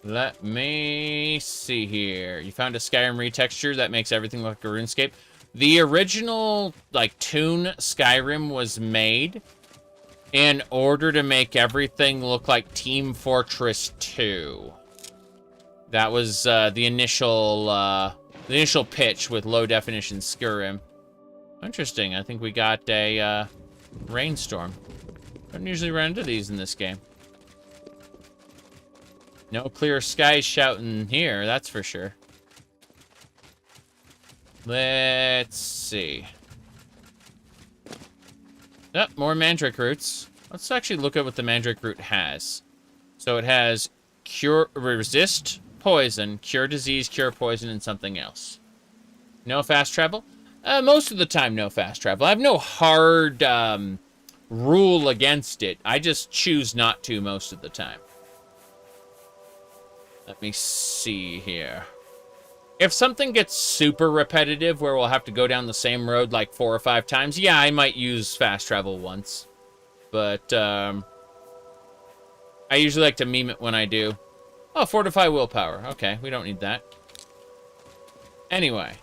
Let me see here. You found a Skyrim retexture that makes everything look like a RuneScape. The original, like, Dune Skyrim was made in order to make everything look like Team Fortress 2. That was the initial pitch with low-definition Skyrim. Interesting. I think we got a rainstorm. Don't usually run into these in this game. No clear skies shouting here, that's for sure. Let's see. Oh, more mandrake roots. Let's actually look at what the mandrake root has. So it has resist poison, cure disease, cure poison, and something else. No fast travel? Most of the time, no fast travel. I have no hard rule against it. I just choose not to most of the time. Let me see here. If something gets super repetitive where we'll have to go down the same road like 4 or 5 times, yeah, I might use fast travel once. But I usually like to meme it when I do. Oh, fortify willpower. Okay, we don't need that. Anyway.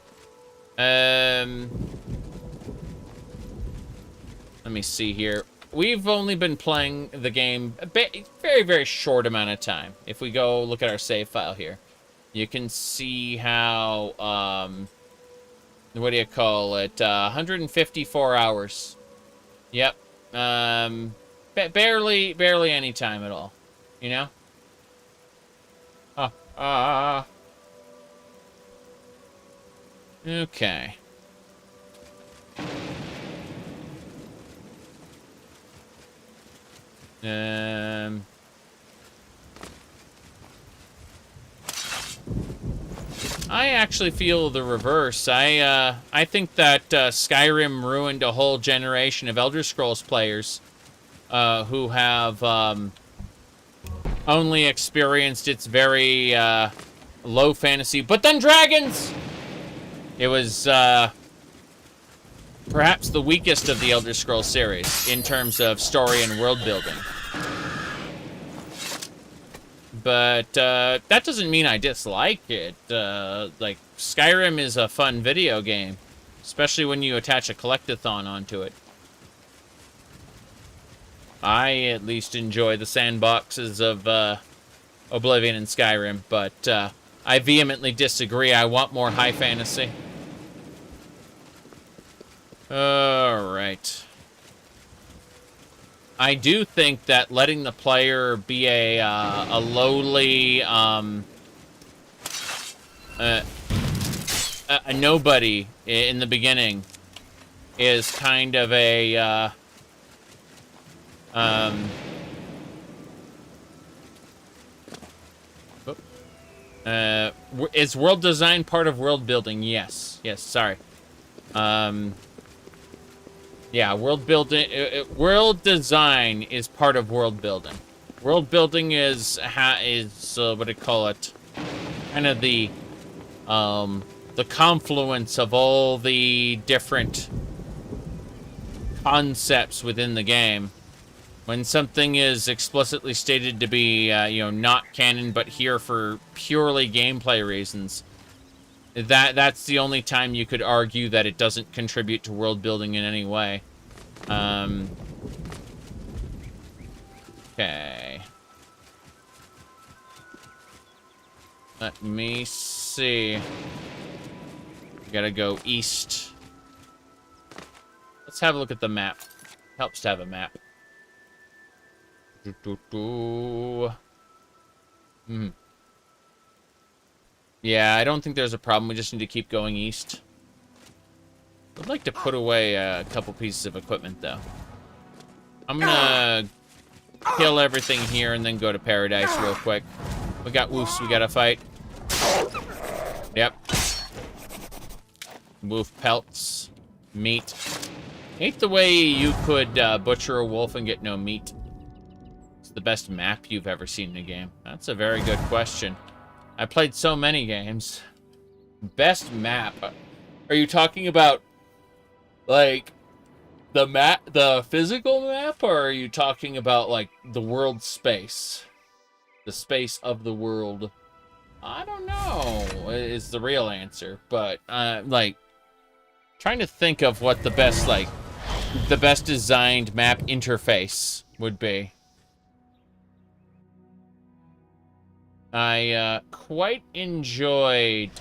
Let me see here. We've only been playing the game a very, very short amount of time. If we go look at our save file here, you can see how, what do you call it? 154 hours. Yep. Barely any time at all. You know? Okay. I actually feel the reverse. I think that Skyrim ruined a whole generation of Elder Scrolls players who have only experienced its very low fantasy, but then dragons! It was perhaps the weakest of the Elder Scrolls series in terms of story and world building. But that doesn't mean I dislike it. Like, Skyrim is a fun video game, especially when you attach a collectathon onto it. I at least enjoy the sandboxes of Oblivion and Skyrim, but I vehemently disagree. I want more high fantasy. Alright. I do think that letting the player be a lowly, a nobody in the beginning is kind of a, is world design part of world building? Yes. Yes, sorry. Yeah, world world design is part of world building. World building is what do you call it? Kind of the confluence of all the different concepts within the game. When something is explicitly stated to be, you know, not canon, but here for purely gameplay reasons, that's the only time you could argue that it doesn't contribute to world building in any way. Okay. Let me see. We gotta go east. Let's have a look at the map. Helps to have a map. Yeah, I don't think there's a problem. We just need to keep going east. I'd like to put away a couple pieces of equipment, though. I'm gonna kill everything here and then go to Paradise real quick. We got woofs we gotta fight. Yep. Wolf pelts. Meat. Hate the way you could butcher a wolf and get no meat. It's the best map you've ever seen in a game. That's a very good question. I played so many games. Best map. Are you talking about, like, the map, the physical map, or are you talking about, like, the world space? The space of the world? I don't know, is the real answer. But, like, trying to think of what the best, like, the best designed map interface would be. I quite enjoyed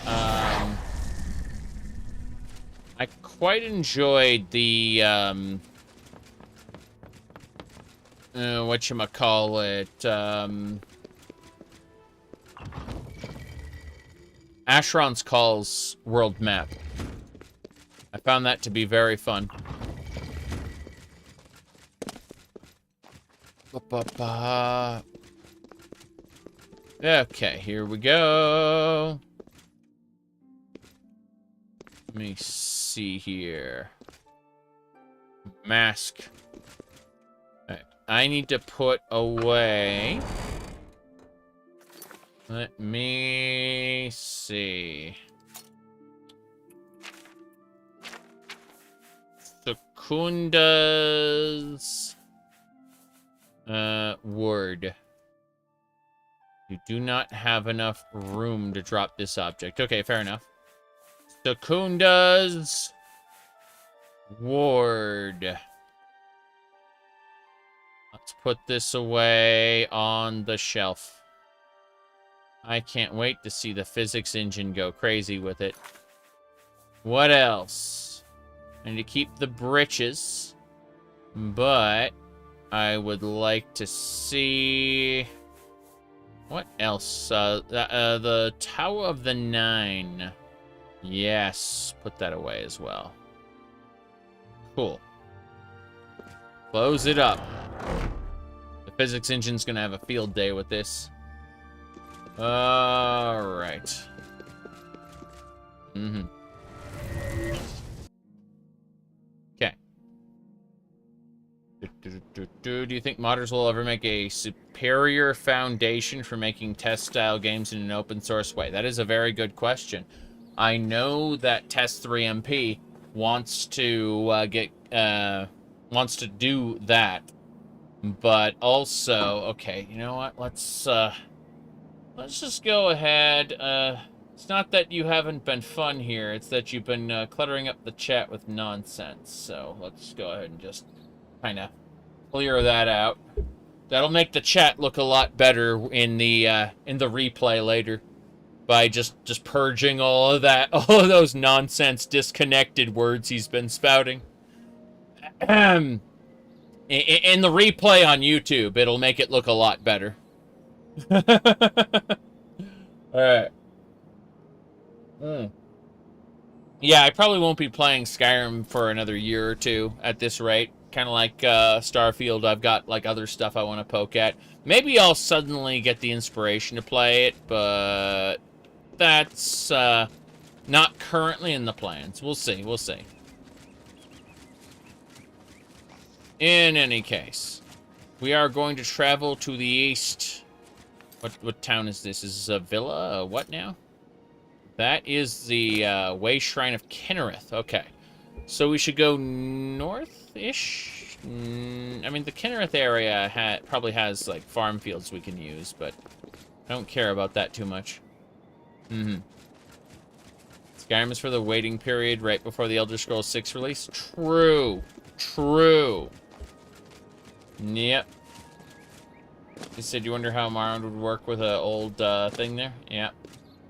the whatchamacallit, Asheron's Call's world map. I found that to be very fun. Okay, here we go. Let me see here. Mask. Alright, I need to put away... Let me see. Secunda's... word. You do not have enough room to drop this object. Okay, fair enough. Secunda's ward. Let's put this away on the shelf. I can't wait to see the physics engine go crazy with it. What else? I need to keep the britches, but I would like to see... What else? The Tower of the Nine. Yes, put that away as well. Cool. Close it up. The physics engine's gonna have a field day with this. Alright. Okay. Do you think modders will ever make a superior foundation for making test-style games in an open-source way? That is a very good question. I know that Test3MP wants to wants to do that, but also, okay, you know what? Let's just go ahead. It's not that you haven't been fun here; it's that you've been cluttering up the chat with nonsense. So let's go ahead and just kind of clear that out. That'll make the chat look a lot better in the replay later by just purging all of those nonsense disconnected words he's been spouting. In the replay on YouTube, it'll make it look a lot better. Alright. Yeah, I probably won't be playing Skyrim for another year or two at this rate. Kind of like Starfield, I've got like other stuff I want to poke at. Maybe I'll suddenly get the inspiration to play it, but that's not currently in the plans. We'll see, we'll see. In any case, we are going to travel to the east. What town is this? Is this a villa? What now? That is the Way Shrine of Kinnereth. Okay. So we should go north-ish? I mean, the Kinnereth area probably has, like, farm fields we can use, but I don't care about that too much. Skyrim is for the waiting period right before the Elder Scrolls 6 release? True. True. Yep. He said, you wonder how Morrowind would work with an old thing there? Yeah.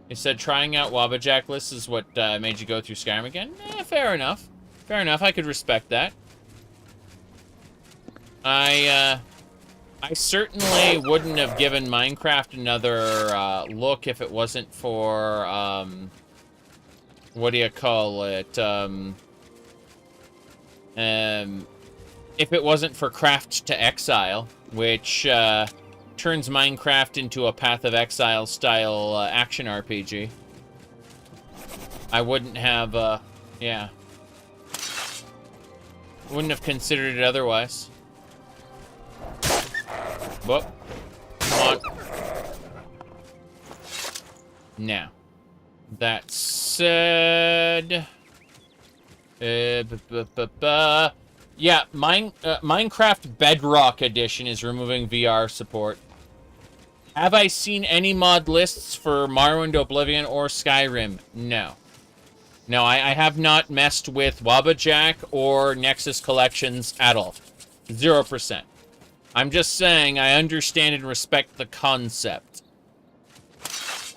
He said, trying out Wabbajack lists is what made you go through Skyrim again? Fair enough. Fair enough, I could respect that. I certainly wouldn't have given Minecraft another look if it wasn't for, what do you call it? If it wasn't for Craft to Exile, which turns Minecraft into a Path of Exile style action RPG. I wouldn't have, yeah. Wouldn't have considered it otherwise. Whoop. Come on. Now, that said... yeah, Minecraft Bedrock Edition is removing VR support. Have I seen any mod lists for Morrowind, Oblivion, or Skyrim? No. No, I have not messed with Wabbajack or Nexus collections at all. 0%. I'm just saying I understand and respect the concept.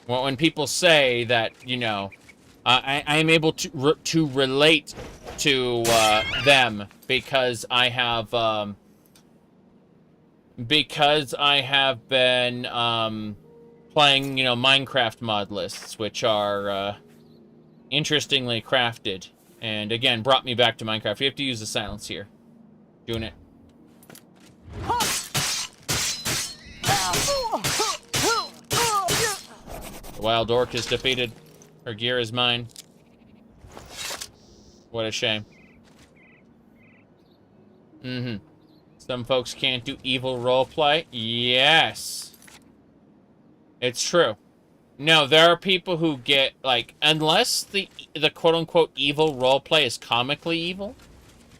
Well, when people say that, you know, I am able to relate to them because I have been playing, you know, Minecraft mod lists, which are interestingly crafted, and again brought me back to Minecraft. You have to use the silence here. Doing it. wild orc is defeated. Her gear is mine. What a shame. Some folks can't do evil roleplay. Yes. It's true. No, there are people who get, like, unless the quote-unquote evil roleplay is comically evil,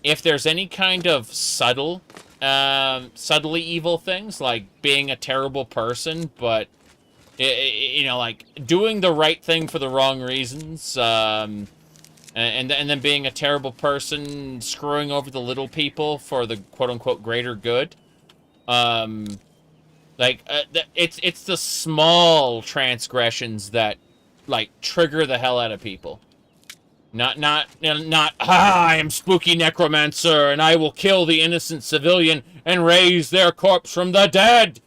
if there's any kind of subtly evil things, like being a terrible person, but, you know, like, doing the right thing for the wrong reasons, and then being a terrible person, screwing over the little people for the quote-unquote greater good, it's the small transgressions that, like, trigger the hell out of people. Not, I am spooky necromancer, and I will kill the innocent civilian and raise their corpse from the dead!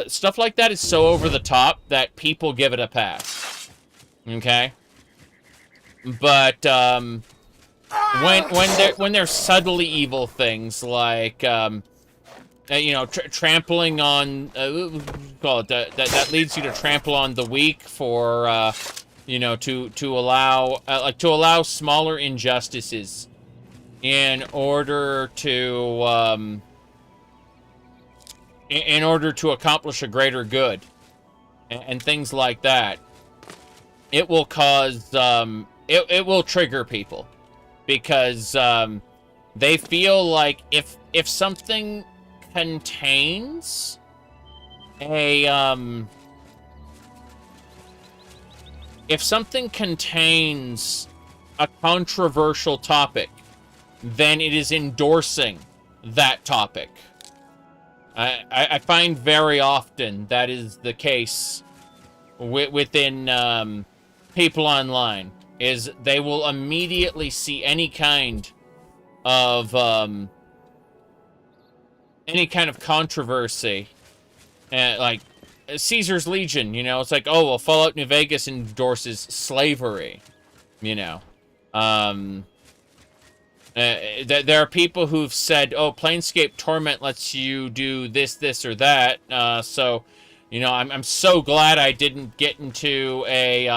Stuff like that is so over the top that people give it a pass. Okay? But, when they're subtly evil things, like, you know, trampling on, that leads you to trample on the weak for, you know, to allow smaller injustices in order to accomplish a greater good, and things like that. It will cause, it will trigger people, because they feel like if something contains a controversial topic, then it is endorsing that topic. I find very often that is the case within people online, is they will immediately see any kind of controversy, like Caesar's Legion, you know, it's like, oh, well, Fallout New Vegas endorses slavery, you know. There are people who've said, oh, Planescape Torment lets you do this, this, or that, so, you know, I'm so glad I didn't get into a,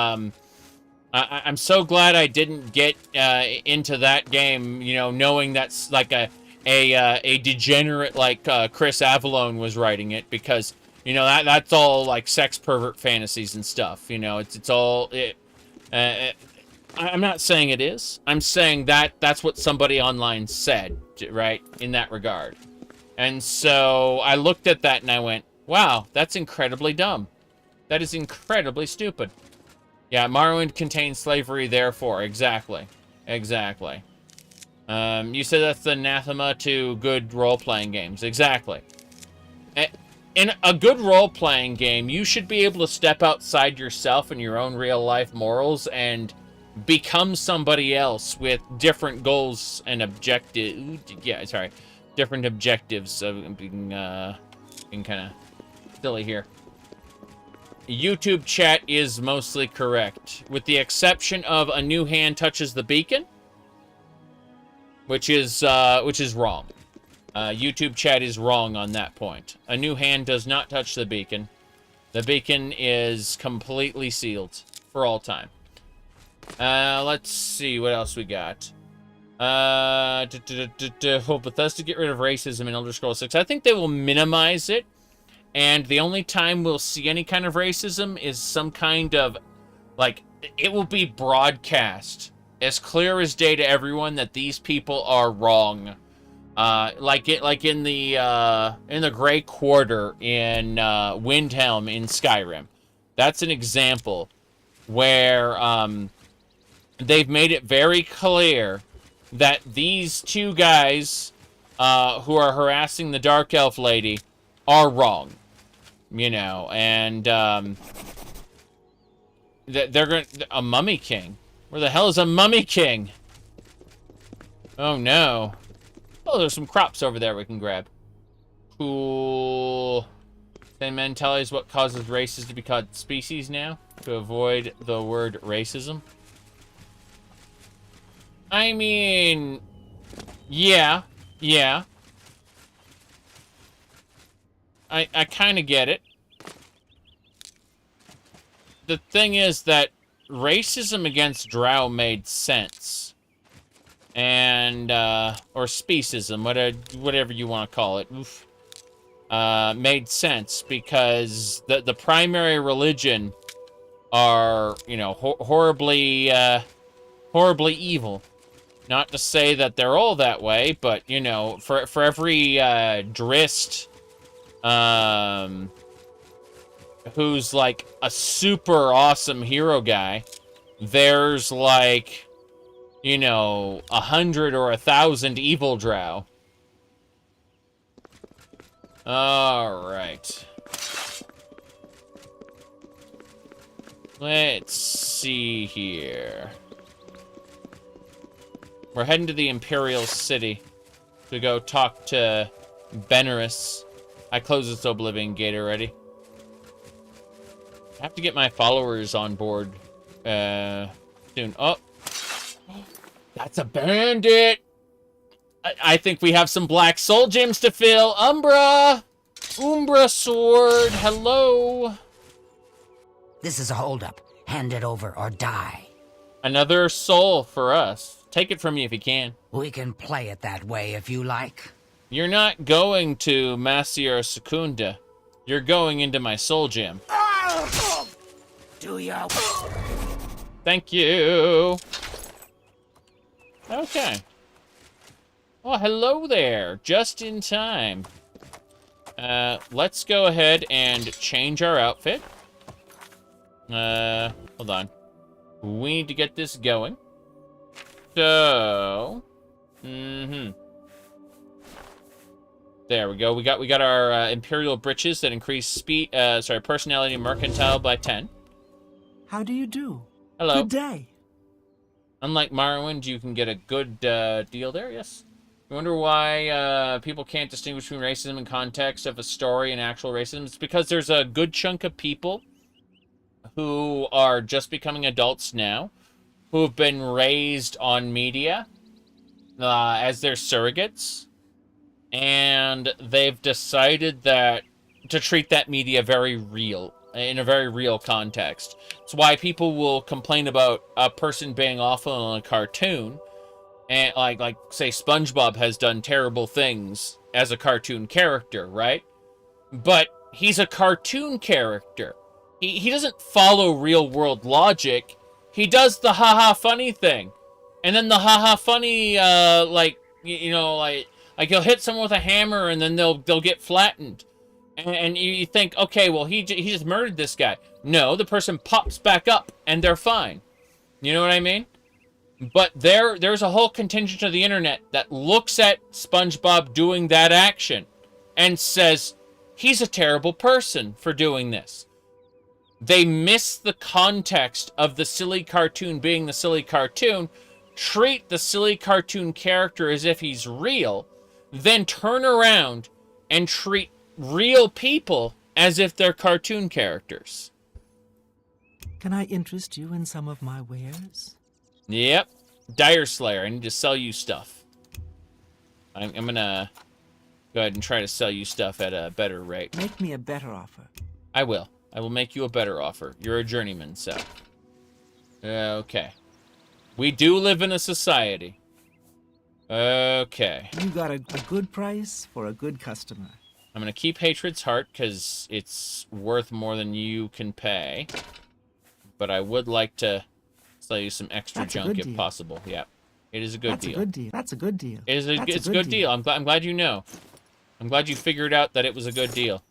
I'm so glad I didn't get into that game, you know, knowing that's like a degenerate like Chris Avallone was writing it, because, you know, that's all like sex pervert fantasies and stuff, you know. It's all I'm not saying it is. I'm saying that's what somebody online said, right, in that regard. And so I looked at that and I went, wow, that's incredibly dumb. That is incredibly stupid. Yeah, Morrowind contains slavery, therefore. Exactly. Exactly. You said that's the anathema to good role-playing games. Exactly. In a good role-playing game, you should be able to step outside yourself and your own real-life morals and become somebody else with different goals and objectives. Yeah, sorry. Different objectives. Of being kind of silly here. YouTube chat is mostly correct, with the exception of a new hand touches the beacon, which is wrong. YouTube chat is wrong on that point. A new hand does not touch the beacon. The beacon is completely sealed for all time. Let's see what else we got. Will Bethesda get rid of racism in Elder Scrolls 6? I think they will minimize it. And the only time we'll see any kind of racism is some kind of, like, it will be broadcast as clear as day to everyone that these people are wrong. Like in the Grey Quarter in Windhelm in Skyrim. That's an example where they've made it very clear that these two guys who are harassing the Dark Elf lady are wrong. You know, and they're going to... A Mummy King? Where the hell is a Mummy King? Oh, no. Oh, there's some crops over there we can grab. Cool. 10 men tell us what causes races to be called species now, to avoid the word racism. I mean... Yeah. I kind of get it. the thing is that racism against Drow made sense. And, or speciesism, whatever you want to call it, made sense because the primary religion are, you know, horribly evil. Not to say that they're all that way, but, you know, for every Drist, who's like a super awesome hero guy, there's like, you know, 100 or 1,000 evil Drow. All right. Let's see here. We're heading to the Imperial City to go talk to Benirus. I closed this Oblivion gate already. I have to get my followers on board soon. Oh, that's a bandit. I think we have some black soul gems to fill. Umbra sword. Hello. This is a holdup. Hand it over or die. Another soul for us. Take it from me if you can. We can play it that way if you like. You're not going to Massier Secunda. You're going into my soul gem. Do ya? Thank you. Okay. Oh, hello there. Just in time. Let's go ahead and change our outfit. Hold on. We need to get this going. So, there we go. We got our Imperial breeches that increase speed. Personality and mercantile by 10. How do you do? Hello. Good day. Unlike Morrowind, you can get a good deal there. Yes. You wonder why people can't distinguish between racism and context of a story and actual racism? It's because there's a good chunk of people who are just becoming adults now, who have been raised on media as their surrogates, and they've decided that to treat that media very real, in a very real context. It's why people will complain about a person being awful in a cartoon, and like say SpongeBob has done terrible things as a cartoon character, right? But he's a cartoon character. He doesn't follow real world logic. He does the haha funny thing. And then the haha funny, like he'll hit someone with a hammer and then they'll get flattened. And you think, okay, well, he just murdered this guy. No, the person pops back up and they're fine. You know what I mean? But there's a whole contingent of the internet that looks at SpongeBob doing that action and says, he's a terrible person for doing this. They miss the context of the silly cartoon being the silly cartoon, treat the silly cartoon character as if he's real, then turn around and treat real people as if they're cartoon characters. Can I interest you in some of my wares? Yep. Dire Slayer, I need to sell you stuff. I'm gonna go ahead and try to sell you stuff at a better rate. Make me a better offer. I will. I will make you a better offer. You're a journeyman, so. Okay. We do live in a society. Okay. You got a good price for a good customer. I'm going to keep Hatred's Heart, because it's worth more than you can pay. But I would like to sell you some extra junk if possible. Yeah. It is a good deal. That's a good deal. That's a good deal. It's a good deal. I'm glad you know. I'm glad you figured out that it was a good deal.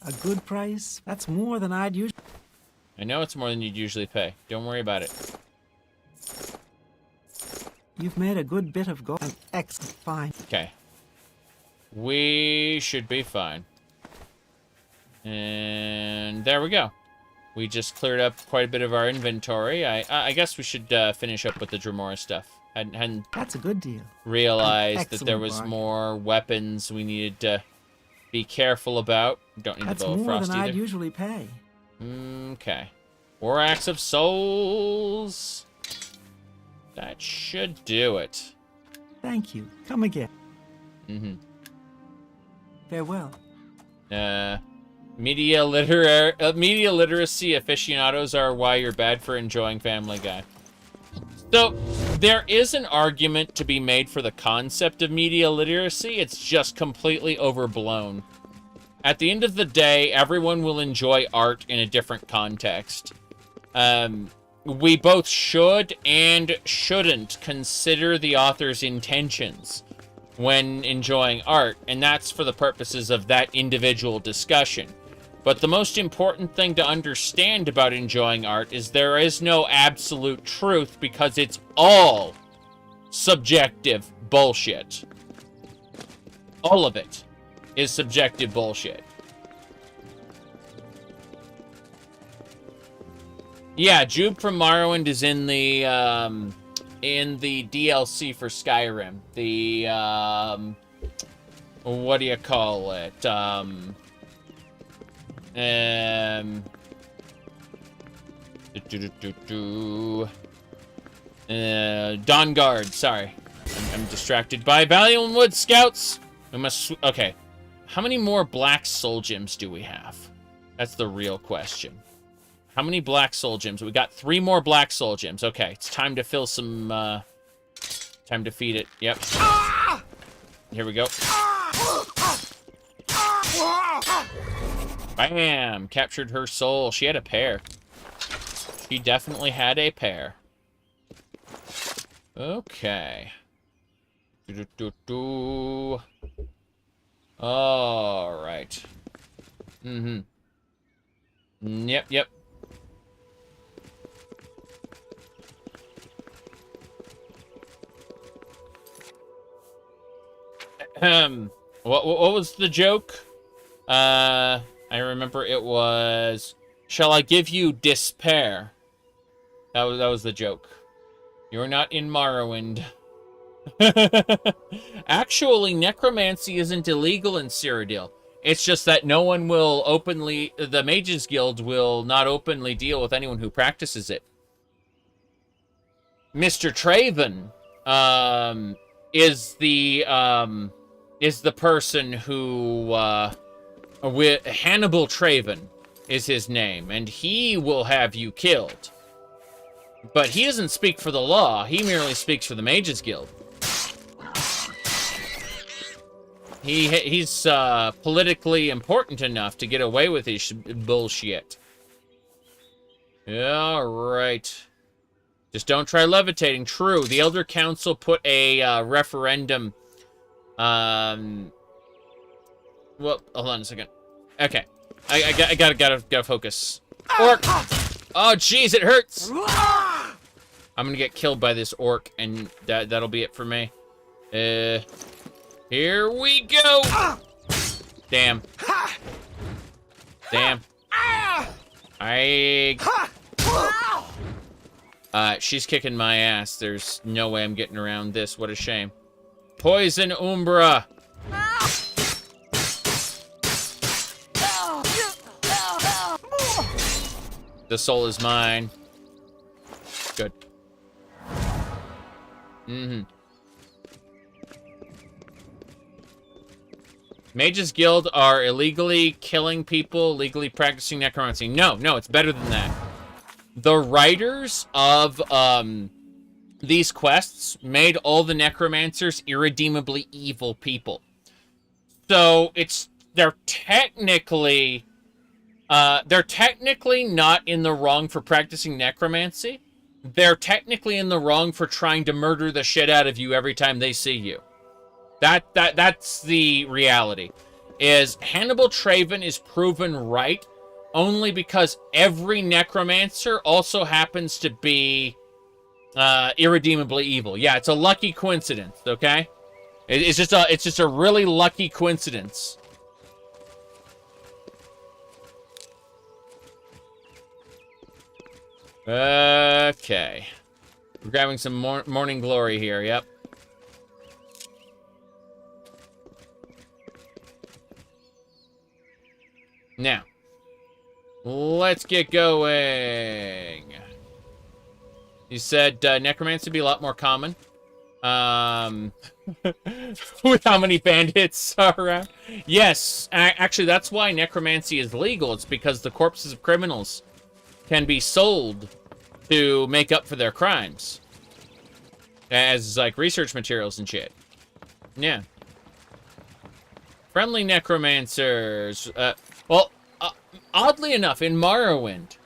A good price? That's more than I'd usually... I know it's more than you'd usually pay. Don't worry about it. You've made a good bit of gold. Excellent. Fine. Okay. We should be fine. And there we go. We just cleared up quite a bit of our inventory. I guess we should finish up with the Dremora stuff. Hadn't That's a good deal. Realized that there was more weapons we needed to be careful about. Don't need the Bow of Frost either. That's more than I'd usually pay. Okay. 4 Acts of Souls. That should do it. Thank you. Come again. Mm-hmm. Farewell. Media literacy aficionados are why you're bad for enjoying Family Guy. So, there is an argument to be made for the concept of media literacy. It's just completely overblown. At the end of the day, everyone will enjoy art in a different context. We both should and shouldn't consider the author's intentions when enjoying art, and that's for the purposes of that individual discussion. But the most important thing to understand about enjoying art is there is no absolute truth, because it's all subjective bullshit. All of it is subjective bullshit. Yeah, Jube from Morrowind is in the DLC for Skyrim. The what do you call it? Dawn Guard. Sorry, I'm distracted by Valiant Wood Scouts. We must. Okay, how many more Black Soul Gems do we have? That's the real question. How many Black Soul Gems? We got 3 more Black Soul Gems. Okay, it's time to fill some, time to feed it. Yep. Here we go. Bam! Captured her soul. She had a pair. She definitely had a pair. Okay. Alright. Yep. What was the joke? I remember it was, shall I give you despair? That was the joke. You're not in Morrowind. Actually, necromancy isn't illegal in Cyrodiil. It's just that no one will openly, the Mages Guild will not openly deal with anyone who practices it. Mr. Traven, is the person who, Hannibal Traven is his name, and he will have you killed. But he doesn't speak for the law, he merely speaks for the Mages Guild. He's politically important enough to get away with his bullshit. Alright. Just don't try levitating. True, the Elder Council put a referendum. Well, hold on a second. Okay, I gotta focus. Orc. Oh, jeez, it hurts. I'm gonna get killed by this orc, and that'll be it for me. Here we go. Damn. She's kicking my ass. There's no way I'm getting around this. What a shame. Poison Umbra. The soul is mine. Good. Mages Guild are illegally killing people, legally practicing necromancy. No, it's better than that. The writers of these quests made all the necromancers irredeemably evil people. So they're technically not in the wrong for practicing necromancy. They're technically in the wrong for trying to murder the shit out of you every time they see you. That's the reality. Is Hannibal Traven is proven right only because every necromancer also happens to be irredeemably evil. Yeah, it's a lucky coincidence, okay? It's just a really lucky coincidence. Okay. We're grabbing some morning glory here, yep. Now, let's get going. You said necromancy would be a lot more common. With how many bandits are around. Yes, actually, that's why necromancy is legal. It's because the corpses of criminals can be sold to make up for their crimes. As, like, research materials and shit. Yeah. Friendly necromancers. Oddly enough, in Morrowind,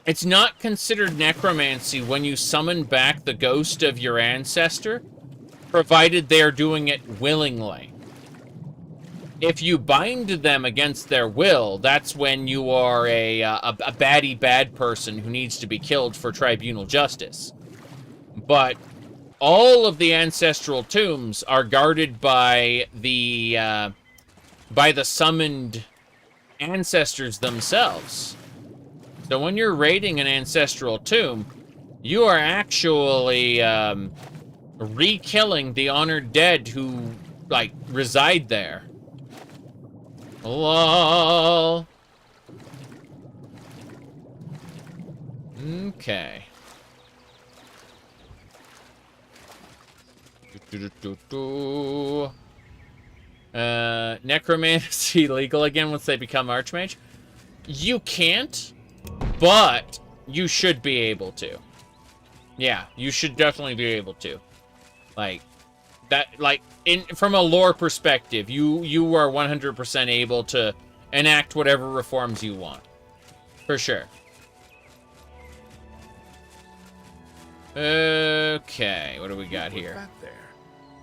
it's not considered necromancy when you summon back the ghost of your ancestor, provided they are doing it willingly. If you bind them against their will, that's when you are a baddie bad person who needs to be killed for tribunal justice. But all of the ancestral tombs are guarded by the summoned ancestors themselves. So when you're raiding an ancestral tomb, you are actually re-killing the honored dead who, like, reside there. Lol. Okay. Necromancy legal again once they become Archmage? You can't, but you should be able to. Yeah, you should definitely be able to. Like, that, like, from a lore perspective, you are 100% able to enact whatever reforms you want. For sure. Okay, what do we got here?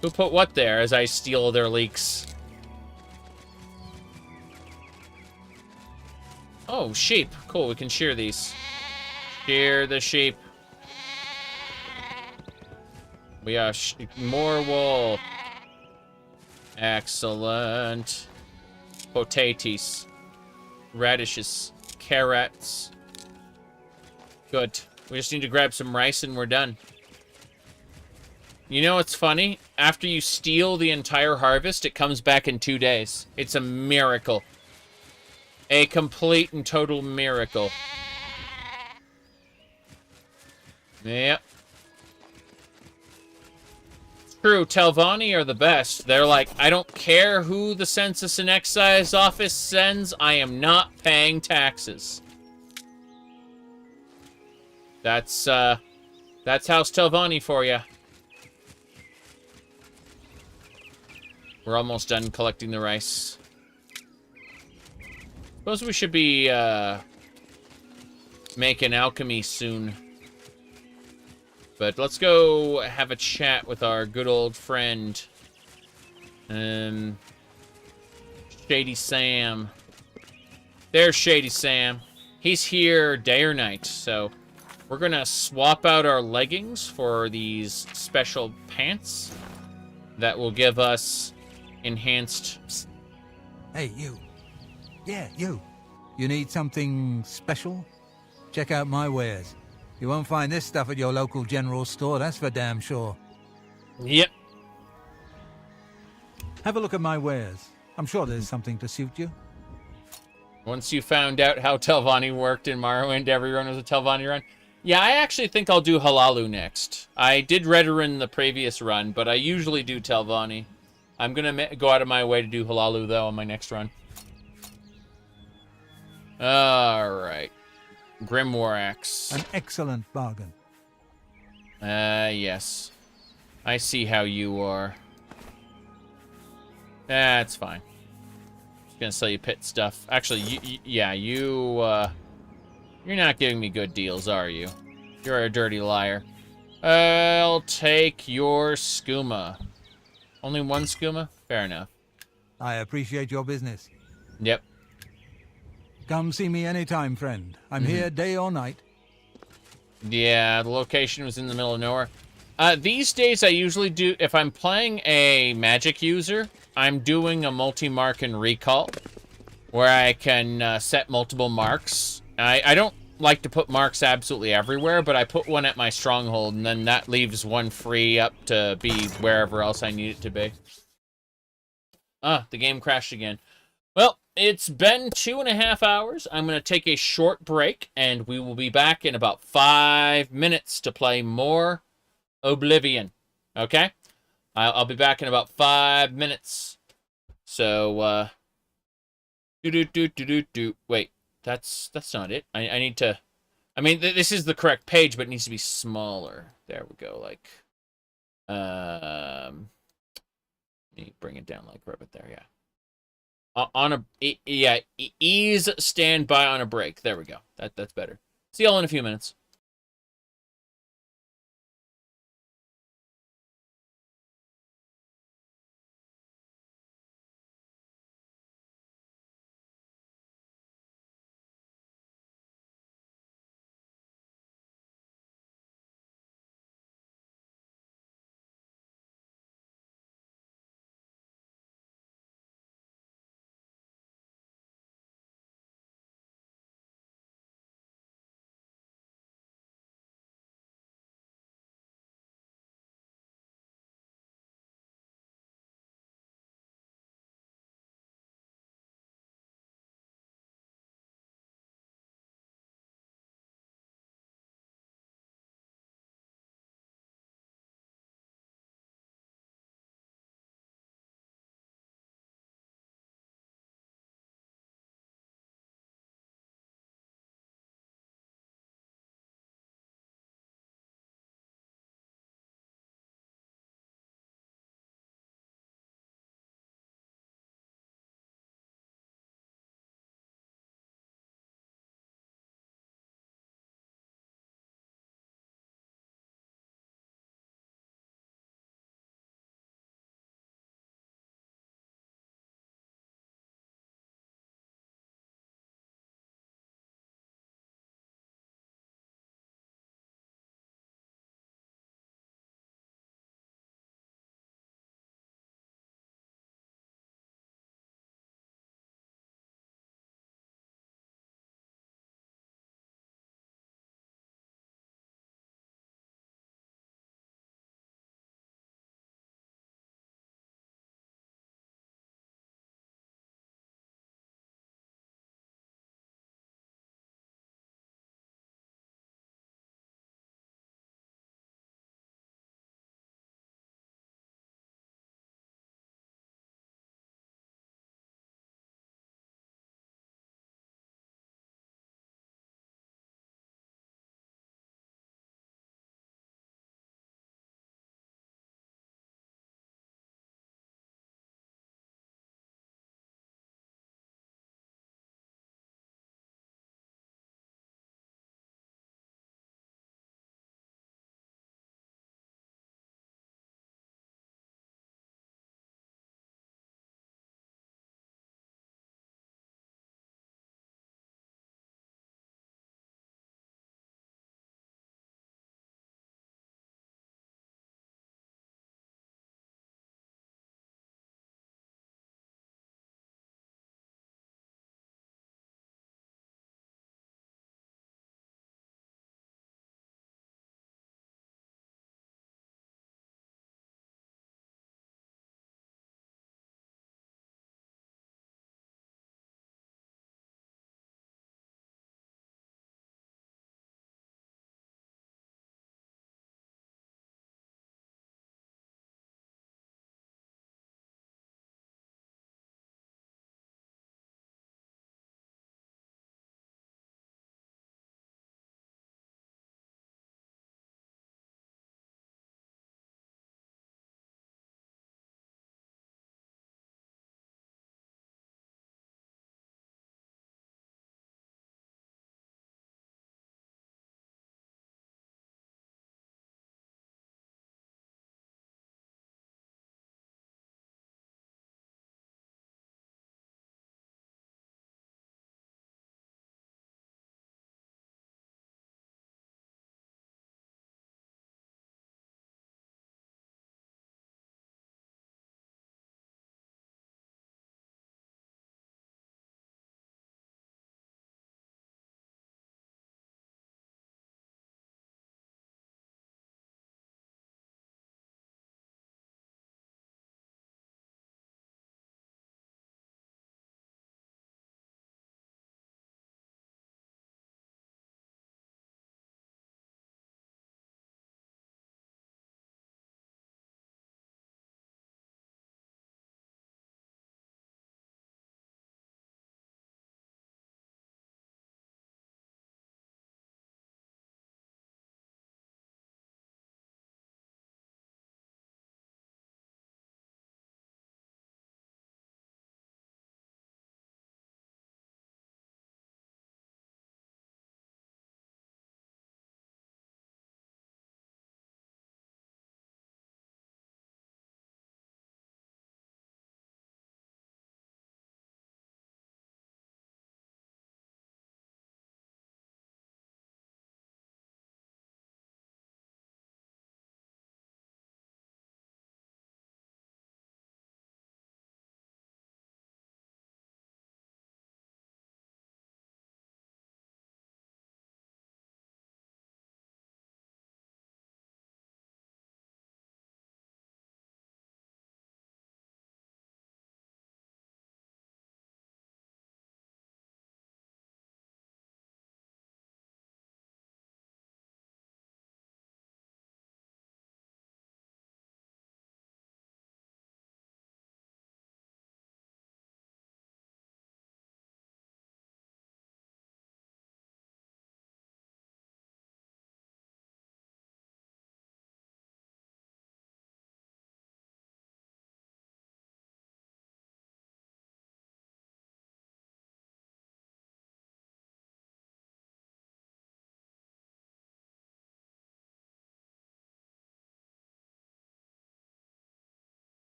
Who put what there as I steal their leaks? Oh, sheep. Cool, we can shear these. Shear the sheep. We are more wool. Excellent. Potatoes. Radishes. Carrots. Good. We just need to grab some rice and we're done. You know what's funny? After you steal the entire harvest, it comes back in 2 days. It's a miracle. A complete and total miracle. Yep. True, Telvanni are the best. They're like, I don't care who the Census and Excise Office sends, I am not paying taxes. That's House Telvanni for you. We're almost done collecting the rice. Suppose we should be making alchemy soon. But let's go have a chat with our good old friend, Shady Sam. There's Shady Sam. He's here day or night, so we're gonna swap out our leggings for these special pants that will give us enhanced... Hey, you. Yeah, you. You need something special? Check out my wares. You won't find this stuff at your local general store, that's for damn sure. Yep. Have a look at my wares. I'm sure there's something to suit you. Once you found out how Telvanni worked in Morrowind, every run was a Telvanni run. Yeah, I actually think I'll do Halalu next. I did Redoran the previous run, but I usually do Telvanni. I'm gonna go out of my way to do Halalu, though, on my next run. Alright. Grimoire Axe. An excellent bargain. Yes. I see how you are. That's fine. Just gonna sell you pit stuff. Actually, you're not giving me good deals, are you? You're a dirty liar. I'll take your skooma. Only one skooma? Fair enough. I appreciate your business. Yep. Come see me anytime, friend. I'm here day or night. Yeah, the location was in the middle of nowhere. These days, I usually do... If I'm playing a magic user, I'm doing a multi-mark and recall, where I can set multiple marks. I don't like to put marks absolutely everywhere, but I put one at my stronghold, and then that leaves one free up to be wherever else I need it to be. The game crashed again. Well, it's been 2.5 hours. I'm going to take a short break, and we will be back in about 5 minutes to play more Oblivion. Okay? I'll be back in about 5 minutes. So, Wait, that's not it. I need to... I mean, this is the correct page, but it needs to be smaller. There we go, like... Let me bring it down, like, right there, yeah. Ease standby on a break. There we go. That's better. See y'all in a few minutes.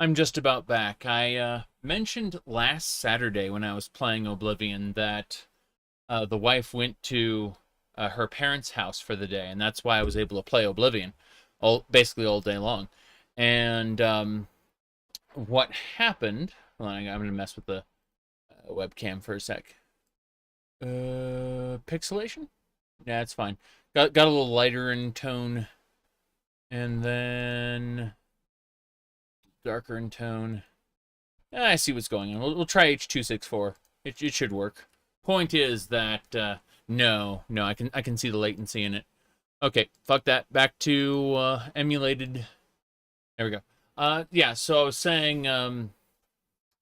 I'm just about back. I mentioned last Saturday when I was playing Oblivion that the wife went to her parents' house for the day, and that's why I was able to play Oblivion basically all day long. And what happened... Hold on, I'm going to mess with the webcam for a sec. Pixelation? Yeah, it's fine. Got a little lighter in tone. And then... darker in tone. I see what's going on. We'll try H.264. It should work. Point is that no, I can see the latency in it. Okay, fuck that. Back to emulated. There we go. Yeah. So I was saying,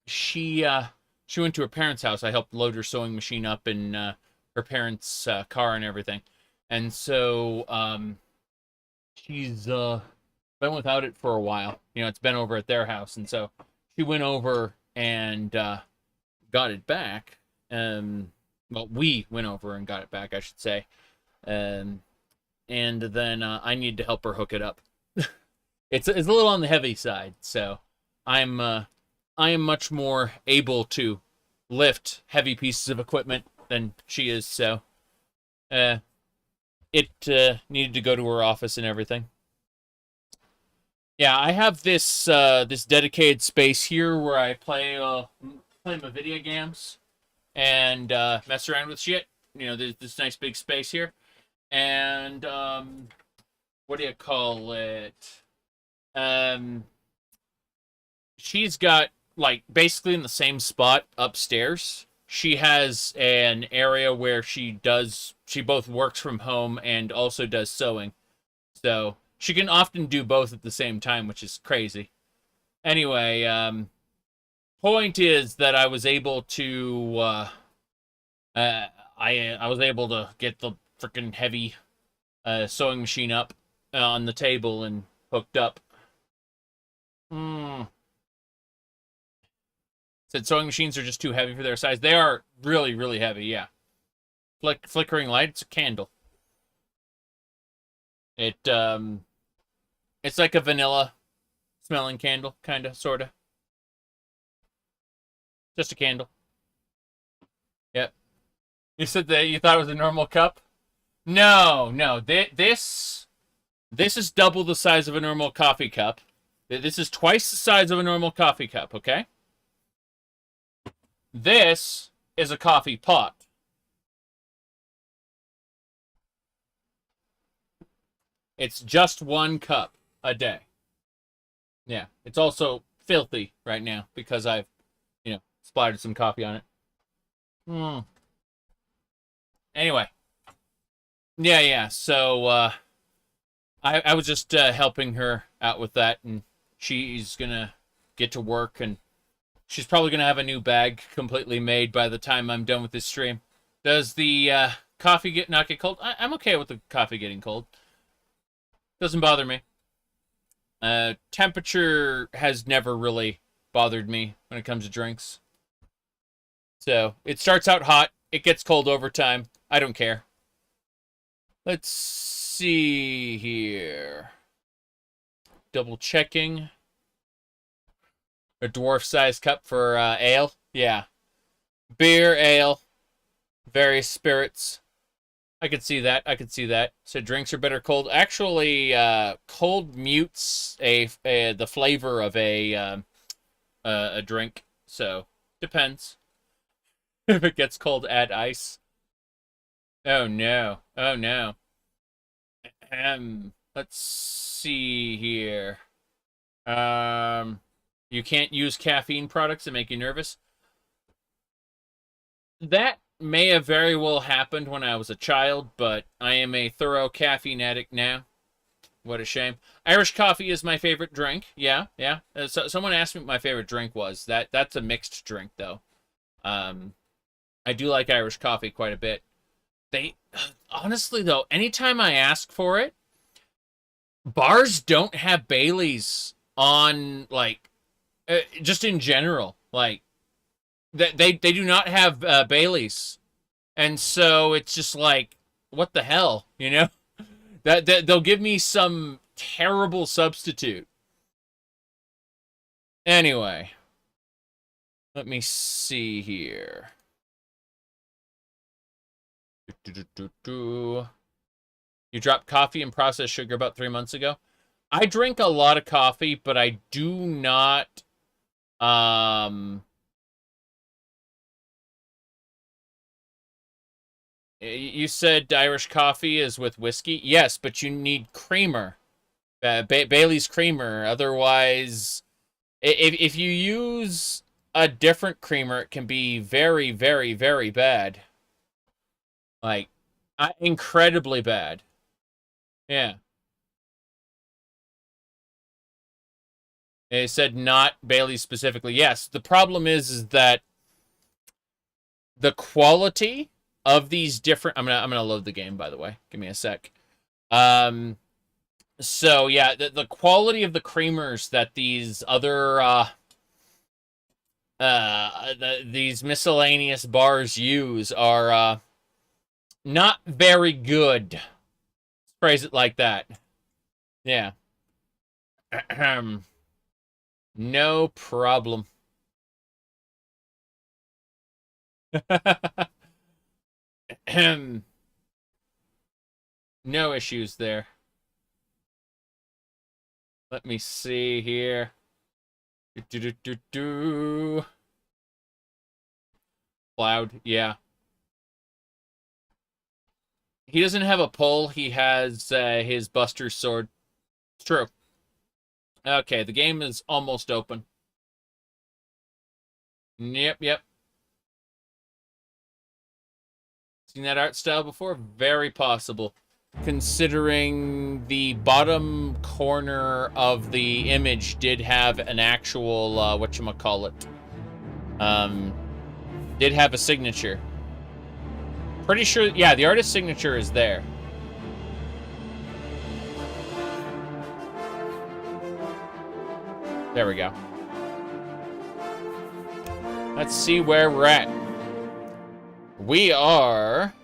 she went to her parents' house. I helped load her sewing machine up in her parents' car and everything, and so she's been without it for a while. You know, it's been over at their house, and so she went over and got it back. Well, we went over and got it back, I should say. And then I need to help her hook it up. It's a little on the heavy side, so I am much more able to lift heavy pieces of equipment than she is. So it needed to go to her office and everything. Yeah, I have this this dedicated space here where I play my video games and mess around with shit. You know, there's this nice big space here. And what do you call it? She's got, like, basically in the same spot upstairs. She has an area where she both works from home and also does sewing. So she can often do both at the same time, which is crazy. Anyway, point is that I was able to I was able to get the freaking heavy sewing machine up on the table and hooked up. Said sewing machines are just too heavy for their size. They are really, really heavy, yeah. Flickering light, it's a candle. It's like a vanilla smelling candle, kinda, sorta. Just a candle. Yep. You said that you thought it was a normal cup? No. This is double the size of a normal coffee cup. This is twice the size of a normal coffee cup, okay? This is a coffee pot. It's just one cup a day. Yeah, it's also filthy right now because I've, splattered some coffee on it. Anyway. Yeah, so, I was just helping her out with that, and she's gonna get to work, and she's probably gonna have a new bag completely made by the time I'm done with this stream. Does the coffee not get cold? I'm okay with the coffee getting cold. Doesn't bother me. Temperature has never really bothered me when it comes to drinks. So, it starts out hot, it gets cold over time. I don't care. Let's see here. Double checking. A dwarf-sized cup for ale. Yeah. Beer, ale, various spirits. I could see that. So drinks are better cold. Actually, cold mutes the flavor of a drink. So, depends. If it gets cold, add ice. Oh no. Let's see here. You can't use caffeine products that make you nervous. That may have very well happened when I was a child, but I am a thorough caffeine addict now. What a shame. Irish coffee is my favorite drink. Yeah. So, someone asked me what my favorite drink was. That's a mixed drink, though. I do like Irish coffee quite a bit. Honestly, though, anytime I ask for it, bars don't have Baileys on, like, just in general. Like, they do not have Baileys. And so it's just like, what the hell, That they'll give me some terrible substitute. Anyway. Let me see here. You dropped coffee and processed sugar about 3 months ago? I drink a lot of coffee, but I do not... You said Irish coffee is with whiskey? Yes, but you need creamer. Bailey's creamer. Otherwise, if you use a different creamer, it can be very, very, very bad. Like, incredibly bad. Yeah. It said not Bailey specifically. Yes, the problem is that the quality of these different... I'm gonna load the game, by the way. Give me a sec. So, yeah, the quality of the creamers that these other... these miscellaneous bars use are not very good. Let's phrase it like that. Yeah. No problem. No issues there. Let me see here. Cloud, yeah. He doesn't have a pole. He has his Buster's sword. It's true. Okay, the game is almost open. Yep. Seen that art style before? Very possible. Considering the bottom corner of the image did have an actual, whatchamacallit, did have a signature. Pretty sure, yeah, the artist's signature is there. There we go. Let's see where we're at. We are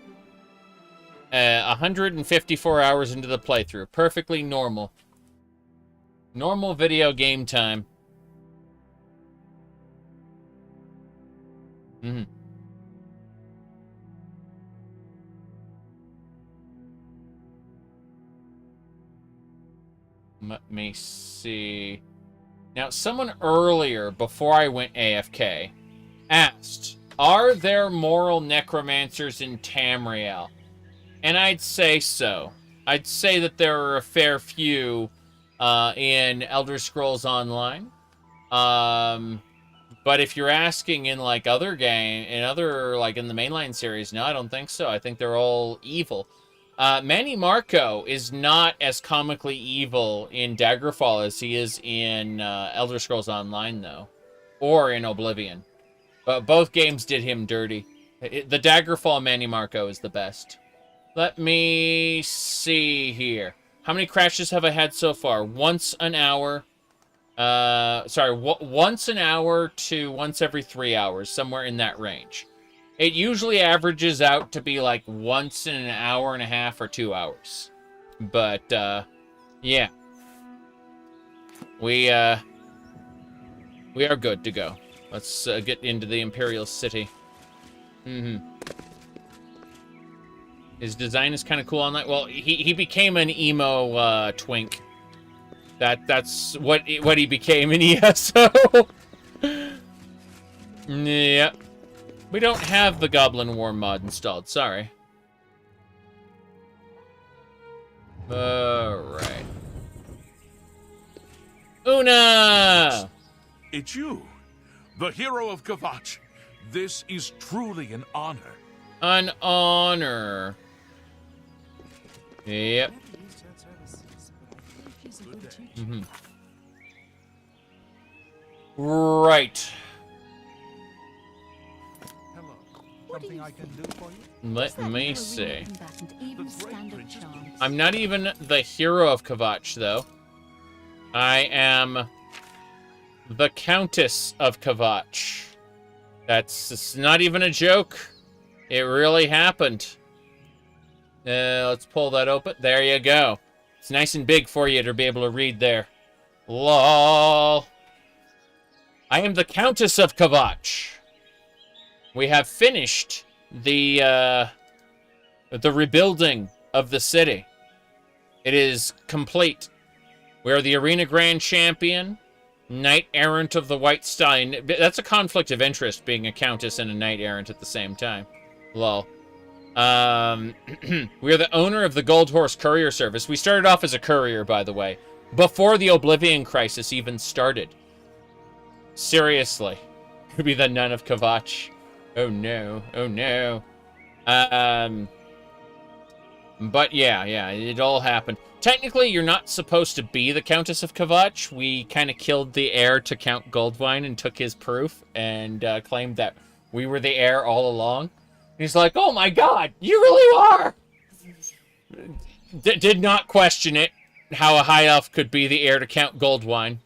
154 hours into the playthrough. Perfectly normal. Normal video game time. Let me see. Now, someone earlier, before I went AFK, asked, are there moral necromancers in Tamriel? And I'd say so. I'd say that there are a fair few in Elder Scrolls Online. But if you're asking in like other in the mainline series, no, I don't think so. I think they're all evil. Manny Marco is not as comically evil in Daggerfall as he is in Elder Scrolls Online, though. Or in Oblivion. But both games did him dirty. The Daggerfall Manny Marco is the best. Let me see here. How many crashes have I had so far? Once an hour. Once an hour to once every 3 hours. Somewhere in that range. It usually averages out to be like once in an hour and a half or 2 hours. But, yeah. We are good to go. Let's get into the Imperial City. His design is kind of cool on that. Well, he became an emo twink. That's what he became in ESO. Yep. We don't have the Goblin War mod installed. Sorry. Alright. Una! It's you, the hero of Kvatch. This is truly an honor. An honor. Yep. Right. Something I can do for you? Let me see. I'm not even the hero of Kvatch, though. I am the Countess of Kvatch. It's not even a joke. It really happened. Let's pull that open. There you go. It's nice and big for you to be able to read there. LOL. I am the Countess of Kvatch. We have finished the rebuilding of the city. It is complete. We are the Arena Grand Champion, Knight Errant of the White Stallion. That's a conflict of interest, being a Countess and a Knight Errant at the same time. Lol. We are the owner of the Gold Horse Courier Service. We started off as a courier, by the way, before the Oblivion crisis even started. Seriously. Could be the Nun of Kvatch. Oh no. Oh no. But yeah, it all happened. Technically, you're not supposed to be the Countess of Kvatch. We kind of killed the heir to Count Goldwine and took his proof and claimed that we were the heir all along. And he's like, oh my god, you really are! Did not question it, how a high elf could be the heir to Count Goldwine.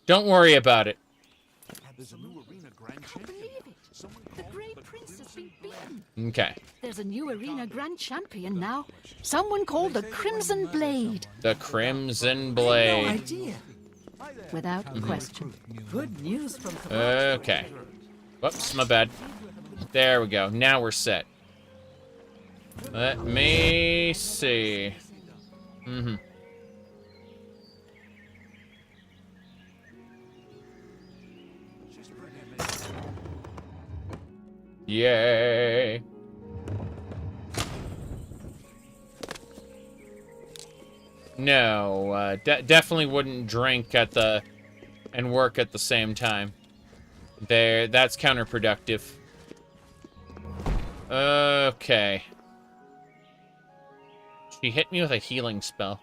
Don't worry about it. Okay. There's a new Arena Grand Champion now. Someone called the Crimson Blade. The Crimson Blade. No idea. Without question. Good news from... Okay. Whoops, my bad. There we go. Now we're set. Let me see. Yay. No, definitely wouldn't drink at the... and work at the same time. That's counterproductive. Okay. She hit me with a healing spell.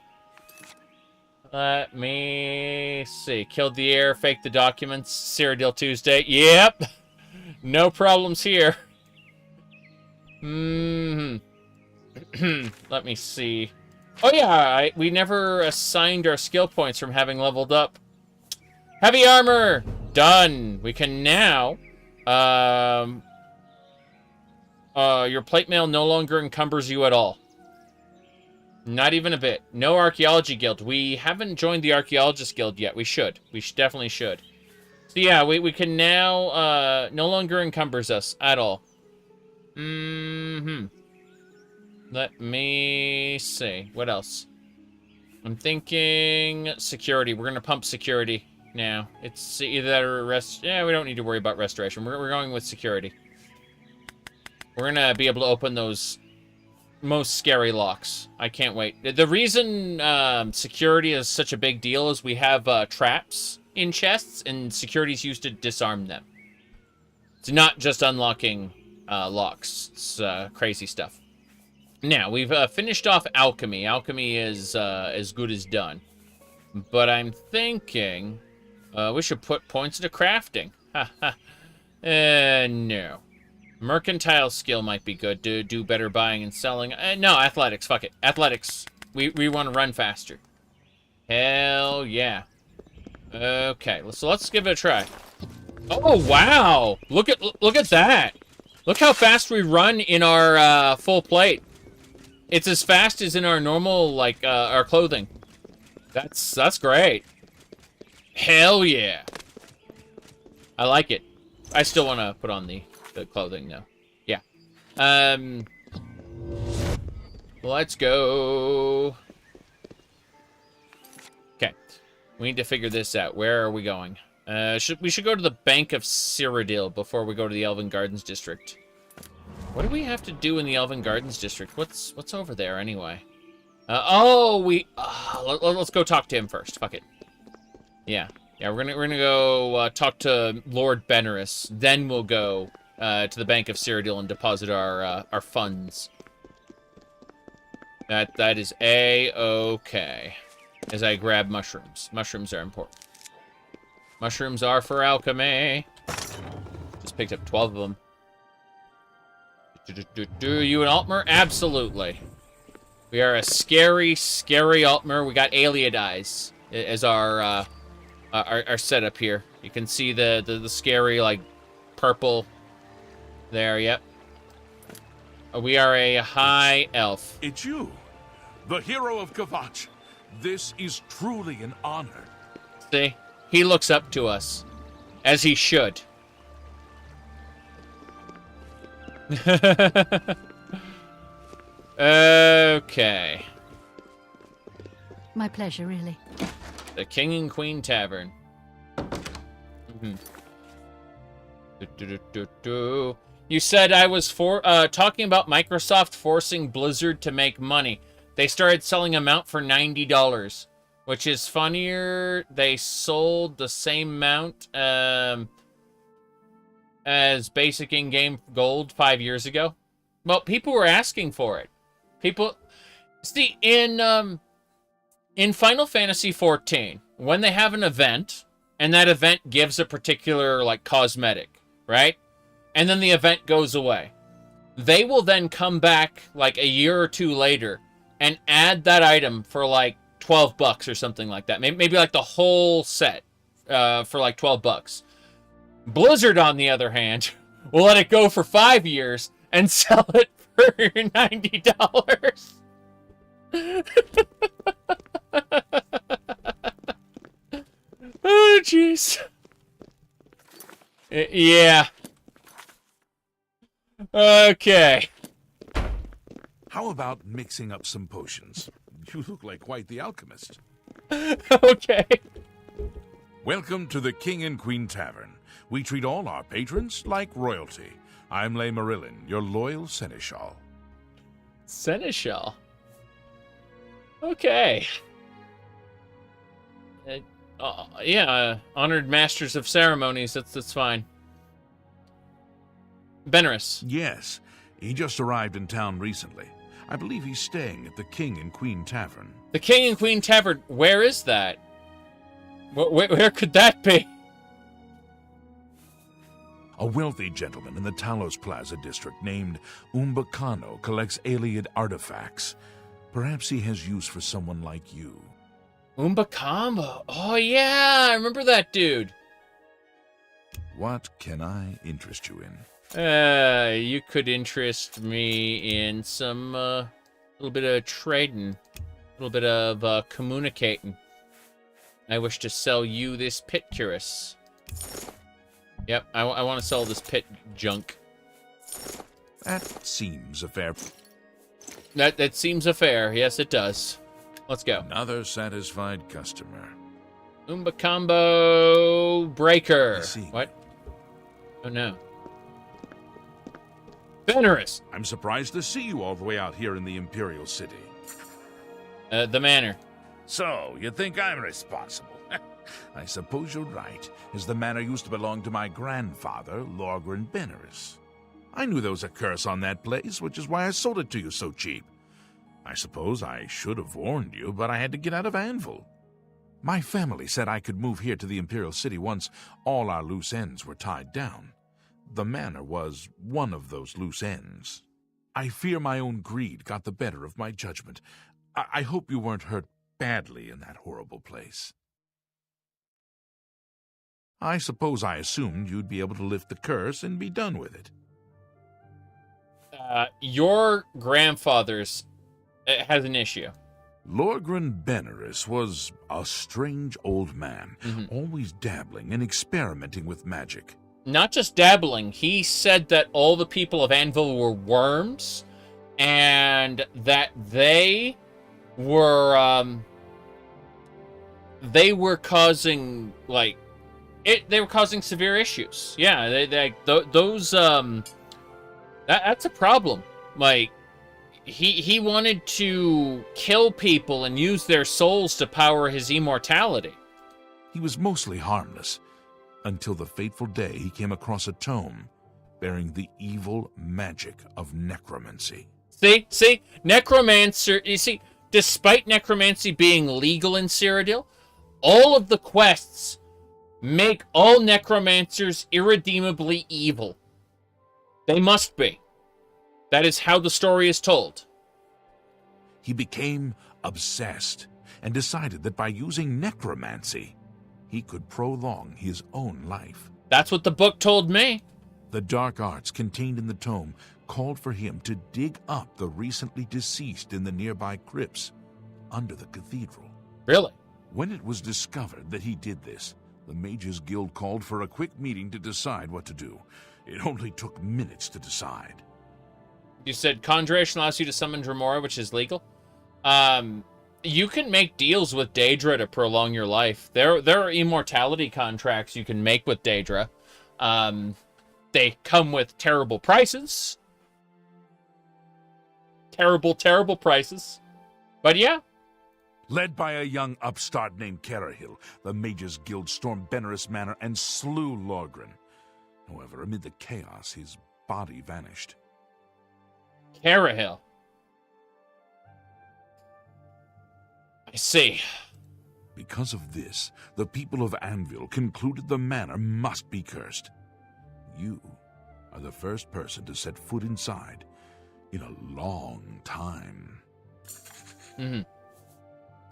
Let me see. Killed the heir, faked the documents, Cyrodiil Tuesday. Yep! No problems here. Let me see. Oh yeah, we never assigned our skill points from having leveled up. Heavy armor! Done! We can now... your plate mail no longer encumbers you at all. Not even a bit. No archaeology guild. We haven't joined the archaeologist guild yet. We should. We definitely should. So yeah, we can now, no longer encumbers us at all. Let me see. What else? I'm thinking security. We're gonna pump security now. It's either that or rest. Yeah, we don't need to worry about restoration. We're going with security. We're gonna be able to open those most scary locks. I can't wait. The reason security is such a big deal is we have traps in chests, and security's used to disarm them. It's not just unlocking locks. It's crazy stuff. Now, we've finished off alchemy. Alchemy is as good as done. But I'm thinking we should put points into crafting. No. Mercantile skill might be good to do better buying and selling. No, athletics. Fuck it. Athletics. We want to run faster. Hell yeah. Okay, so let's give it a try. Oh wow! Look at that! Look how fast we run in our full plate. It's as fast as in our normal, like, our clothing. That's great. Hell yeah. I like it. I still want to put on the clothing, though. Yeah. Let's go. Okay. We need to figure this out. Where are we going? We should go to the Bank of Cyrodiil before we go to the Elven Gardens District. What do we have to do in the Elven Gardens District? What's over there, anyway? Let's go talk to him first. Fuck it. Yeah. Yeah, we're gonna go talk to Lord Benirus. Then we'll go to the Bank of Cyrodiil and deposit our funds. That is A-okay. As I grab mushrooms. Mushrooms are important. Mushrooms are for alchemy. Just picked up 12 of them. Do you an Altmer? Absolutely. We are a scary, scary Altmer. We got Aliad eyes as our setup here. You can see the scary, like, purple there, yep. We are a high elf. It's you, the hero of Kvatch. This is truly an honor. See? He looks up to us. As he should. Okay. My pleasure, really. The King and Queen Tavern. You said I was talking about Microsoft forcing Blizzard to make money. They started selling them out for $90, which is funnier. They sold the same amount as basic in-game gold 5 years ago. Well, people were asking for it. People, see, in Final Fantasy XIV, when they have an event, and that event gives a particular, like, cosmetic, right? And then the event goes away. They will then come back, like, a year or two later and add that item for, like, $12 or something like that. Maybe like, the whole set for, like, $12. Blizzard, on the other hand, will let it go for 5 years and sell it for $90. Oh, jeez. Yeah. Okay. How about mixing up some potions? You look like quite the alchemist. Okay. Welcome to the King and Queen Tavern. We treat all our patrons like royalty. I'm Lay Marillin, your loyal seneschal. Seneschal? Okay. Yeah, honored masters of ceremonies, that's fine. Benirus. Yes, he just arrived in town recently. I believe he's staying at the King and Queen Tavern. The King and Queen Tavern, where is that? Where could that be? A wealthy gentleman in the Talos Plaza district named Umbacano collects alien artifacts. Perhaps he has use for someone like you. Umbacano. Oh, yeah, I remember that dude. What can I interest you in? You could interest me in some, little bit of trading, a little bit of, communicating. I wish to sell you this pit cuirass. Yep, I want to sell this pit junk. That seems a fair... That seems a fair. Yes, it does. Let's go. Another satisfied customer. Umba combo breaker. I see. What? Oh, no. Benirus! I'm surprised to see you all the way out here in the Imperial City. The manor. So, you think I'm responsible? I suppose you're right, as the manor used to belong to my grandfather, Lorgren Benirus. I knew there was a curse on that place, which is why I sold it to you so cheap. I suppose I should have warned you, but I had to get out of Anvil. My family said I could move here to the Imperial City once all our loose ends were tied down. The manor was one of those loose ends. I fear my own greed got the better of my judgment. I hope you weren't hurt badly in that horrible place. I suppose I assumed you'd be able to lift the curse and be done with it. Your grandfather's has an issue. Lorgren Benirus was a strange old man, always dabbling and experimenting with magic. Not just dabbling, he said that all the people of Anvil were worms, and that they were causing, like, they were causing severe issues. Yeah, that's a problem. Like, he wanted to kill people and use their souls to power his immortality. He was mostly harmless, until the fateful day he came across a tome bearing the evil magic of necromancy. See? Necromancer, you see, despite necromancy being legal in Cyrodiil, all of the quests make all necromancers irredeemably evil. They must be. That is how the story is told. He became obsessed and decided that by using necromancy, he could prolong his own life. That's what the book told me. The dark arts contained in the tome called for him to dig up the recently deceased in the nearby crypts under the cathedral. Really? When it was discovered that he did this, The Mages Guild called for a quick meeting to decide what to do. It only took minutes to decide. You said Conjuration allows you to summon Dremora, which is legal. You can make deals with Daedra to prolong your life. There are immortality contracts you can make with Daedra. They come with terrible prices. Terrible prices. But yeah. Led by a young upstart named Carahil, the Mages Guild stormed Benirus Manor and slew Lorgren. However, amid the chaos, his body vanished. Carahil. I see. Because of this, the people of Anvil concluded the manor must be cursed. You are the first person to set foot inside in a long time. Mm-hmm.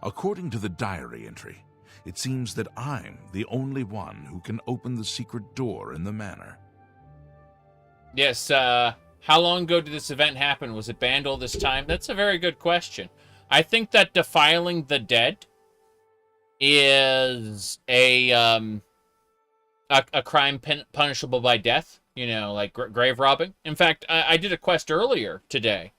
According to the diary entry, it seems that I'm the only one who can open the secret door in the manor. Yes, how long ago did this event happen? Was it banned all this time? That's a very good question. I think that defiling the dead is a crime punishable by death. You know, like grave robbing. In fact, I did a quest earlier today.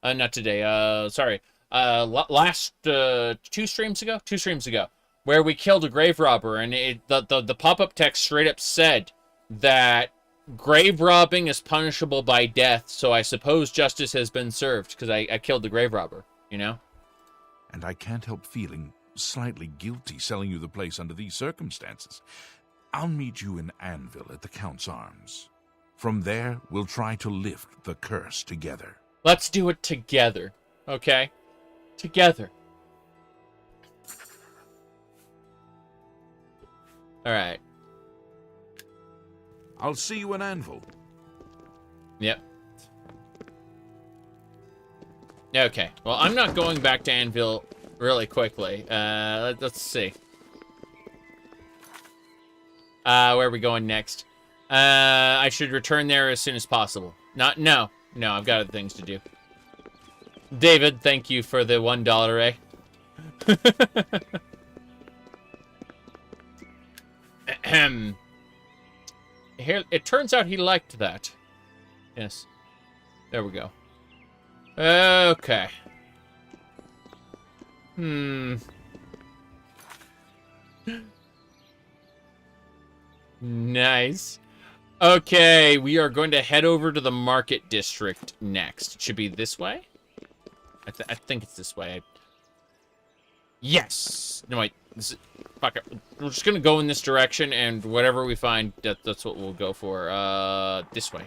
Not today. Sorry. Last 2 streams ago, where we killed a grave robber, and the pop-up text straight up said that grave robbing is punishable by death. So I suppose justice has been served because I killed the grave robber. You know. And I can't help feeling slightly guilty selling you the place under these circumstances. I'll meet you in Anvil at the Count's Arms. From there, we'll try to lift the curse together. Let's do it together, okay? Together. All right. I'll see you in Anvil. Yep. Okay, well, I'm not going back to Anvil really quickly. Let's see. Where are we going next? I should return there as soon as possible. No, I've got other things to do. David, thank you for the $1, eh? Here, it turns out he liked that. Yes. There we go. Okay. Nice. Okay, we are going to head over to the market district next. It should be this way? I think it's this way. Yes! No, wait. Fuck it. We're just gonna go in this direction, and whatever we find, that's what we'll go for. This way.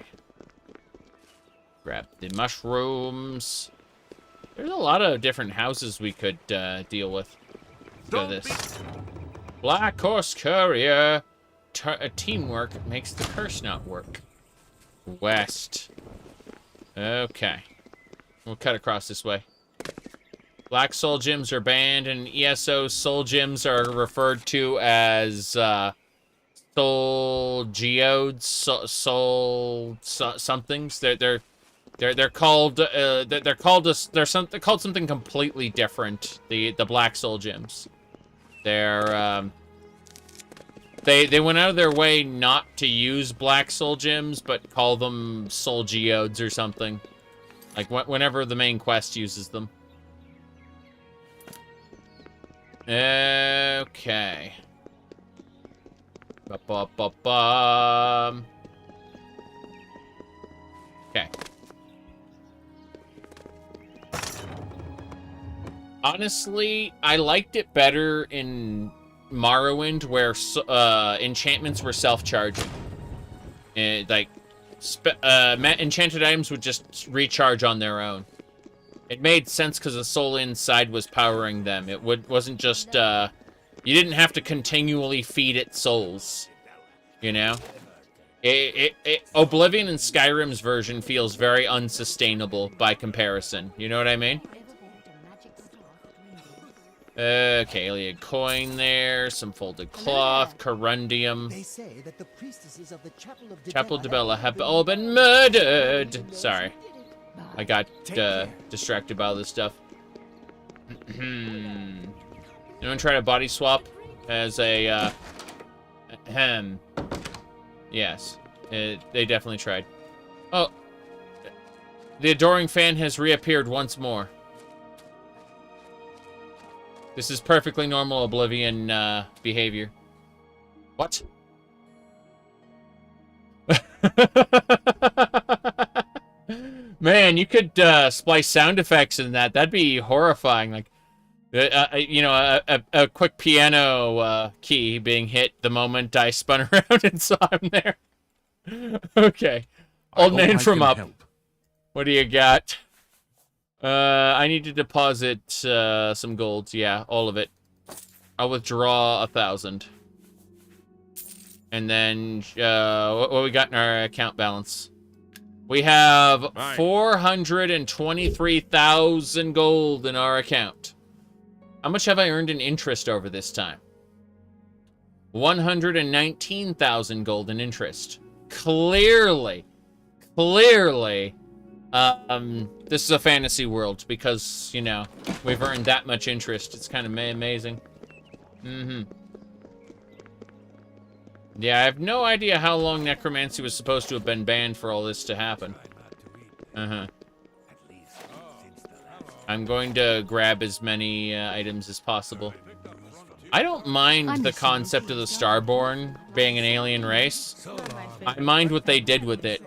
Grab the mushrooms. There's a lot of different houses we could deal with. Let's go this. Black Horse Courier. Teamwork makes the curse not work. West. Okay. We'll cut across this way. Black soul gems are banned, and ESO soul gems are referred to as soul geodes, soul somethings. They're called something completely different. The black soul gems. They went out of their way not to use black soul gems, but call them soul geodes or something. Like whenever the main quest uses them. Okay. Okay. Honestly, I liked it better in Morrowind, where enchantments were self-charging. Enchanted items would just recharge on their own. It made sense because the soul inside was powering them. It wasn't just, you didn't have to continually feed it souls, you know? Oblivion and Skyrim's version feels very unsustainable by comparison. You know what I mean? Okay, alien coin there, some folded cloth, corundium. They say that the priestesses of the Chapel de Bella have all been murdered. Sorry. I got distracted by all this stuff. Anyone try to body swap as a Ahem. Yes, they definitely tried. Oh, the adoring fan has reappeared once more. This is perfectly normal Oblivion behavior. What? Man, you could splice sound effects in that. That'd be horrifying. Like, you know, a quick piano key being hit the moment I spun around and saw him there. Okay. Old man from up. Help. What do you got? I need to deposit some gold. Yeah, all of it. I'll withdraw 1,000. And then, what we got in our account balance? We have 423,000 gold in our account. How much have I earned in interest over this time? 119,000 gold in interest. Clearly, this is a fantasy world because, you know, we've earned that much interest. It's kind of amazing. Yeah, I have no idea how long Necromancy was supposed to have been banned for all this to happen. I'm going to grab as many items as possible. I don't mind the concept of the Starborn being an alien race. I mind what they did with it.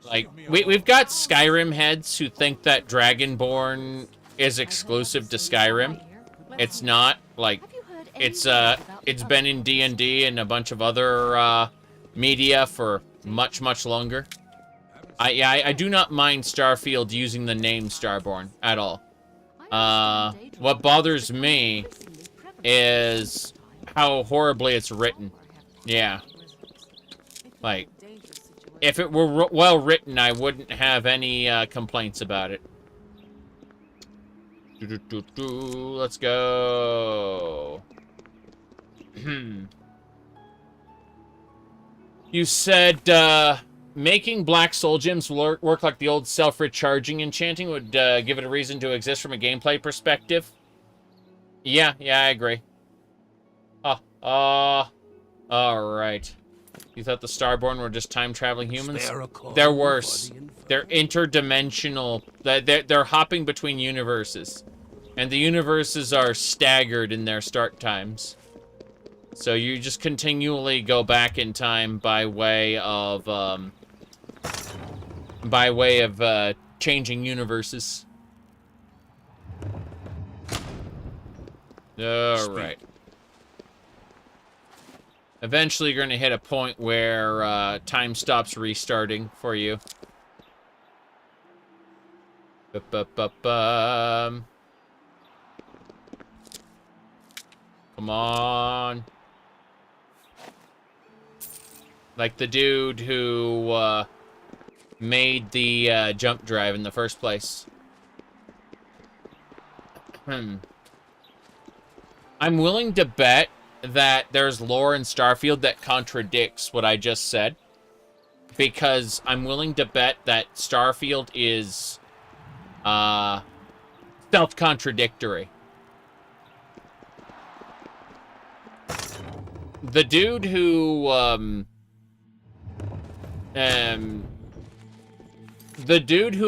Like, we've got Skyrim heads who think that Dragonborn is exclusive to Skyrim. It's not. Like, it's been in D&D and a bunch of other media for much longer. I do not mind Starfield using the name Starborn at all. What bothers me is how horribly it's written. Yeah. Like, if it were well written, I wouldn't have any complaints about it. Let's go. You said making black soul gems work like the old self-recharging enchanting would give it a reason to exist from a gameplay perspective. Yeah, I agree. Alright. You thought the Starborn were just time-traveling humans? They're worse. They're interdimensional. They're hopping between universes. And the universes are staggered in their start times. So you just continually go back in time by way of changing universes. Alright. Eventually you're going to hit a point where time stops restarting for you. Come on. Like the dude who made the jump drive in the first place. I'm willing to bet that there's lore in Starfield that contradicts what I just said. Because I'm willing to bet that Starfield is self-contradictory. The dude who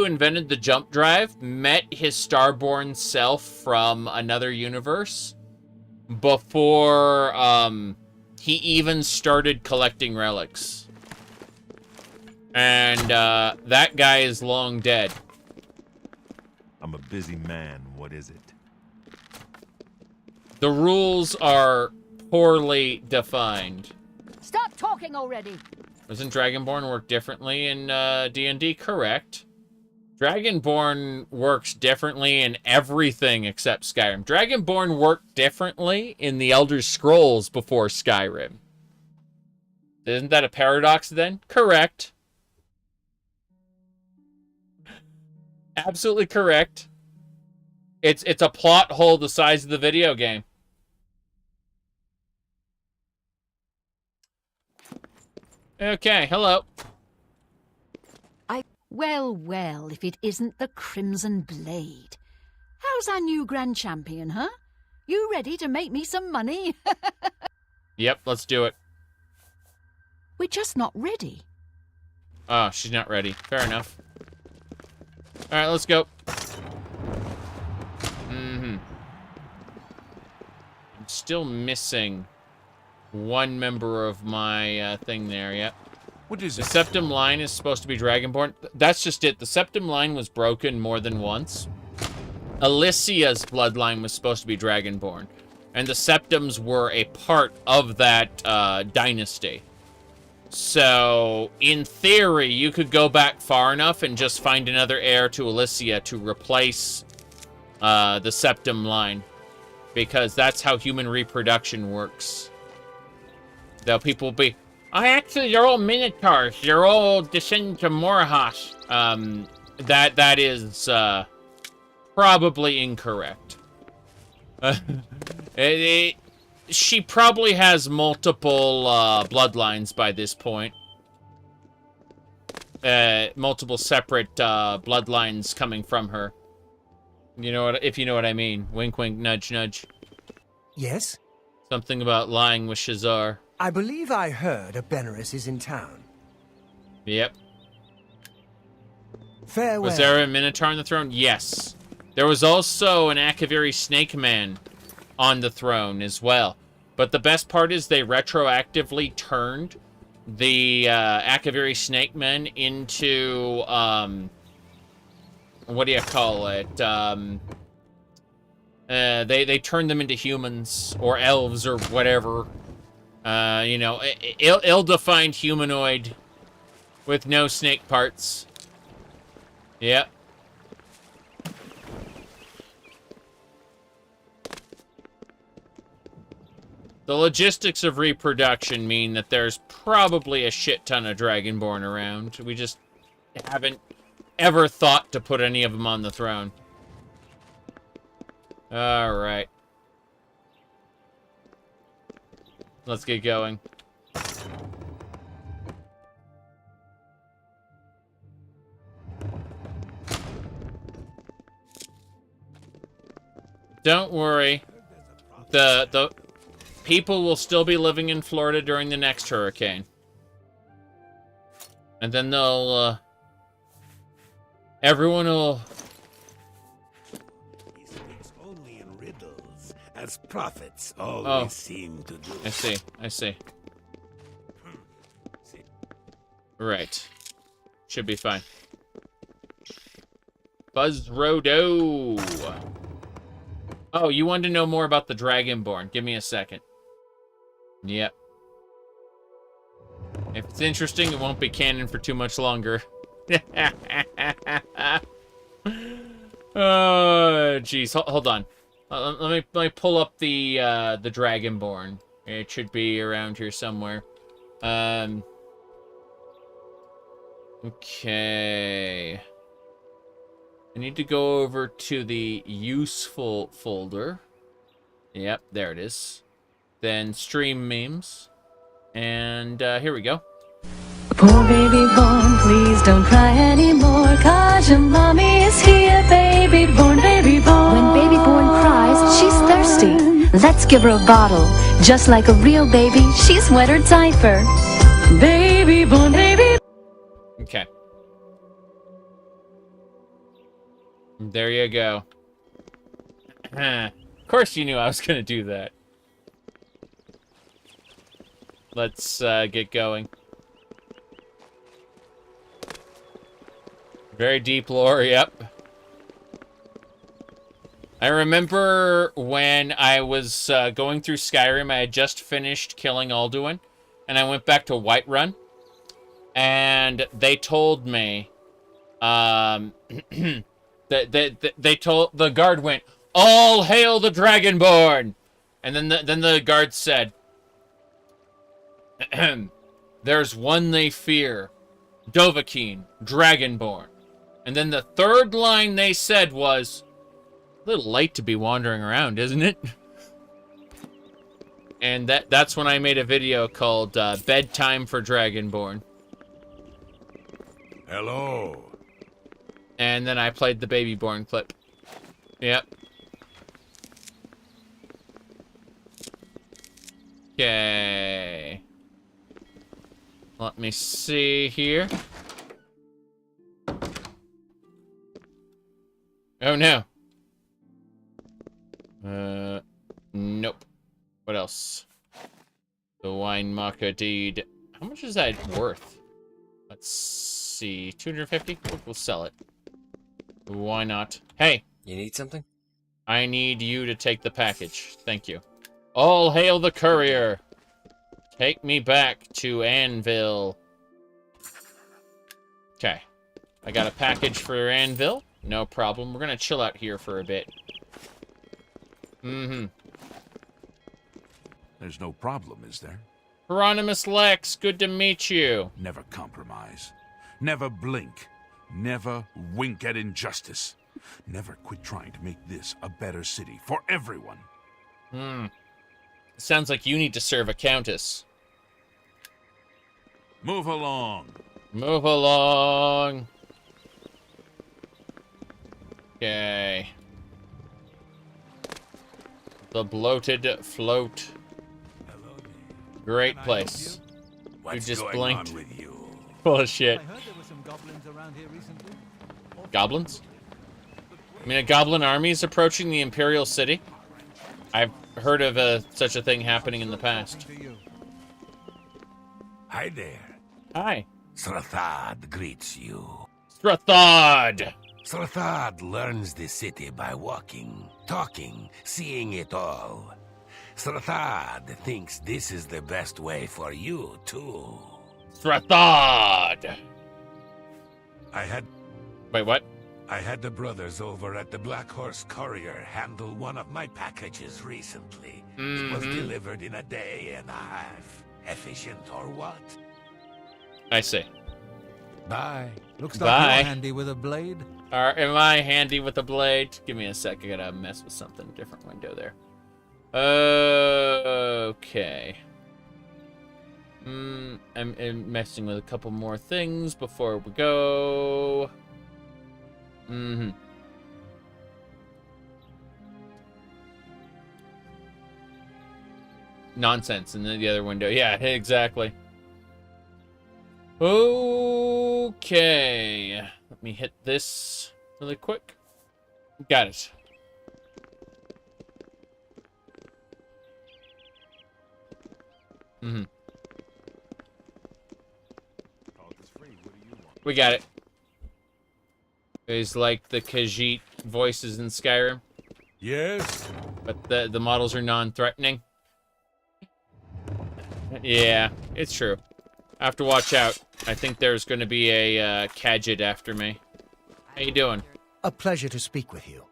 invented the jump drive met his Starborn self from another universe before he even started collecting relics. And that guy is long dead. I'm a busy man. What is it? The rules are poorly defined. Stop talking already. Doesn't Dragonborn work differently in D&D? Correct. Dragonborn works differently in everything except Skyrim. Dragonborn worked differently in the Elder Scrolls before Skyrim. Isn't that a paradox then? Correct. Absolutely correct. It's a plot hole the size of the video game. Okay, hello. Well, if it isn't the Crimson Blade. How's our new Grand Champion, huh? You ready to make me some money? Yep, let's do it. We're just not ready. Oh, she's not ready. Fair enough. Alright, let's go. I'm still missing one member of my thing there, yep. What is The it? septum line is supposed to be Dragonborn. That's just it. The septum line was broken more than once. Alicia's bloodline was supposed to be Dragonborn. And the septums were a part of that dynasty. So, in theory, you could go back far enough and just find another heir to Alicia to replace the septum line. Because that's how human reproduction works. Though people will be, actually, they're all Minotaurs. They're all descendants of Morahas. That is probably incorrect. She probably has multiple bloodlines by this point. Multiple separate bloodlines coming from her. You know what? If you know what I mean. Wink, wink, nudge, nudge. Yes? Something about lying with Shazar. I believe I heard a Benirus is in town. Yep. Farewell. Was there a Minotaur on the throne? Yes. There was also an Akaviri Snake Man on the throne as well. But the best part is they retroactively turned the Akaviri Snake Men into, what do you call it? They turned them into humans or elves or whatever. You know, ill-defined humanoid with no snake parts. Yep. The logistics of reproduction mean that there's probably a shit ton of Dragonborn around. We just haven't ever thought to put any of them on the throne. Alright. Let's get going. Don't worry. The people will still be living in Florida during the next hurricane. And then they'll, everyone will... He speaks only in riddles, as prophets always seem to do. I see. Right. Should be fine. Buzz Rodo. Oh, you wanted to know more about the Dragonborn. Give me a second. Yep. If it's interesting, it won't be canon for too much longer. Oh, jeez. Hold on. Let me pull up the Dragonborn. It should be around here somewhere. Okay. I need to go over to the useful folder. Yep, there it is. Then stream memes. And here we go. Poor baby born, please don't cry anymore, 'cause your mommy is here, baby born, baby born. When baby born cries, she's thirsty. Let's give her a bottle, just like a real baby, she's wet her diaper. Baby born, baby. Okay. There you go. Of course you knew I was going to do that. Let's get going. Very deep lore, yep. I remember when I was going through Skyrim, I had just finished killing Alduin, and I went back to Whiterun, and they told me, they told, the guard went, "All hail the Dragonborn!" And then the guard said, "There's one they fear, Dovahkiin, Dragonborn." And then the third line they said was, "A little late to be wandering around, isn't it?" And that's when I made a video called Bedtime for Dragonborn. Hello. And then I played the Babyborn clip. Yep. Okay. Let me see here. Oh, no. Nope. What else? The wine marker deed. How much is that worth? Let's see. 250? We'll sell it. Why not? Hey! You need something? I need you to take the package. Thank you. All hail the courier! Take me back to Anvil. Okay. I got a package for Anvil. No problem. We're gonna chill out here for a bit. Mm-hmm. There's no problem, is there? Hieronymus Lex, good to meet you. Never compromise. Never blink. Never wink at injustice. Never quit trying to make this a better city for everyone. Sounds like you need to serve a countess. Move along. Move along. Okay. The bloated float. Great place. You just blinked. Bullshit. I heard there were some goblins around here recently. Goblins? I mean, a goblin army is approaching the Imperial City. I've heard of such a thing happening in the past. Hi there. Hi. Srathad greets you. Srathad! Srathad learns the city by walking, talking, seeing it all. Srathad thinks this is the best way for you, too. Srathad! Wait, what? I had the brothers over at the Black Horse Courier handle one of my packages recently. It was delivered in a day and a half. Efficient or what? I see. Bye. Looks like you're handy with a blade. Am I handy with a blade? Give me a sec. I gotta mess with something. Different window there. Okay. I'm messing with a couple more things before we go. Nonsense in the other window. Yeah, exactly. Okay. Let me hit this really quick. Got it. We got it. It's like the Khajiit voices in Skyrim. Yes. But the models are non-threatening. Yeah, it's true. I have to watch out. I think there's going to be a Khajiit after me. How you doing? A pleasure to speak with you.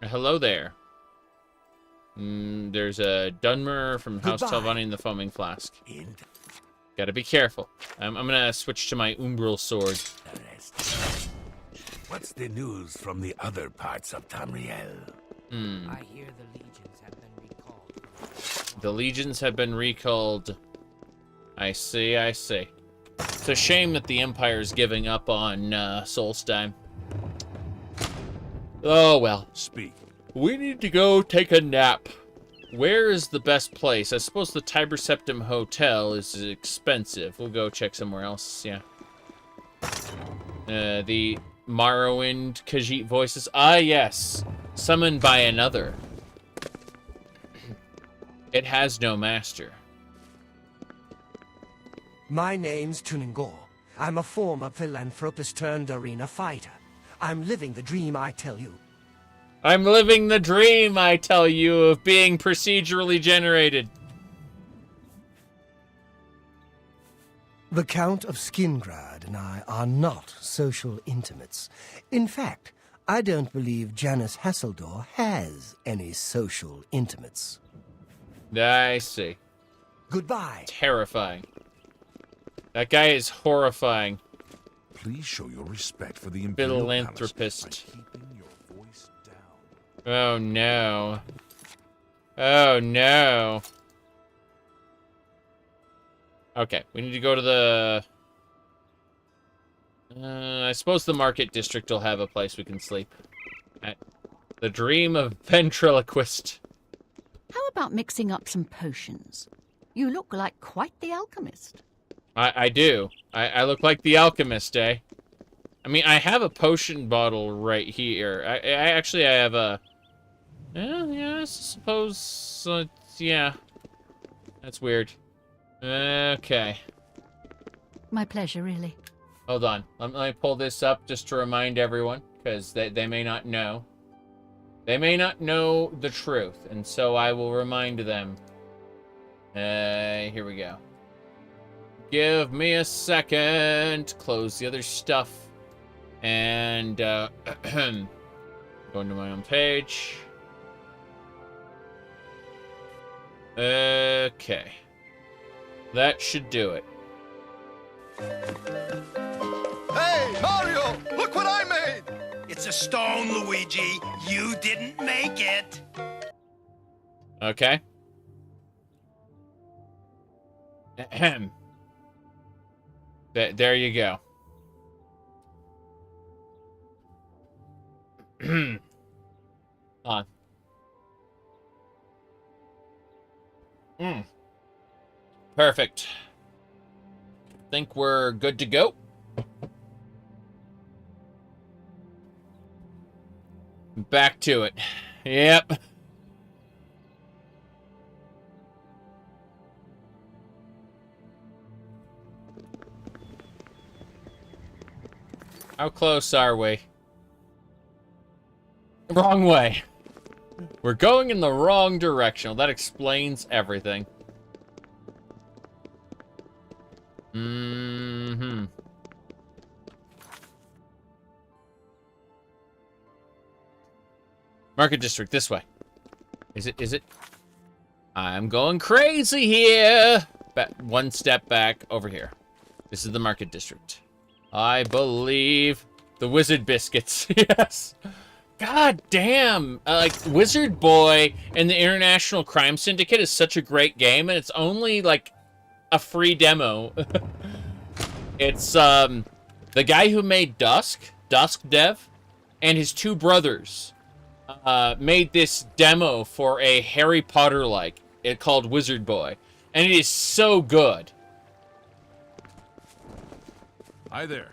Hello there. There's a Dwemer from House Telvanni in the Foaming Flask. Gotta be careful. I'm gonna switch to my Umbral sword. What's the news from the other parts of Tamriel? I hear the legions have been recalled. The legions have been recalled. I see, I see. It's a shame that the Empire's giving up on Solstheim. Oh, well. Speak. We need to go take a nap. Where is the best place? I suppose the Tiber Septim Hotel is expensive. We'll go check somewhere else, yeah. The Morrowind Khajiit voices. Ah, yes. Summoned by another. It has no master. My name's Tuningor. I'm a former philanthropist turned arena fighter. I'm living the dream, I tell you. I'm living the dream, I tell you, of being procedurally generated. The Count of Skingrad and I are not social intimates. In fact, I don't believe Janus Hasseldor has any social intimates. I see. Goodbye. Terrifying. That guy is horrifying. Please show your respect for the Imperial Philanthropist. Palace by keeping your voice down. Oh no. Oh no. Okay, we need to go to the... I suppose the market district will have a place we can sleep. The dream of ventriloquist. How about mixing up some potions? You look like quite the alchemist. I do. I look like the alchemist, eh? I mean, I have a potion bottle right here. I actually have a... Yeah, I suppose... yeah. That's weird. Okay. My pleasure, really. Hold on. Let me pull this up just to remind everyone, because they may not know. They may not know the truth, and so I will remind them. Here we go. Give me a second. Close the other stuff. And, go into my own page. Okay. That should do it. Hey, Mario! Look what I made! It's a stone, Luigi. You didn't make it. Okay. Ahem. There you go. On. Perfect. Think we're good to go. Back to it. Yep. How close are we? Wrong way. We're going in the wrong direction. Well, that explains everything. Market district, this way. Is it? I'm going crazy here. One step back, over here. This is the market district. I believe the wizard biscuits. Yes. God damn. Like, Wizard Boy and the International Crime Syndicate is such a great game, and it's only, like, a free demo. It's, the guy who made Dusk Dev, and his two brothers, made this demo for a Harry Potter-like, called Wizard Boy. And it is so good. Hi there.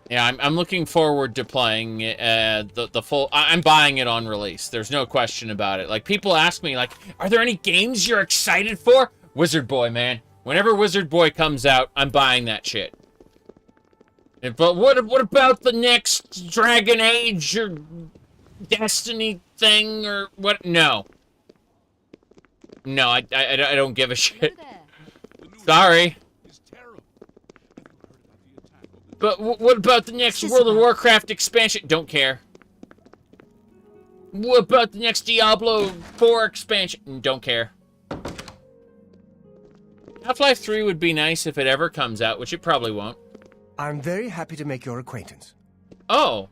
Yeah, I'm looking forward to playing the full... I'm buying it on release. There's no question about it. Like, people ask me, like, are there any games you're excited for? Wizard Boy, man. Whenever Wizard Boy comes out, I'm buying that shit. But what about the next Dragon Age or Destiny thing or what? No. No, I don't give a shit. Sorry. But what about the next World of Warcraft expansion? Don't care. What about the next Diablo 4 expansion? Don't care. Half-Life 3 would be nice if it ever comes out, which it probably won't. I'm very happy to make your acquaintance. Oh,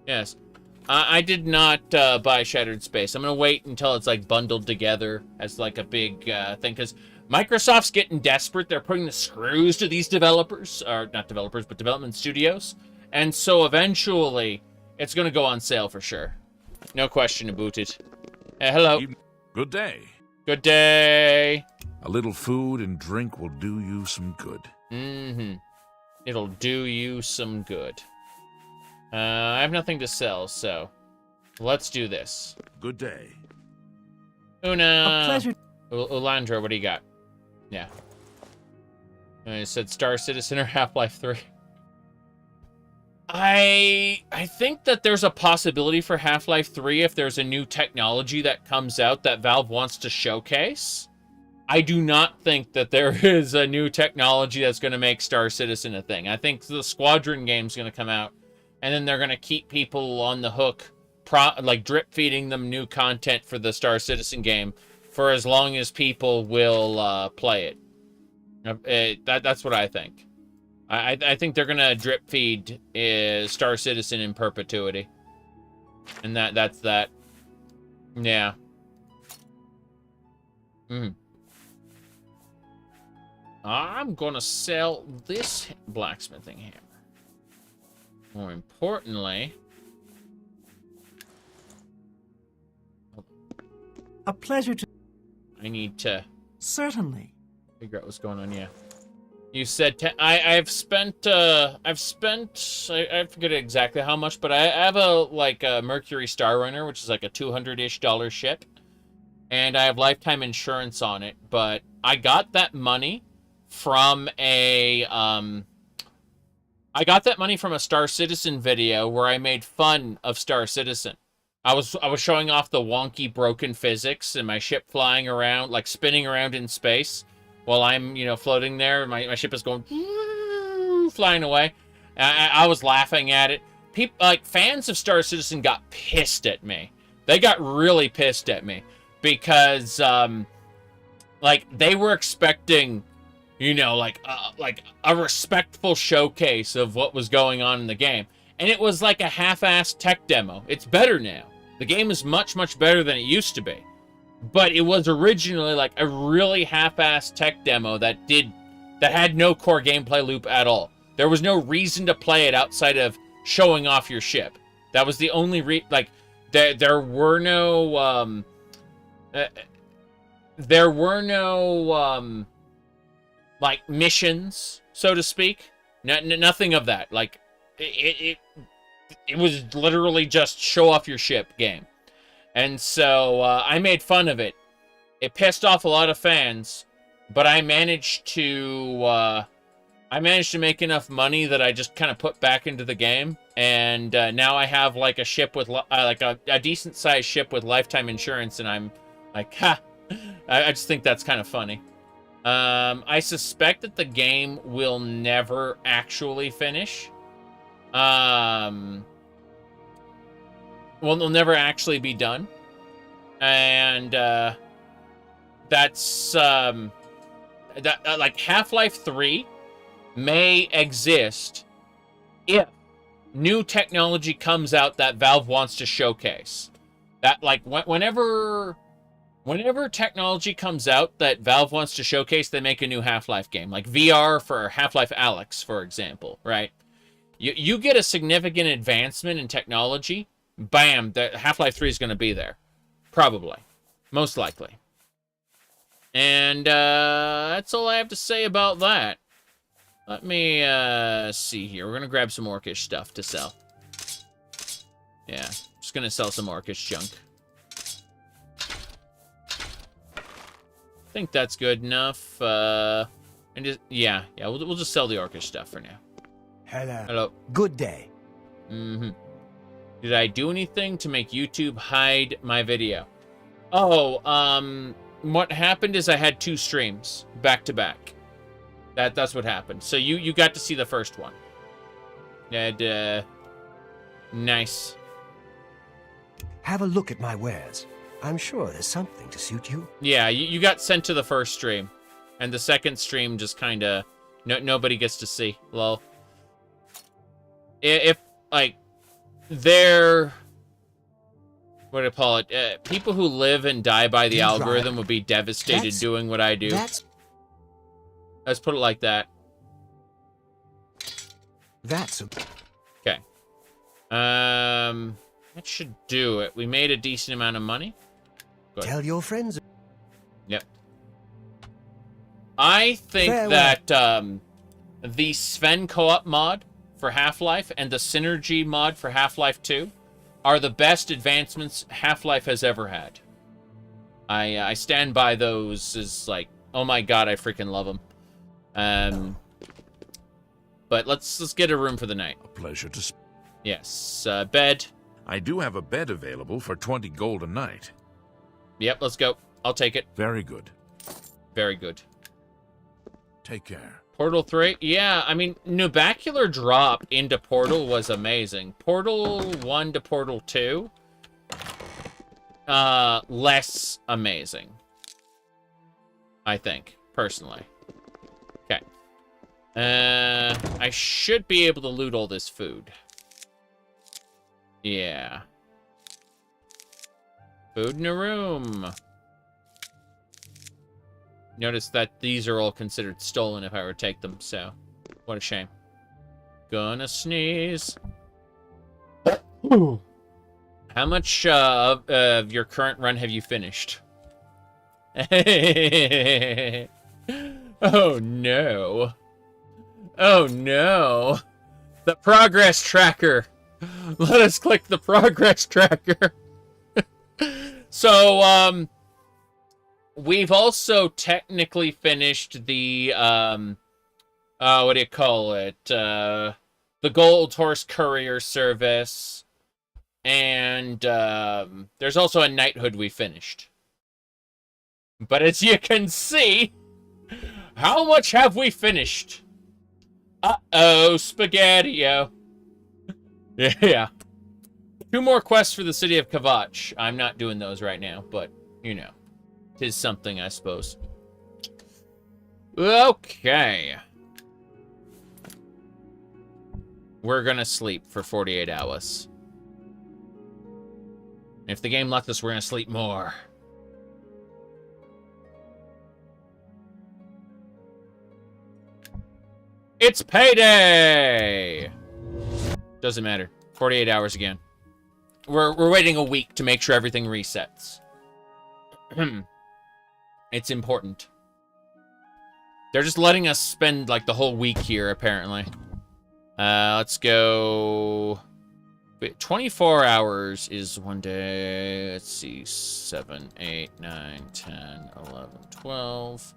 yes. I did not buy Shattered Space. I'm going to wait until it's, like, bundled together as, like, a big thing, because Microsoft's getting desperate. They're putting the screws to these developers, or not developers, but development studios. And so eventually, it's going to go on sale for sure. No question about it. Hello. Good day. Good day. A little food and drink will do you some good. Mm-hmm. It'll do you some good. I have nothing to sell, so let's do this. Good day. Una. A pleasure. Ulandra, what do you got? Yeah. I said Star Citizen or Half-Life 3. I think that there's a possibility for Half-Life 3 if there's a new technology that comes out that Valve wants to showcase. I do not think that there is a new technology that's going to make Star Citizen a thing. I think the Squadron game's going to come out, and then they're going to keep people on the hook, like drip-feeding them new content for the Star Citizen game for as long as people will play it. That's what I think. I think they're going to drip-feed Star Citizen in perpetuity. And that's that. Yeah. I'm going to sell this blacksmithing hammer. More importantly... A pleasure to... I need to Certainly. Figure out what's going on, yeah. You said I've spent I forget exactly how much, but I have a Mercury Star Runner, which is like a $200-ish ship, and I have lifetime insurance on it. But I got that money from a Star Citizen video where I made fun of Star Citizen. I was showing off the wonky broken physics and my ship flying around, like spinning around in space. While I'm, floating there, my ship is going flying away. I was laughing at it. People, fans of Star Citizen got pissed at me. They got really pissed at me because, they were expecting, a respectful showcase of what was going on in the game, and it was like a half-assed tech demo. It's better now. The game is much, much better than it used to be. But it was originally like a really half-assed tech demo that had no core gameplay loop at all. There was no reason to play it outside of showing off your ship. That was the only there were no missions, so to speak. Nothing of that. It was literally just show off your ship game. And so I made fun of it. It pissed off a lot of fans, but I managed to make enough money that I just kind of put back into the game, and now I have like a ship with a decent sized ship with lifetime insurance, and I'm like, ha! I just think that's kind of funny. I suspect that the game will never actually finish. Well, they'll never actually be done. And, that's, Half-Life 3 may exist if new technology comes out that Valve wants to showcase. That, whenever technology comes out that Valve wants to showcase, they make a new Half-Life game. Like VR for Half-Life Alyx, for example, right? You get a significant advancement in technology, bam, the Half-Life 3 is going to be there. Probably. Most likely. And that's all I have to say about that. Let me see here. We're going to grab some orcish stuff to sell. Yeah, just going to sell some orcish junk. I think that's good enough. And just, yeah, we'll just sell the orcish stuff for now. Hello. Good day. Mm-hmm. Did I do anything to make YouTube hide my video? Oh, what happened is I had 2 streams back to back. That's what happened. So you got to see the first one. And, nice. Have a look at my wares. I'm sure there's something to suit you. Yeah, you got sent to the first stream. And the second stream just kind of... nobody gets to see. Lol. If they're... what do I call it? People who live and die by the algorithm would be devastated doing what I do. Let's put it like that. Okay. That should do it. We made a decent amount of money. Good. Tell your friends. Yep. I think that the Sven co-op mod for Half-Life and the Synergy mod for Half-Life 2 are the best advancements Half-Life has ever had. I stand by those as like, oh my god, I freaking love them. But let's get a room for the night. A pleasure to... Yes, bed. I do have a bed available for 20 gold a night. Yep, let's go. I'll take it. Very good. Very good. Take care. Portal 3? Yeah, I mean, Nubacular drop into Portal was amazing. Portal 1 to Portal 2, less amazing. I think, personally. Okay. I should be able to loot all this food. Yeah. Food in a room. Notice that these are all considered stolen if I were to take them, so what a shame. Gonna sneeze. How much of your current run have you finished? Oh no. Oh no. The progress tracker. Let us click the progress tracker. So, we've also technically finished the, what do you call it? The Gold Horse Courier service. And, there's also a knighthood we finished. But as you can see, how much have we finished? Uh-oh, Spaghetti-O. Yeah. 2 more quests for the city of Kvatch. I'm not doing those right now, but, you know. 'Tis something, I suppose. Okay. We're gonna sleep for 48 hours. If the game lets us, we're gonna sleep more. It's payday! Doesn't matter. 48 hours again. We're waiting a week to make sure everything resets. It's important. They're just letting us spend, like, the whole week here, apparently. Let's go... Wait, 24 hours is one day. Let's see. 7, 8, 9, 10, 11, 12...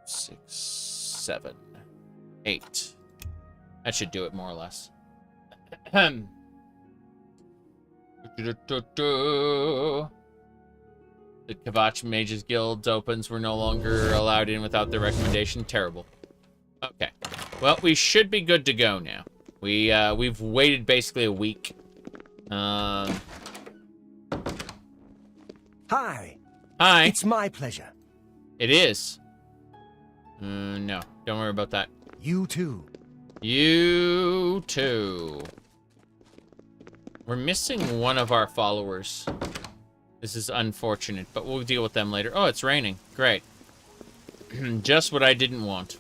6, 7, 8. That should do it, more or less. The Kvatch Mages Guild opens. We're no longer allowed in without their recommendation. Terrible. Okay. Well, we should be good to go now. We've waited basically a week. Hi. Hi. It's my pleasure. It is. No. Don't worry about that. You too. You too. We're missing one of our followers. This is unfortunate, but we'll deal with them later. Oh, it's raining. Great. Just what I didn't want.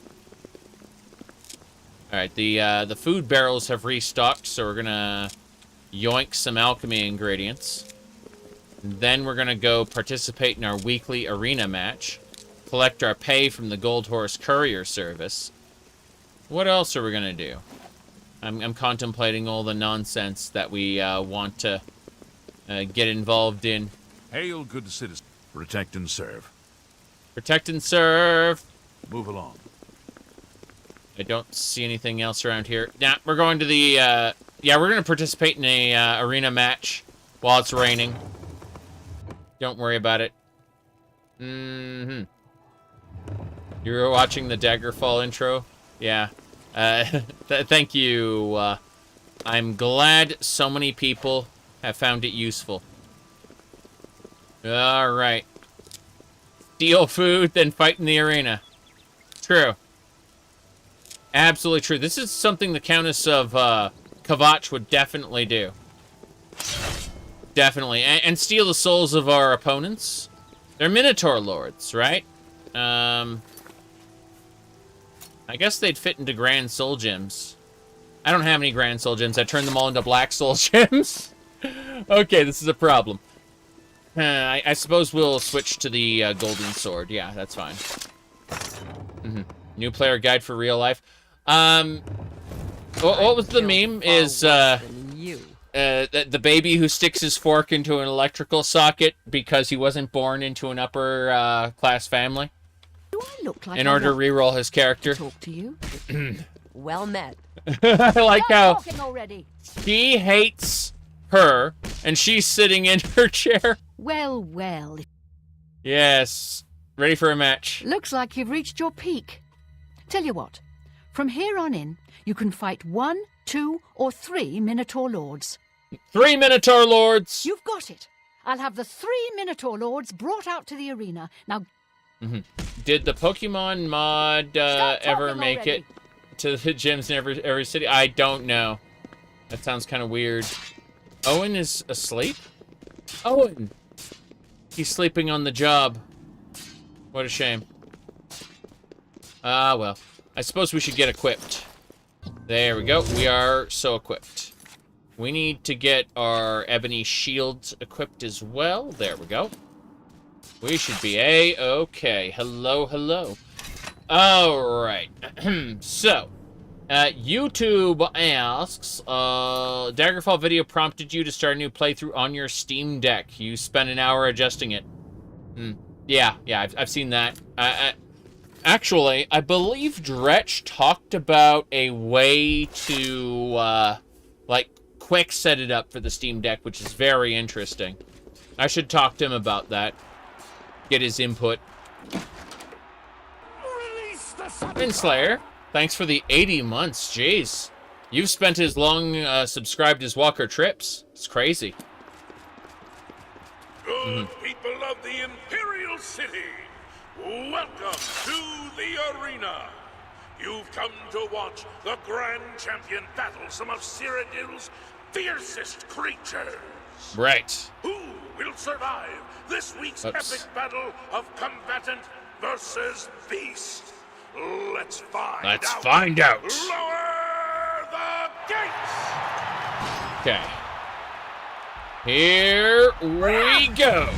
Alright, the food barrels have restocked, so we're gonna yoink some alchemy ingredients. Then we're gonna go participate in our weekly arena match. Collect our pay from the Gold Horse Courier service. What else are we gonna do? I'm contemplating all the nonsense that we want to get involved in. Hail, good citizen. Protect and serve. Protect and serve. Move along. I don't see anything else around here. Nah, we're going to the, yeah, we're going to participate in a arena match while it's raining. Don't worry about it. Mm-hmm. You were watching the Daggerfall intro? Yeah. Thank you. I'm glad so many people have found it useful. Alright. Steal food, then fight in the arena. True. Absolutely true. This is something the Countess of Kvatch would definitely do. Definitely. And steal the souls of our opponents. They're Minotaur Lords, right? I guess they'd fit into Grand Soul Gems. I don't have any Grand Soul Gems. I turned them all into Black Soul Gems. Okay, this is a problem. I suppose we'll switch to the Golden Sword. Yeah, that's fine. New player guide for real life. What was the meme? Is the baby who sticks his fork into an electrical socket because he wasn't born into an upper class family? Do I look like in order to reroll his character? Talk to you. Well met. I like how already. he hates her and she's sitting in her chair. Well, well. Yes. Ready for a match. Looks like you've reached your peak. Tell you what. From here on in, you can fight 1, 2, or 3 Minotaur Lords. 3 Minotaur Lords! You've got it. I'll have the 3 Minotaur Lords brought out to the arena. Now... Did the Pokemon mod ever make it to the gyms in every city? I don't know. That sounds kind of weird. Owen is asleep? Owen! He's sleeping on the job. What a shame. Ah, well. I suppose we should get equipped. There we go. We are so equipped. We need to get our ebony shields equipped as well. There we go. We should be A-okay. Hello, hello. Alright. So, YouTube asks, Daggerfall video prompted you to start a new playthrough on your Steam Deck. You spent an hour adjusting it. Yeah, I've seen that. Actually, I believe Dretch talked about a way to, like, quick set it up for the Steam Deck, which is very interesting. I should talk to him about that. Get his input. Slayer, thanks for the 80 months. Jeez. You've spent as long subscribed as Walker Trips. It's crazy. Good people of the Imperial City, welcome to the arena. You've come to watch the Grand Champion battle some of Cyrodiil's fiercest creatures. Right. Who will survive this week's epic battle of combatant versus beast? Let's find out. Lower the gates! Okay. Here we go.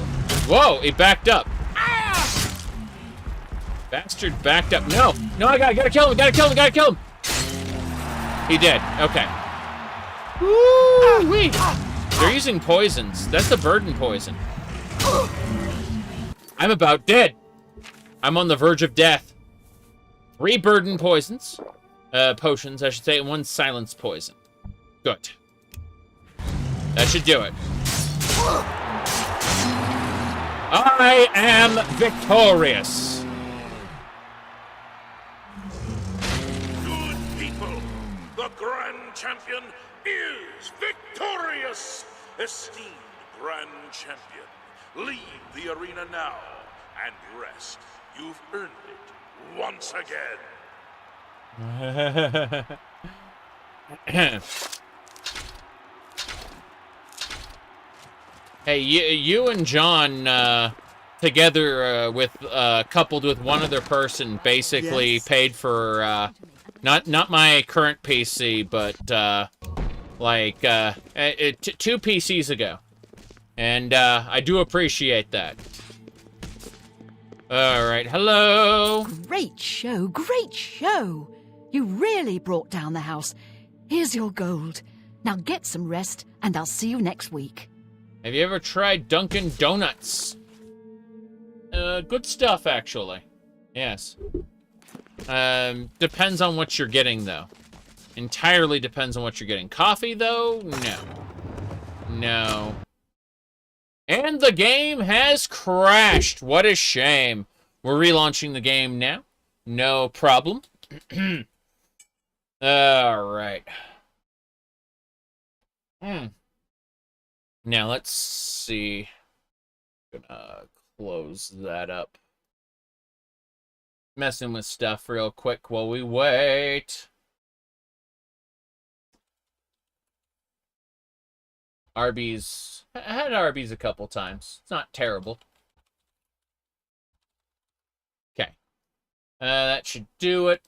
Whoa, it backed up. Bastard backed up. No, I gotta kill him, gotta kill him. He did, okay. Woo-wee. They're using poisons. That's the burden poison. I'm about dead. I'm on the verge of death. 3 burden poisons. Potions, I should say, and 1 silence poison. Good. That should do it. I am victorious. Good people, the Grand Champion is victorious. Esteemed Grand Champion, leave the arena now and rest. You've earned it once again. Hey, you and John, together with coupled with one other person, basically paid for not my current PC, but like 2 PCs ago, and I do appreciate that. All right, hello. Great show, great show. You really brought down the house. Here's your gold. Now get some rest, and I'll see you next week. Have you ever tried Dunkin' Donuts? Good stuff, actually. Yes. Depends on what you're getting, though. Entirely depends on what you're getting. Coffee, though? No. No. And the game has crashed. What a shame. We're relaunching the game now. No problem. Alright. Now, let's see. Gonna close that up. Messing with stuff real quick while we wait. Arby's. I had Arby's a couple times. It's not terrible. Okay. That should do it.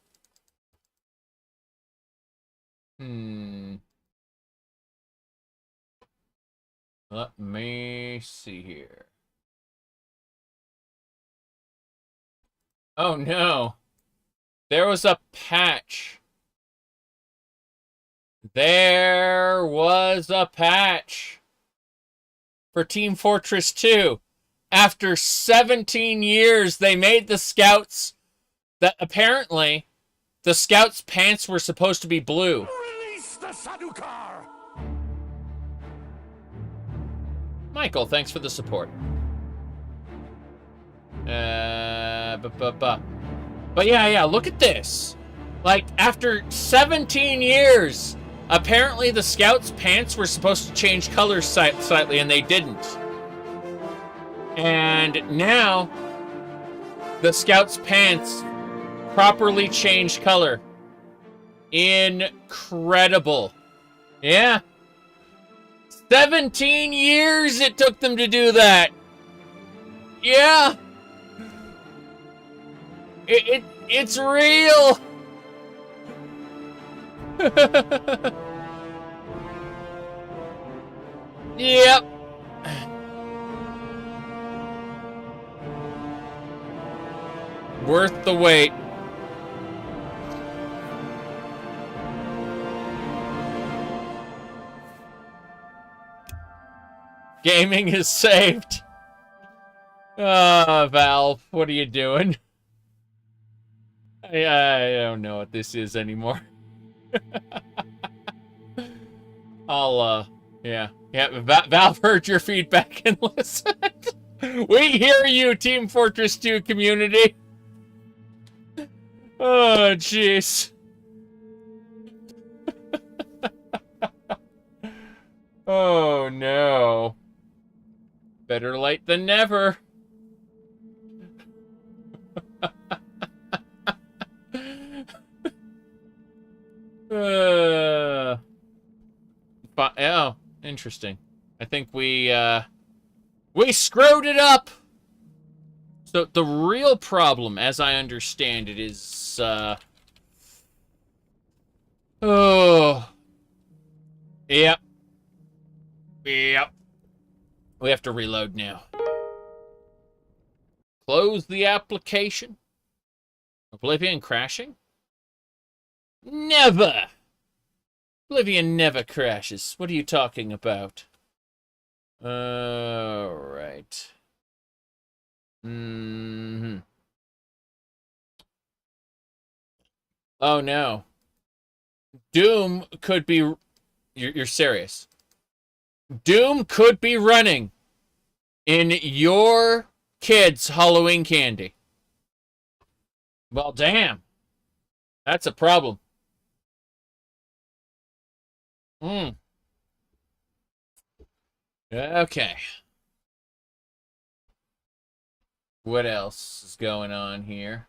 Let me see here. Oh no. There was a patch. There was a patch for Team Fortress 2. After 17 years, they made the scouts that apparently the scouts' pants were supposed to be blue. Release the Sadukar! Michael, thanks for the support. But yeah, look at this. Like, after 17 years, apparently the scouts' pants were supposed to change colors slightly, and they didn't. And now, the scouts' pants properly changed color. Incredible. Yeah. 17 years it took them to do that. Yeah. It's real. Yep. Worth the wait. Gaming is saved. Valve, what are you doing? I don't know what this is anymore. Yeah. Valve heard your feedback and listened. We hear you, Team Fortress 2 community. Oh, jeez. Oh, no. Better late than never. Oh, interesting. I think we screwed it up. So the real problem, as I understand it, is Yep. We have to reload now. Close the application. Oblivion crashing? Never! Oblivion never crashes. What are you talking about? Alright. Oh no. Doom could be... You're serious. Doom could be running in your kids' Halloween candy. Well, damn. That's a problem. Okay. What else is going on here?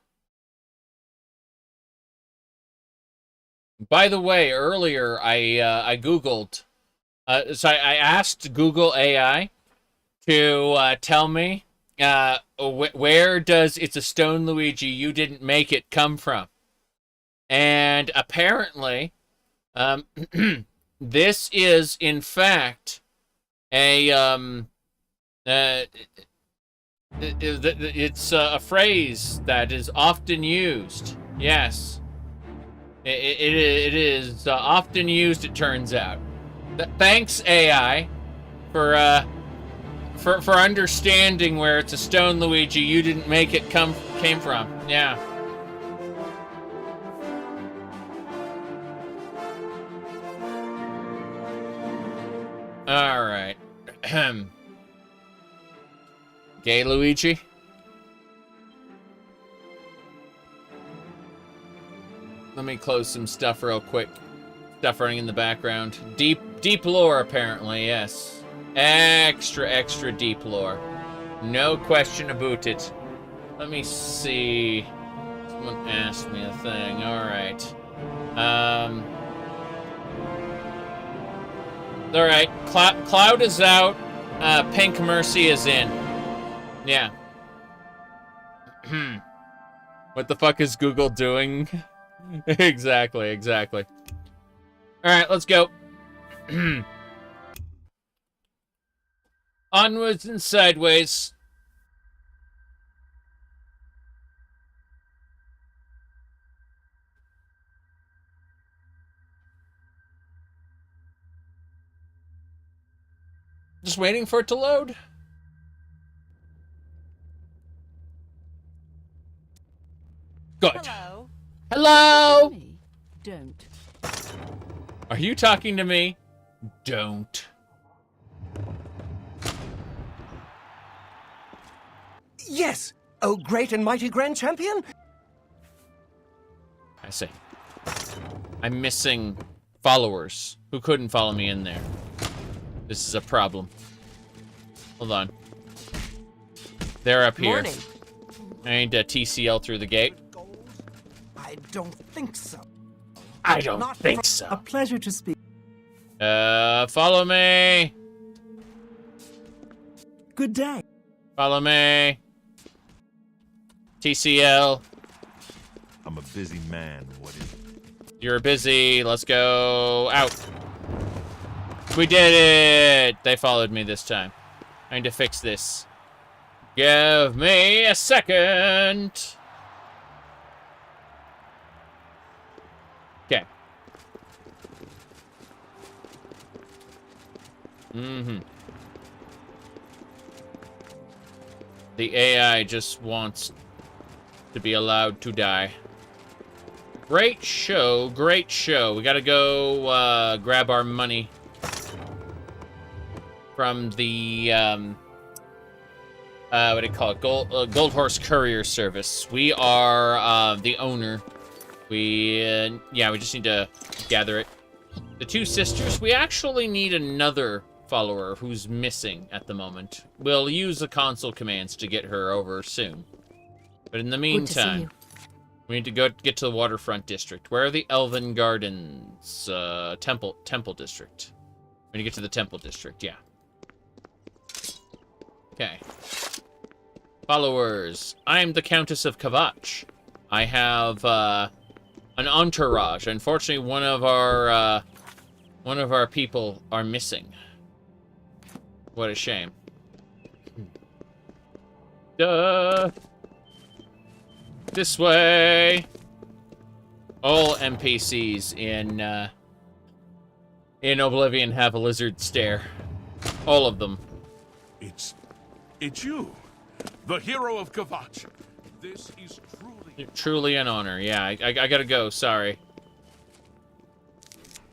By the way, earlier I Googled, so I asked Google AI to tell me where does It's a Stone Luigi, You Didn't Make It come from? And apparently, this is in fact a it's a phrase that is often used. Yes. It is often used, it turns out. Thanks, AI, for understanding where It's a Stone Luigi, You Didn't Make It came from. Yeah. All right. Gay Luigi. Let me close some stuff real quick. Stuff running in the background. Deep lore, apparently, yes. Extra deep lore. No question about it. Let me see. Someone asked me a thing. Alright. Alright. Cloud is out. Pink Mercy is in. Yeah. What the fuck is Google doing? Exactly. Alright, let's go. Onwards and sideways. Just waiting for it to load. Good. Hello? Don't. Are you talking to me? Don't. Yes! Oh, great and mighty Grand Champion! I see. I'm missing followers who couldn't follow me in there. This is a problem. Hold on. They're up here. Morning. I need to TCL through the gate. I don't think so. I don't think so. A pleasure to speak. Follow me. Good day. Follow me. TCL. I'm a busy man. What is it? You're busy. Let's go out. We did it! They followed me this time. I need to fix this. Give me a second! Okay. The AI just wants to be allowed to die. Great show, great show. We gotta go grab our money from the what do you call it? Gold Horse Courier Service. We are the owner. We yeah, we just need to gather it. The two sisters. We actually need another follower who's missing at the moment. We'll use the console commands to get her over soon. But in the meantime, we need to get to the waterfront district. Where are the Elven Gardens? Temple district. We need to get to the temple district, yeah. Okay. Followers. I'm the Countess of Kavach. I have an entourage. Unfortunately, one of our people are missing. What a shame. Duh. This way. All NPCs in Oblivion have a lizard stare. All of them. It's you, the hero of Kavach. This is truly an honor. Yeah, I gotta go. Sorry.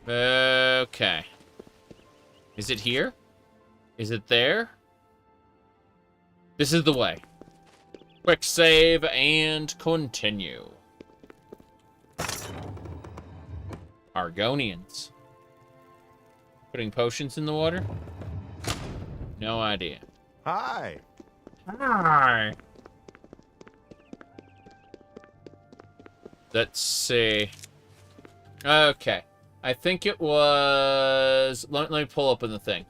Okay. Is it here? Is it there? This is the way. Quick save and continue. Argonians. Putting potions in the water? No idea. Hi. Hi. Let's see. Okay. I think it was... Let me pull open the thing.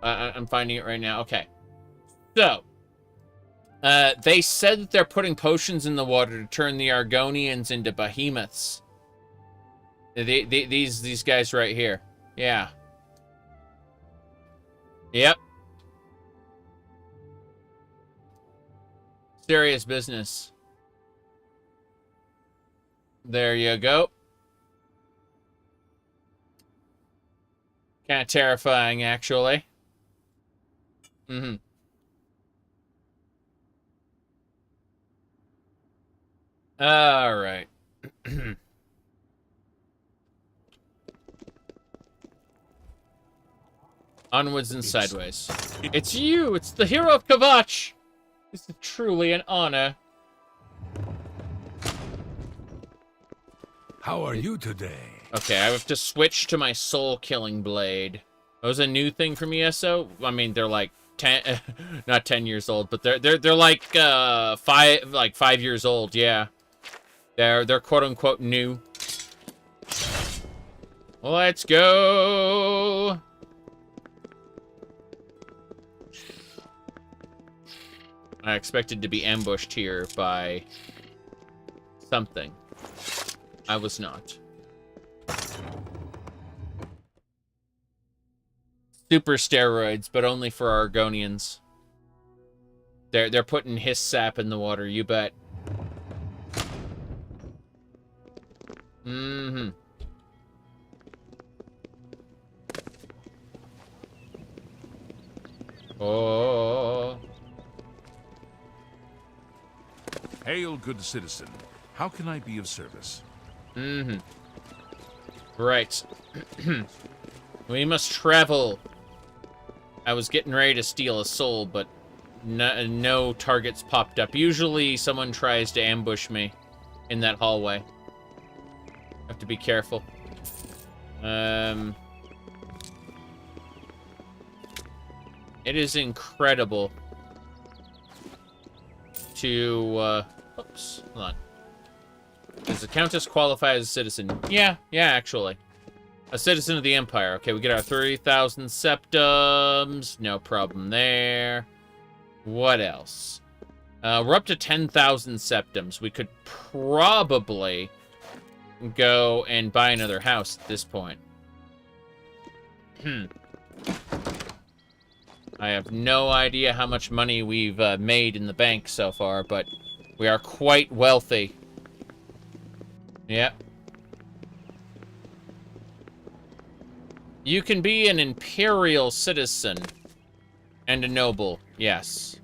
I'm finding it right now. Okay. So, they said that they're putting potions in the water to turn the Argonians into behemoths. These guys right here. Yeah. Yep. Serious business. There you go. Kind of terrifying, actually. Mm-hmm. All right. Onwards and sideways. It's you! It's the hero of Kavach! This is truly an honor. How are you today? Okay, I have to switch to my soul-killing blade. That was a new thing from ESO. I mean, they're like 10, not 10 years old, but they're like 5 years old. Yeah, they're quote unquote new. Let's go. I expected to be ambushed here by something. I was not. Super steroids, but only for Argonians. They're putting his sap in the water, you bet. Mm-hmm. Oh. Hail, good citizen. How can I be of service? Mm-hmm. Right. We must travel. I was getting ready to steal a soul, but no targets popped up. Usually someone tries to ambush me in that hallway. Have to be careful. It is incredible to, oops, hold on. Does the Countess qualify as a citizen? Yeah, actually. A citizen of the Empire. Okay, we get our 30,000 septums. No problem there. What else? We're up to 10,000 septums. We could probably go and buy another house at this point. I have no idea how much money we've made in the bank so far, but we are quite wealthy. Yep. You can be an imperial citizen and a noble, yes.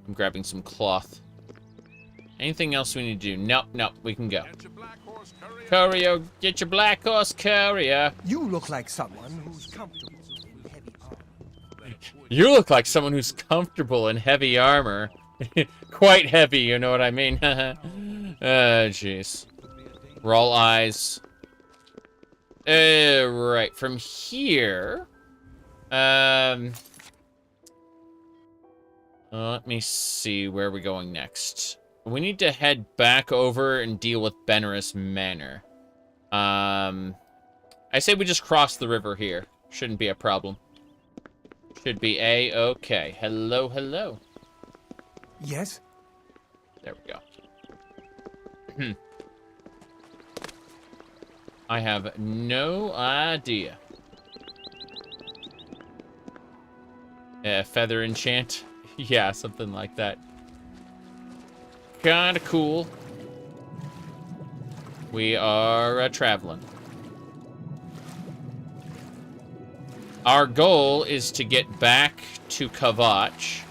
I'm grabbing some cloth. Anything else we need to do? Nope, nope, we can go. Courier, get your black horse, courier. You look like someone who's comfortable in heavy armor. You look like someone who's comfortable in heavy armor. Quite heavy, you know what I mean? Jeez. Roll eyes. Right, from here... let me see where we're going next. We need to head back over and deal with Benirus Manor. I say we just cross the river here. Shouldn't be a problem. Should be A-okay. Hello, hello. Yes? There we go. I have no idea. Feather enchant? Yeah, something like that. Kinda cool. We are traveling. Our goal is to get back to Kavach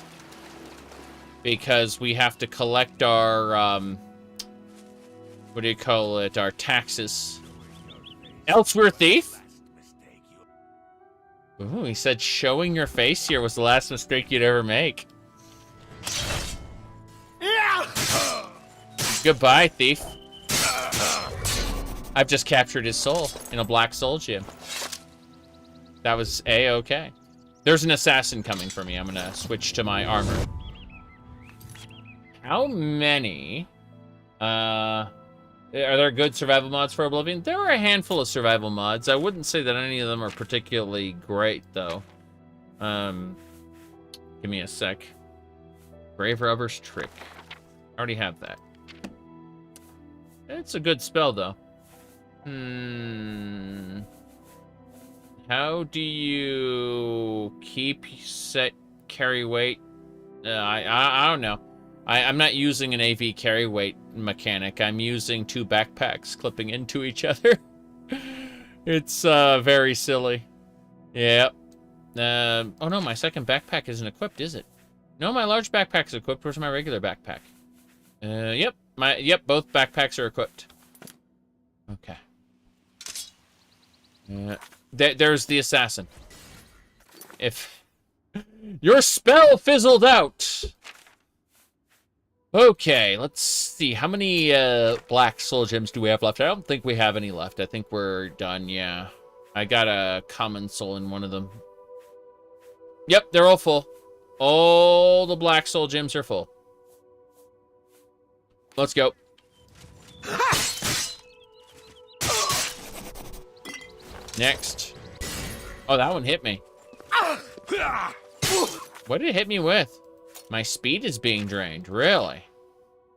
because we have to collect our, what do you call it, our taxes. Elsewhere thief? Ooh, he said showing your face here was the last mistake you'd ever make. Goodbye, thief. I've just captured his soul in a black soul gem. That was A-okay. There's an assassin coming for me. I'm gonna switch to my armor. How many... are there good survival mods for Oblivion? There are a handful of survival mods. I wouldn't say that any of them are particularly great, though. Give me a sec. Grave Robber's Trick. I already have that. It's a good spell, though. How do you keep set carry weight? I don't know. I'm not using an AV carry weight mechanic. I'm using two backpacks clipping into each other. It's very silly. Yep. Oh no, my second backpack isn't equipped, is it? No, my large backpack is equipped. Where's my regular backpack? Yep. Both backpacks are equipped. Okay. There's the assassin. If your spell fizzled out. Okay, let's see. How many black soul gems do we have left? I don't think we have any left. I think we're done, yeah. I got a common soul in one of them. Yep, they're all full. All the black soul gems are full. Let's go. Next. Oh, that one hit me. What did it hit me with? My speed is being drained. Really?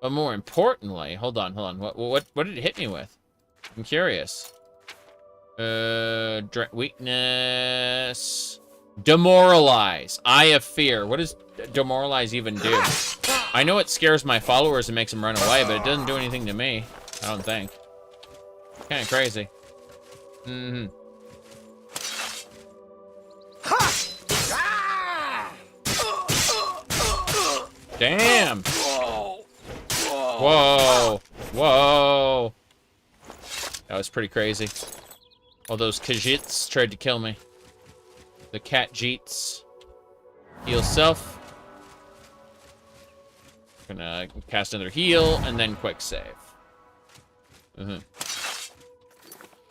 But more importantly, hold on. What did it hit me with? I'm curious. Weakness. Demoralize. Eye of Fear. What does demoralize even do? I know it scares my followers and makes them run away, but it doesn't do anything to me. I don't think. Kind of crazy. Mm-hmm. Damn! Whoa! Whoa! That was pretty crazy. All those Khajiits tried to kill me. The cat Jeets. Heal self. Gonna cast another heal, and then quick save.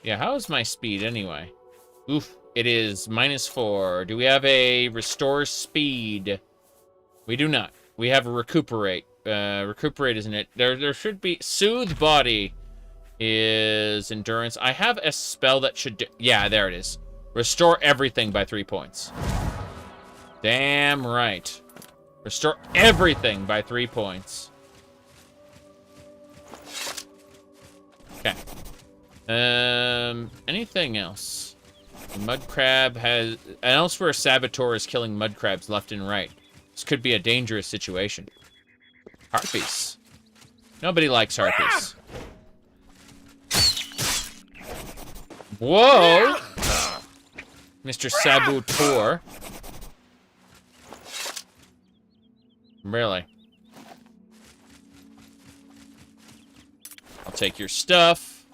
Yeah, how's my speed anyway? Oof, it is -4. Do we have a restore speed? We do not. We have a recuperate. Recuperate, isn't it? There should be... Soothe body is endurance. I have a spell that should do... Yeah, there it is. Restore everything by 3 points. Damn right. Restore everything by 3 points. Okay. Anything else? The mud crab has... And elsewhere, Saboteur is killing mud crabs left and right. This could be a dangerous situation. Harpies. Nobody likes harpies. Whoa! Mr. Saboteur. Really? I'll take your stuff.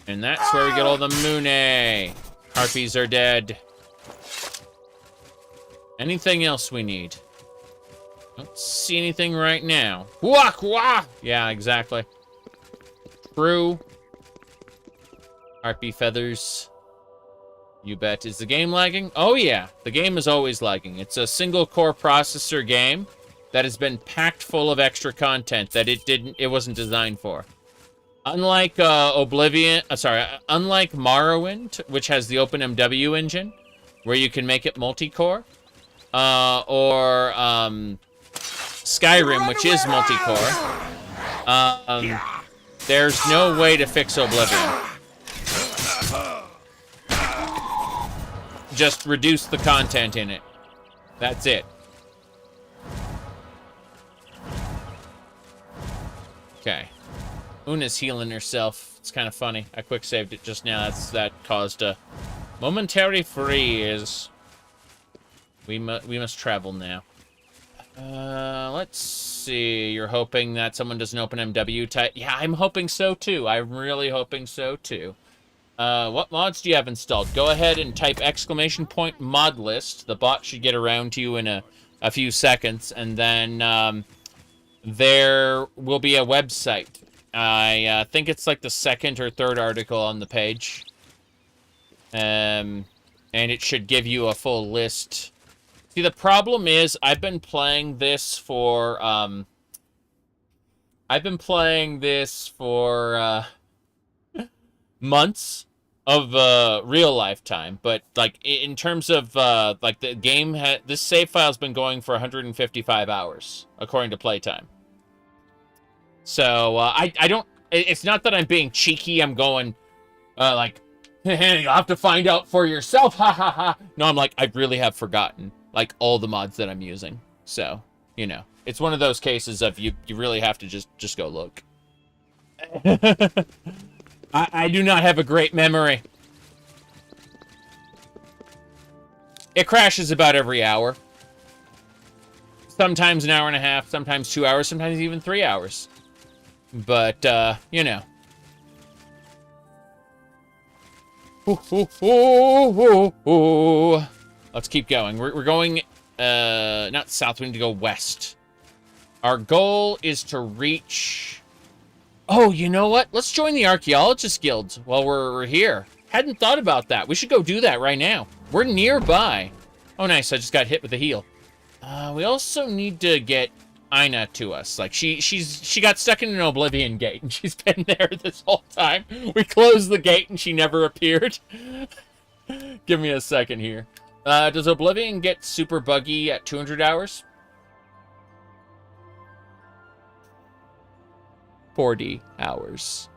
And that's where we get all the Mune. Harpies are dead. Anything else we need? Don't see anything right now. Wah, wah! Yeah, exactly. True. Harpy feathers. You bet. Is the game lagging? Oh yeah, the game is always lagging. It's a single core processor game that has been packed full of extra content that it wasn't designed for. Unlike unlike Morrowind, which has the OpenMW engine, where you can make it multi-core, or Skyrim, which is multi-core, there's no way to fix Oblivion. Just reduce the content in it. That's it. Okay. Una's healing herself. It's kind of funny. I quick saved it just now. That caused a momentary freeze. We must travel now. Let's see. You're hoping that someone does an OpenMW type. Yeah, I'm hoping so too. I'm really hoping so too. What mods do you have installed? Go ahead and type !modlist. The bot should get around to you in a few seconds, and then there will be a website. I think it's like the second or third article on the page. And it should give you a full list. See, the problem is I've been playing this for months of real life time, but like in terms of like the game, this save file's been going for 155 hours according to playtime. So I don't. It's not that I'm being cheeky. I'm going like, hey, you'll have to find out for yourself. Ha ha ha. No, I'm like, I really have forgotten like all the mods that I'm using. So you know, it's one of those cases of you really have to just go look. I do not have a great memory. It crashes about every hour. Sometimes an hour and a half, sometimes 2 hours, sometimes even 3 hours. But, you know. Let's keep going. We're going, not south, we need to go west. Our goal is to reach... Oh, you know what? Let's join the Archaeologist Guild while we're here. Hadn't thought about that. We should go do that right now. We're nearby. Oh, nice. I just got hit with a heal. We also need to get Ina to us. Like, she got stuck in an Oblivion gate, and she's been there this whole time. We closed the gate, and she never appeared. Give me a second here. Does Oblivion get super buggy at 200 hours? 40 hours.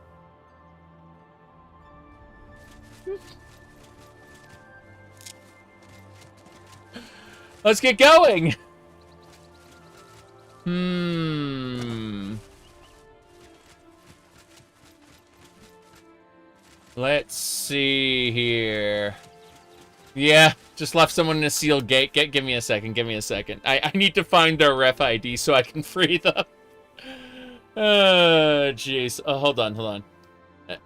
Let's get going. Let's see here. Yeah, just left someone in a sealed gate. Give me a second. Give me a second. I need to find their ref ID so I can free them. Jeez. Oh, hold on.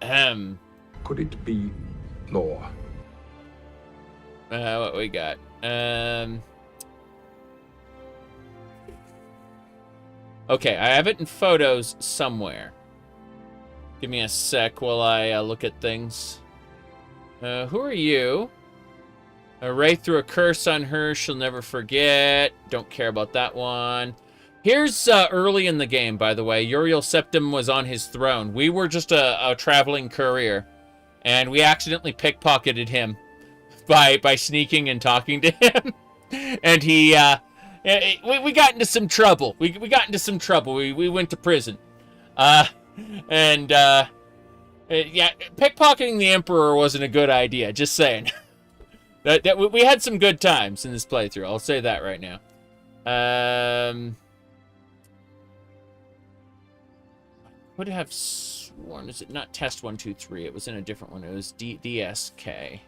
Ahem. Could it be law? What we got? Okay, I have it in photos somewhere. Give me a sec while I look at things. Who are you? Ray threw a curse on her. She'll never forget. Don't care about that one. Here's early in the game, by the way. Uriel Septim was on his throne. We were just a traveling courier, and we accidentally pickpocketed him by sneaking and talking to him. And he, we got into some trouble. We got into some trouble. We went to prison. And Yeah, pickpocketing the Emperor wasn't a good idea. Just saying. We had some good times in this playthrough. I'll say that right now. Would have sworn, is it not test 1, 2, 3? It was in a different one. It was DSK.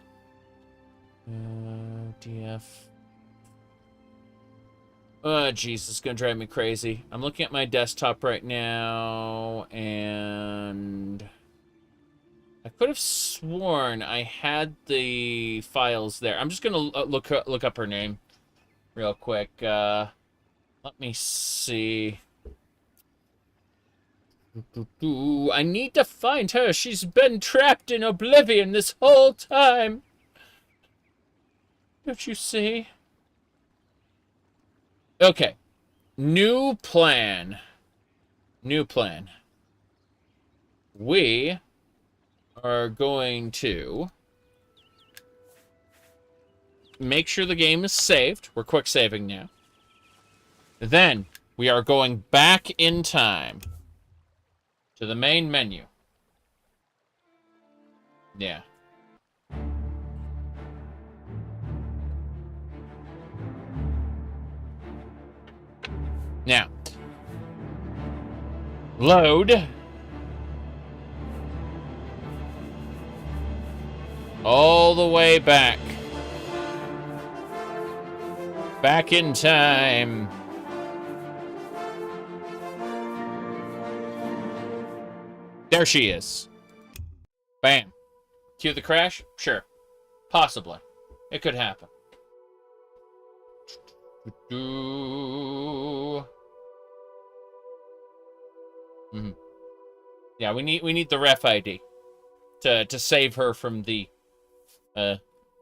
DF. Oh, jeez, it's gonna drive me crazy. I'm looking at my desktop right now, and I could have sworn I had the files there. I'm just gonna look up her name real quick. Let me see. I need to find her. She's been trapped in Oblivion this whole time. Don't you see? Okay. New plan. New plan. We are going to make sure the game is saved. We're quick saving now. Then we are going back in time to the main menu. Yeah. Now, load. All the way back. Back in time. There she is. Bam. Cue the crash? Sure. Possibly. It could happen. Yeah, we need the ref ID to save her from the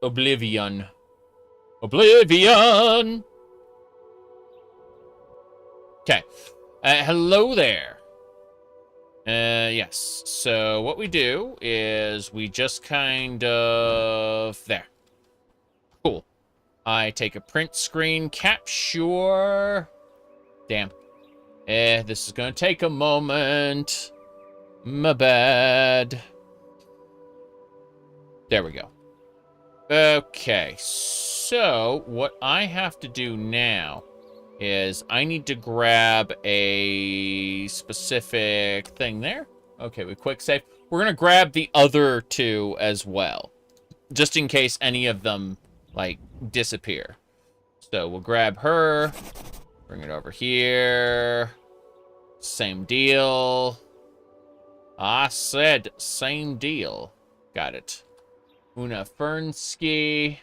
Oblivion. Oblivion. Okay. Hello there. Yes. So what we do is we just kind of there. Cool. I take a print screen capture. Damn. This is gonna take a moment. My bad. There we go. Okay, so what I have to do now is I need to grab a specific thing there. Okay, we quick save. We're gonna grab the other two as well, just in case any of them, like, disappear. So we'll grab her, bring it over here. Same deal. I said same deal. Got it. Una Fernsky.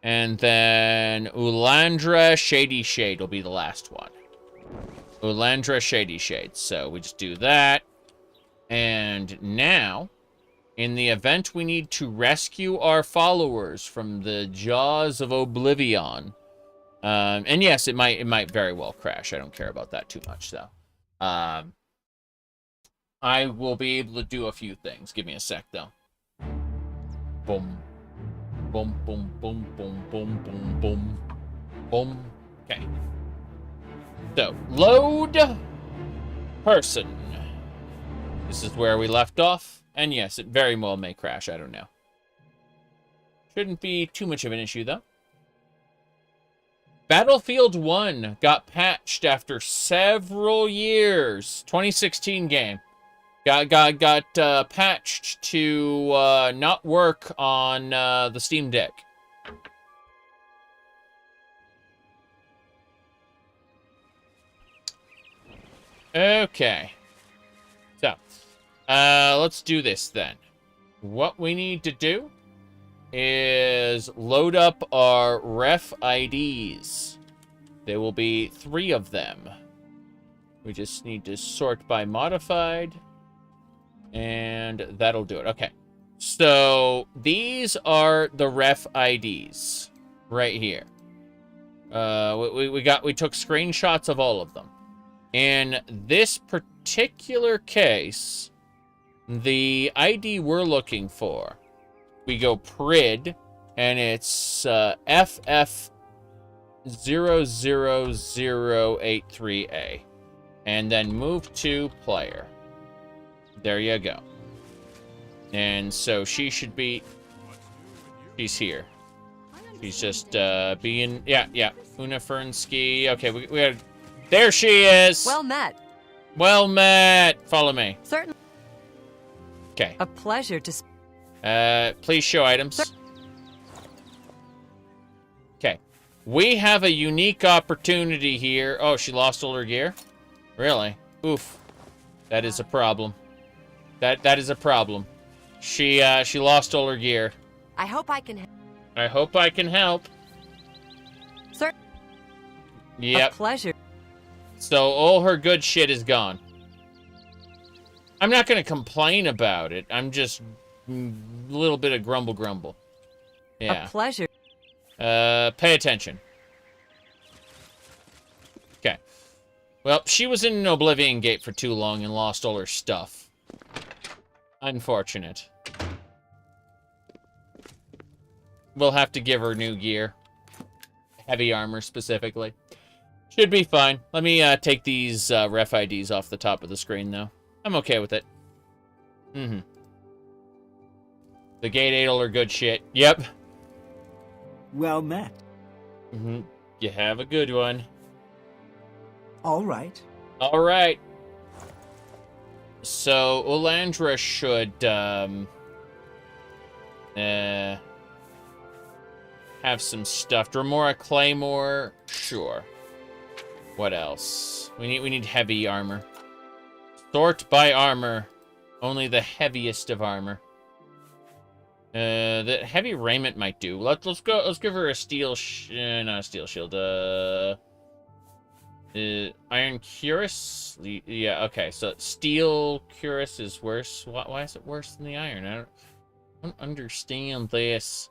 And then Ulandra Shady Shade will be the last one. Ulandra Shady Shade. So we just do that. And now, in the event we need to rescue our followers from the jaws of Oblivion. And yes, it might very well crash. I don't care about that too much, though. I will be able to do a few things. Give me a sec, though. Boom. Boom, boom, boom, boom, boom, boom, boom. Boom. Okay. So, load person. This is where we left off. And yes, it very well may crash. I don't know. Shouldn't be too much of an issue, though. Battlefield 1 got patched after several years. 2016 game. Got patched to not work on the Steam Deck. Okay. So, let's do this then. What we need to do is load up our ref IDs. There will be 3 of them. We just need to sort by modified. And that'll do it. Okay. So these are the ref IDs right here. We took screenshots of all of them. In this particular case, the ID we're looking for, we go PRID, and it's FF00083A. And then move to player. There you go. And so she should be... She's here. She's just being... Yeah. Una Fernsky. Okay, we got... There she is! Well met. Well met! Follow me. Certainly. Okay. A pleasure to... Please show items. Okay. We have a unique opportunity here. Oh, she lost all her gear? Really? Oof. That is a problem. That is a problem. She lost all her gear. I hope I can... I hope I can help. Sir. Yep. A pleasure. So all her good shit is gone. I'm not going to complain about it. I'm just a little bit of grumble. Yeah. A pleasure. Pay attention. Okay. Well, she was in an Oblivion gate for too long and lost all her stuff. Unfortunate. We'll have to give her new gear. Heavy armor, specifically. Should be fine. Let me take these ref IDs off the top of the screen, though. I'm okay with it. Mm-hmm. The gate ate all her good shit. Yep. Well met. Mm-hmm. You have a good one. All right. All right. So, Ulandra should, have some stuff. Dremora Claymore, sure. What else? We need heavy armor. Sort by armor. Only the heaviest of armor. The heavy raiment might do. Let's give her a steel not a steel shield. Iron cuirass? Yeah, okay. So steel cuirass is worse. Why is it worse than the iron? I don't understand this.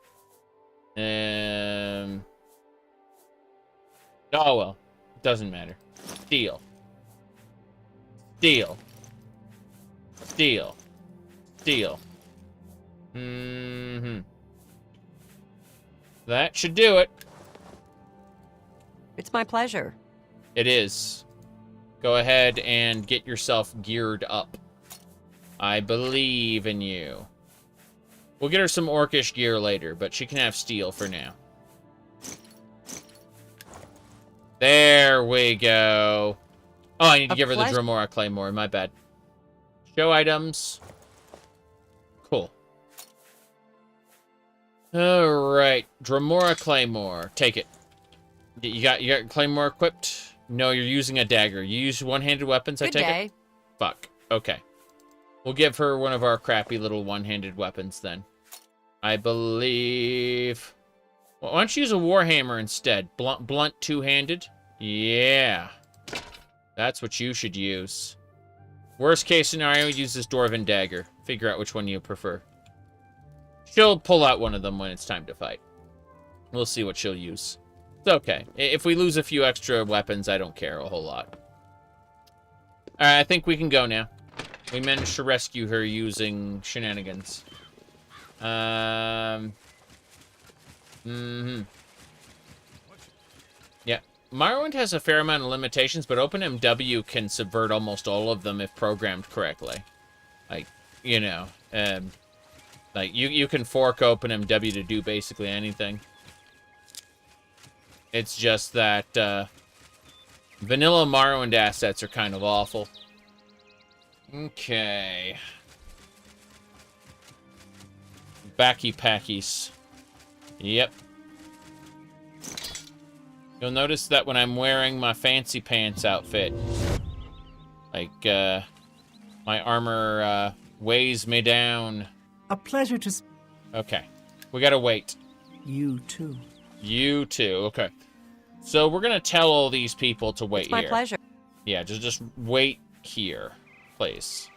Oh well. Doesn't matter. Steel. Mm-hmm. That should do it. It's my pleasure. It is. Go ahead and get yourself geared up. I believe in you. We'll get her some orcish gear later, but she can have steel for now. There we go. Oh, I need to give her the Dremora Claymore. My bad. Show items. Cool. Alright. Dremora Claymore. Take it. You got Claymore equipped? No, you're using a dagger. You use one-handed weapons, I take it? Fuck. Okay. We'll give her one of our crappy little one-handed weapons then. I believe... Well, why don't you use a warhammer instead? Blunt two-handed? Yeah. That's what you should use. Worst case scenario, use this dwarven dagger. Figure out which one you prefer. She'll pull out one of them when it's time to fight. We'll see what she'll use. It's okay. If we lose a few extra weapons, I don't care a whole lot. Alright, I think we can go now. We managed to rescue her using shenanigans. Yeah. Morrowind has a fair amount of limitations, but OpenMW can subvert almost all of them if programmed correctly. Like, you know, like you can fork OpenMW to do basically anything. It's just that vanilla Morrowind assets are kind of awful. Okay. Backy packies. Yep. You'll notice that when I'm wearing my fancy pants outfit, like, my armor, weighs me down. A pleasure to... Okay. We gotta wait. You too. You too. Okay. So we're gonna tell all these people to wait here. It's my pleasure. Yeah, just wait here, please.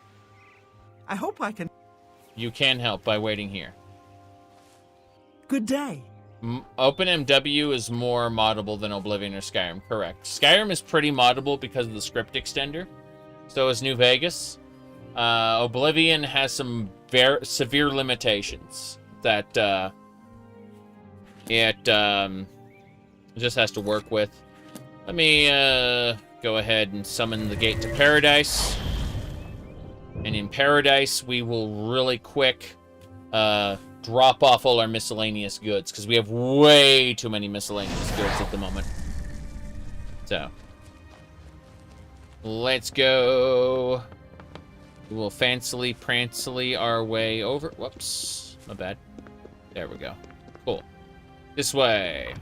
I hope I can... You can help by waiting here. Good day. OpenMW is more moddable than Oblivion or Skyrim, correct. Skyrim is pretty moddable because of the script extender. So is New Vegas. Oblivion has some very severe limitations that it just has to work with. Let me go ahead and summon the Gate to Paradise. And in Paradise, we will really quick drop off all our miscellaneous goods, because we have way too many miscellaneous goods at the moment. So, let's go. We will fancily, prancily our way over. Whoops, my bad. There we go. Cool. This way.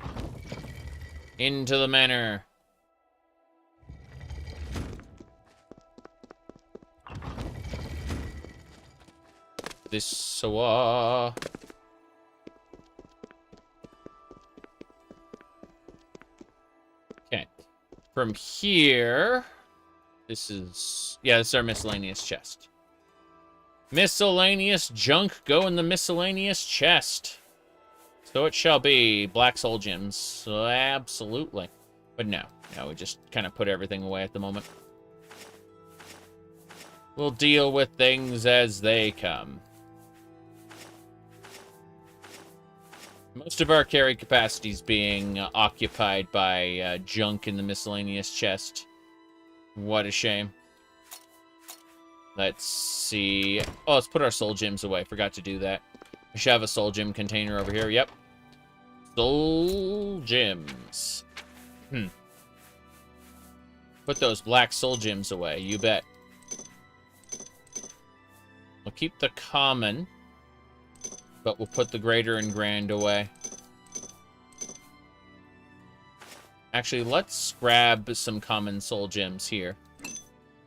Into the manor. This way. Okay. From here, this is our miscellaneous chest. Miscellaneous junk go in the miscellaneous chest. So it shall be. Black soul gems. So absolutely. But no, we just kind of put everything away at the moment. We'll deal with things as they come. Most of our carry capacity is being occupied by junk in the miscellaneous chest. What a shame. Let's see. Oh, let's put our soul gems away. Forgot to do that. I should have a soul gem container over here. Yep. Soul gems. Put those black soul gems away. You bet. We'll keep the common, but we'll put the greater and grand away. Actually, let's grab some common soul gems here.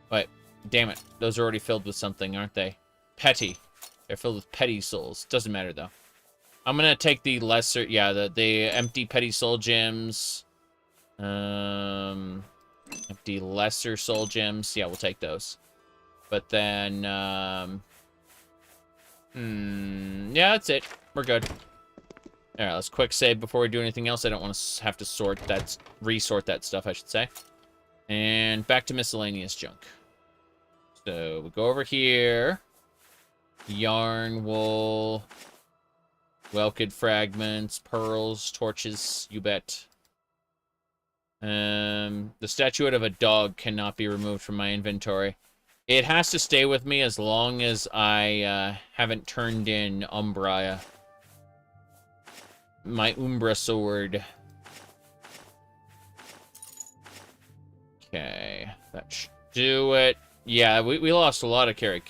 But, damn it. Those are already filled with something, aren't they? Petty. They're filled with petty souls. Doesn't matter, though. I'm gonna take the lesser... Yeah, the empty petty soul gems. Empty lesser soul gems. Yeah, we'll take those. But then... yeah, that's it. We're good. Alright, let's quick save before we do anything else. I don't want to have to resort that stuff, I should say. And back to miscellaneous junk. So, we go over here. Yarn, wool, Welkid fragments, pearls, torches, you bet. The statuette of a dog cannot be removed from my inventory. It has to stay with me as long as I haven't turned in Umbra. My Umbra sword. Okay, that should do it. Yeah, we lost a lot of carry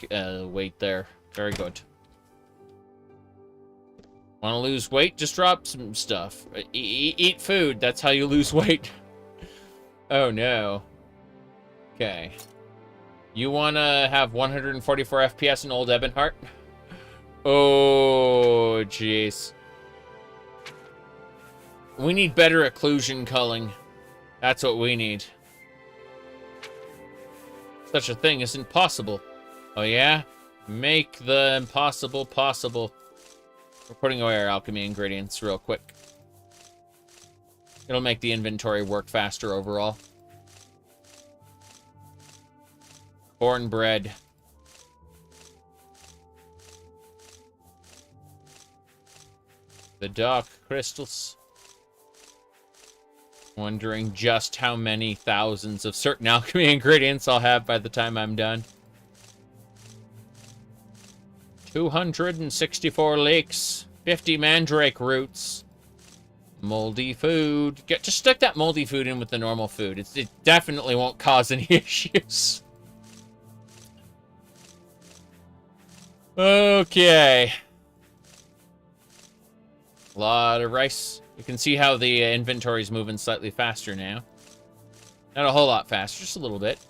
weight there. Very good. Want to lose weight? Just drop some stuff. Eat food. That's how you lose weight. Oh, no. Okay. You want to have 144 FPS in Old Ebonheart? Oh, jeez. We need better occlusion culling. That's what we need. Such a thing isn't possible. Oh, yeah? Make the impossible possible. We're putting away our alchemy ingredients real quick. It'll make the inventory work faster overall. Cornbread. The dark crystals. Wondering just how many thousands of certain alchemy ingredients I'll have by the time I'm done. 264 leeks, 50 mandrake roots, moldy food. Just stick that moldy food in with the normal food. It definitely won't cause any issues. Okay. A lot of rice. You can see how the inventory's moving slightly faster now. Not a whole lot faster, just a little bit.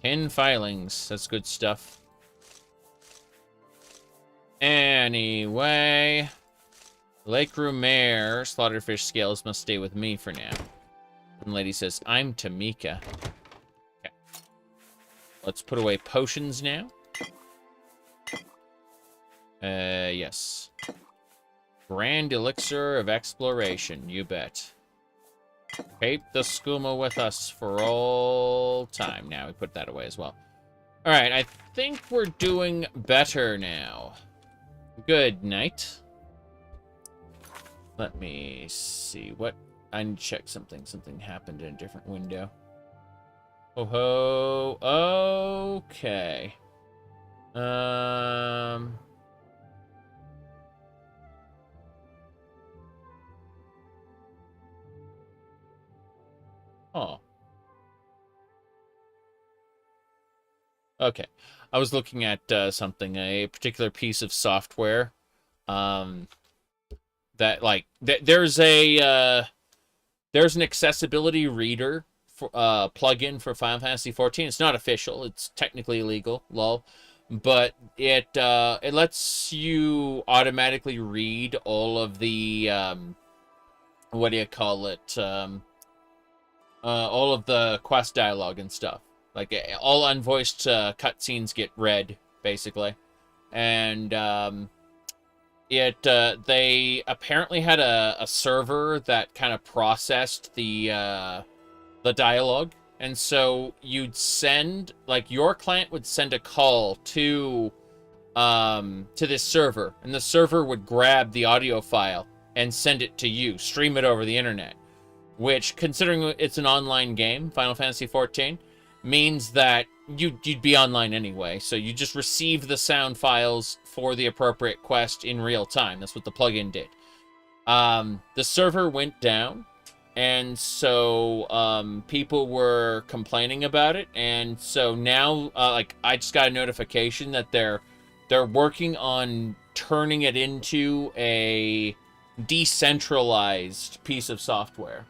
10 filings. That's good stuff. Anyway. Lake Rumare. Slaughtered fish scales must stay with me for now. And lady says, I'm Tamika. Okay. Let's put away potions now. Yes. Grand Elixir of Exploration. You bet. Keep the skooma with us for all time. Now we put that away as well. Alright, I think we're doing better now. Good night. Let me see what... I need to check something. Something happened in a different window. Oh ho. Okay. Oh. Okay. I was looking at something, a particular piece of software. That like there's an accessibility reader for plugin for Final Fantasy 14. It's not official. It's technically illegal, lol. But it lets you automatically read all of the what do you call it? All of the quest dialogue and stuff. Like all unvoiced cutscenes get read basically, and they apparently had a server that kind of processed the dialogue, and so you'd send, like, your client would send a call to this server, and the server would grab the audio file and send it to you, stream it over the internet, which, considering it's an online game, Final Fantasy XIV, means that you'd be online anyway, so you just receive the sound files for the appropriate quest in real time. That's what the plugin did. The server went down, and so people were complaining about it, and so now, like, I just got a notification that they're working on turning it into a decentralized piece of software,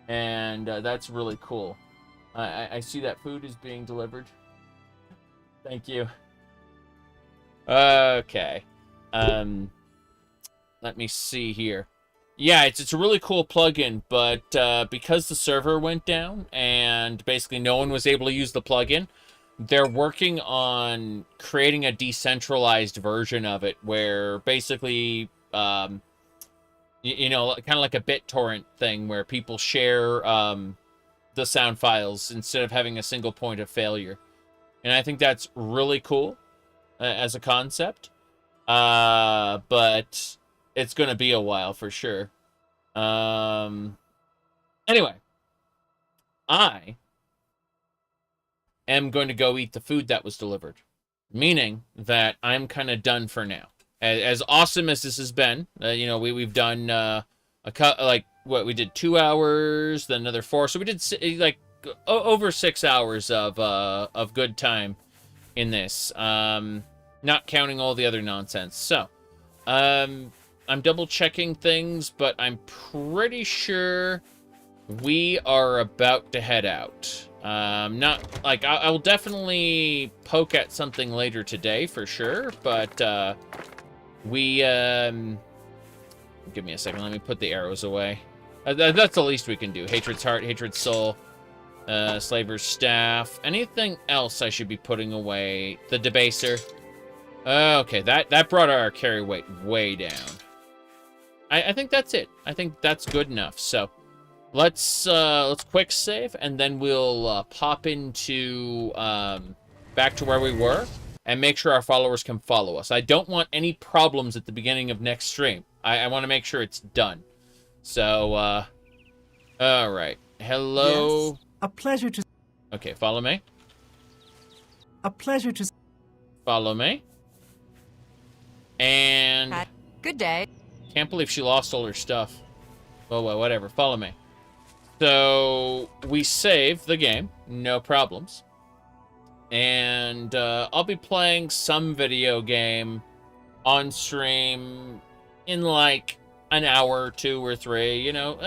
and that's really cool. I see that food is being delivered. Thank you. Okay. Let me see here. Yeah, it's a really cool plugin, but because the server went down and basically no one was able to use the plugin, they're working on creating a decentralized version of it where basically, you know, kind of like a BitTorrent thing where people share the sound files instead of having a single point of failure. And I think that's really cool as a concept. But it's going to be a while for sure. Anyway, I am going to go eat the food that was delivered, meaning that I'm kind of done for now. As awesome as this has been, you know, we've done we did 2 hours, then another 4, so we did like over 6 hours of good time in this, not counting all the other nonsense. So I'm double checking things, but I'm pretty sure we are about to head out. Not like I will definitely poke at something later today for sure, but we give me a second, let me put the arrows away. That's the least we can do. Hatred's Heart, Hatred's Soul, Slaver's Staff. Anything else I should be putting away? The Debaser. Okay, that brought our carry weight way down. I think that's it. I think that's good enough. So let's quick save, and then we'll pop into back to where we were and make sure our followers can follow us. I don't want any problems at the beginning of next stream. I want to make sure it's done. So, all right. Hello. Yes, a pleasure to... Okay, follow me. A pleasure to... Follow me. And... Good day. Can't believe she lost all her stuff. Oh, well, whatever. Follow me. So, we save the game. No problems. And, I'll be playing some video game on stream in, like, an hour or 2 or 3, you know.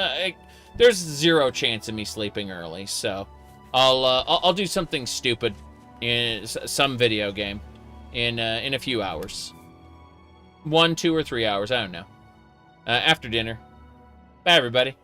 There's 0 chance of me sleeping early, so I'll do something stupid in some video game in a few hours. 1, 2, or 3 hours, I don't know. After dinner. Bye, everybody.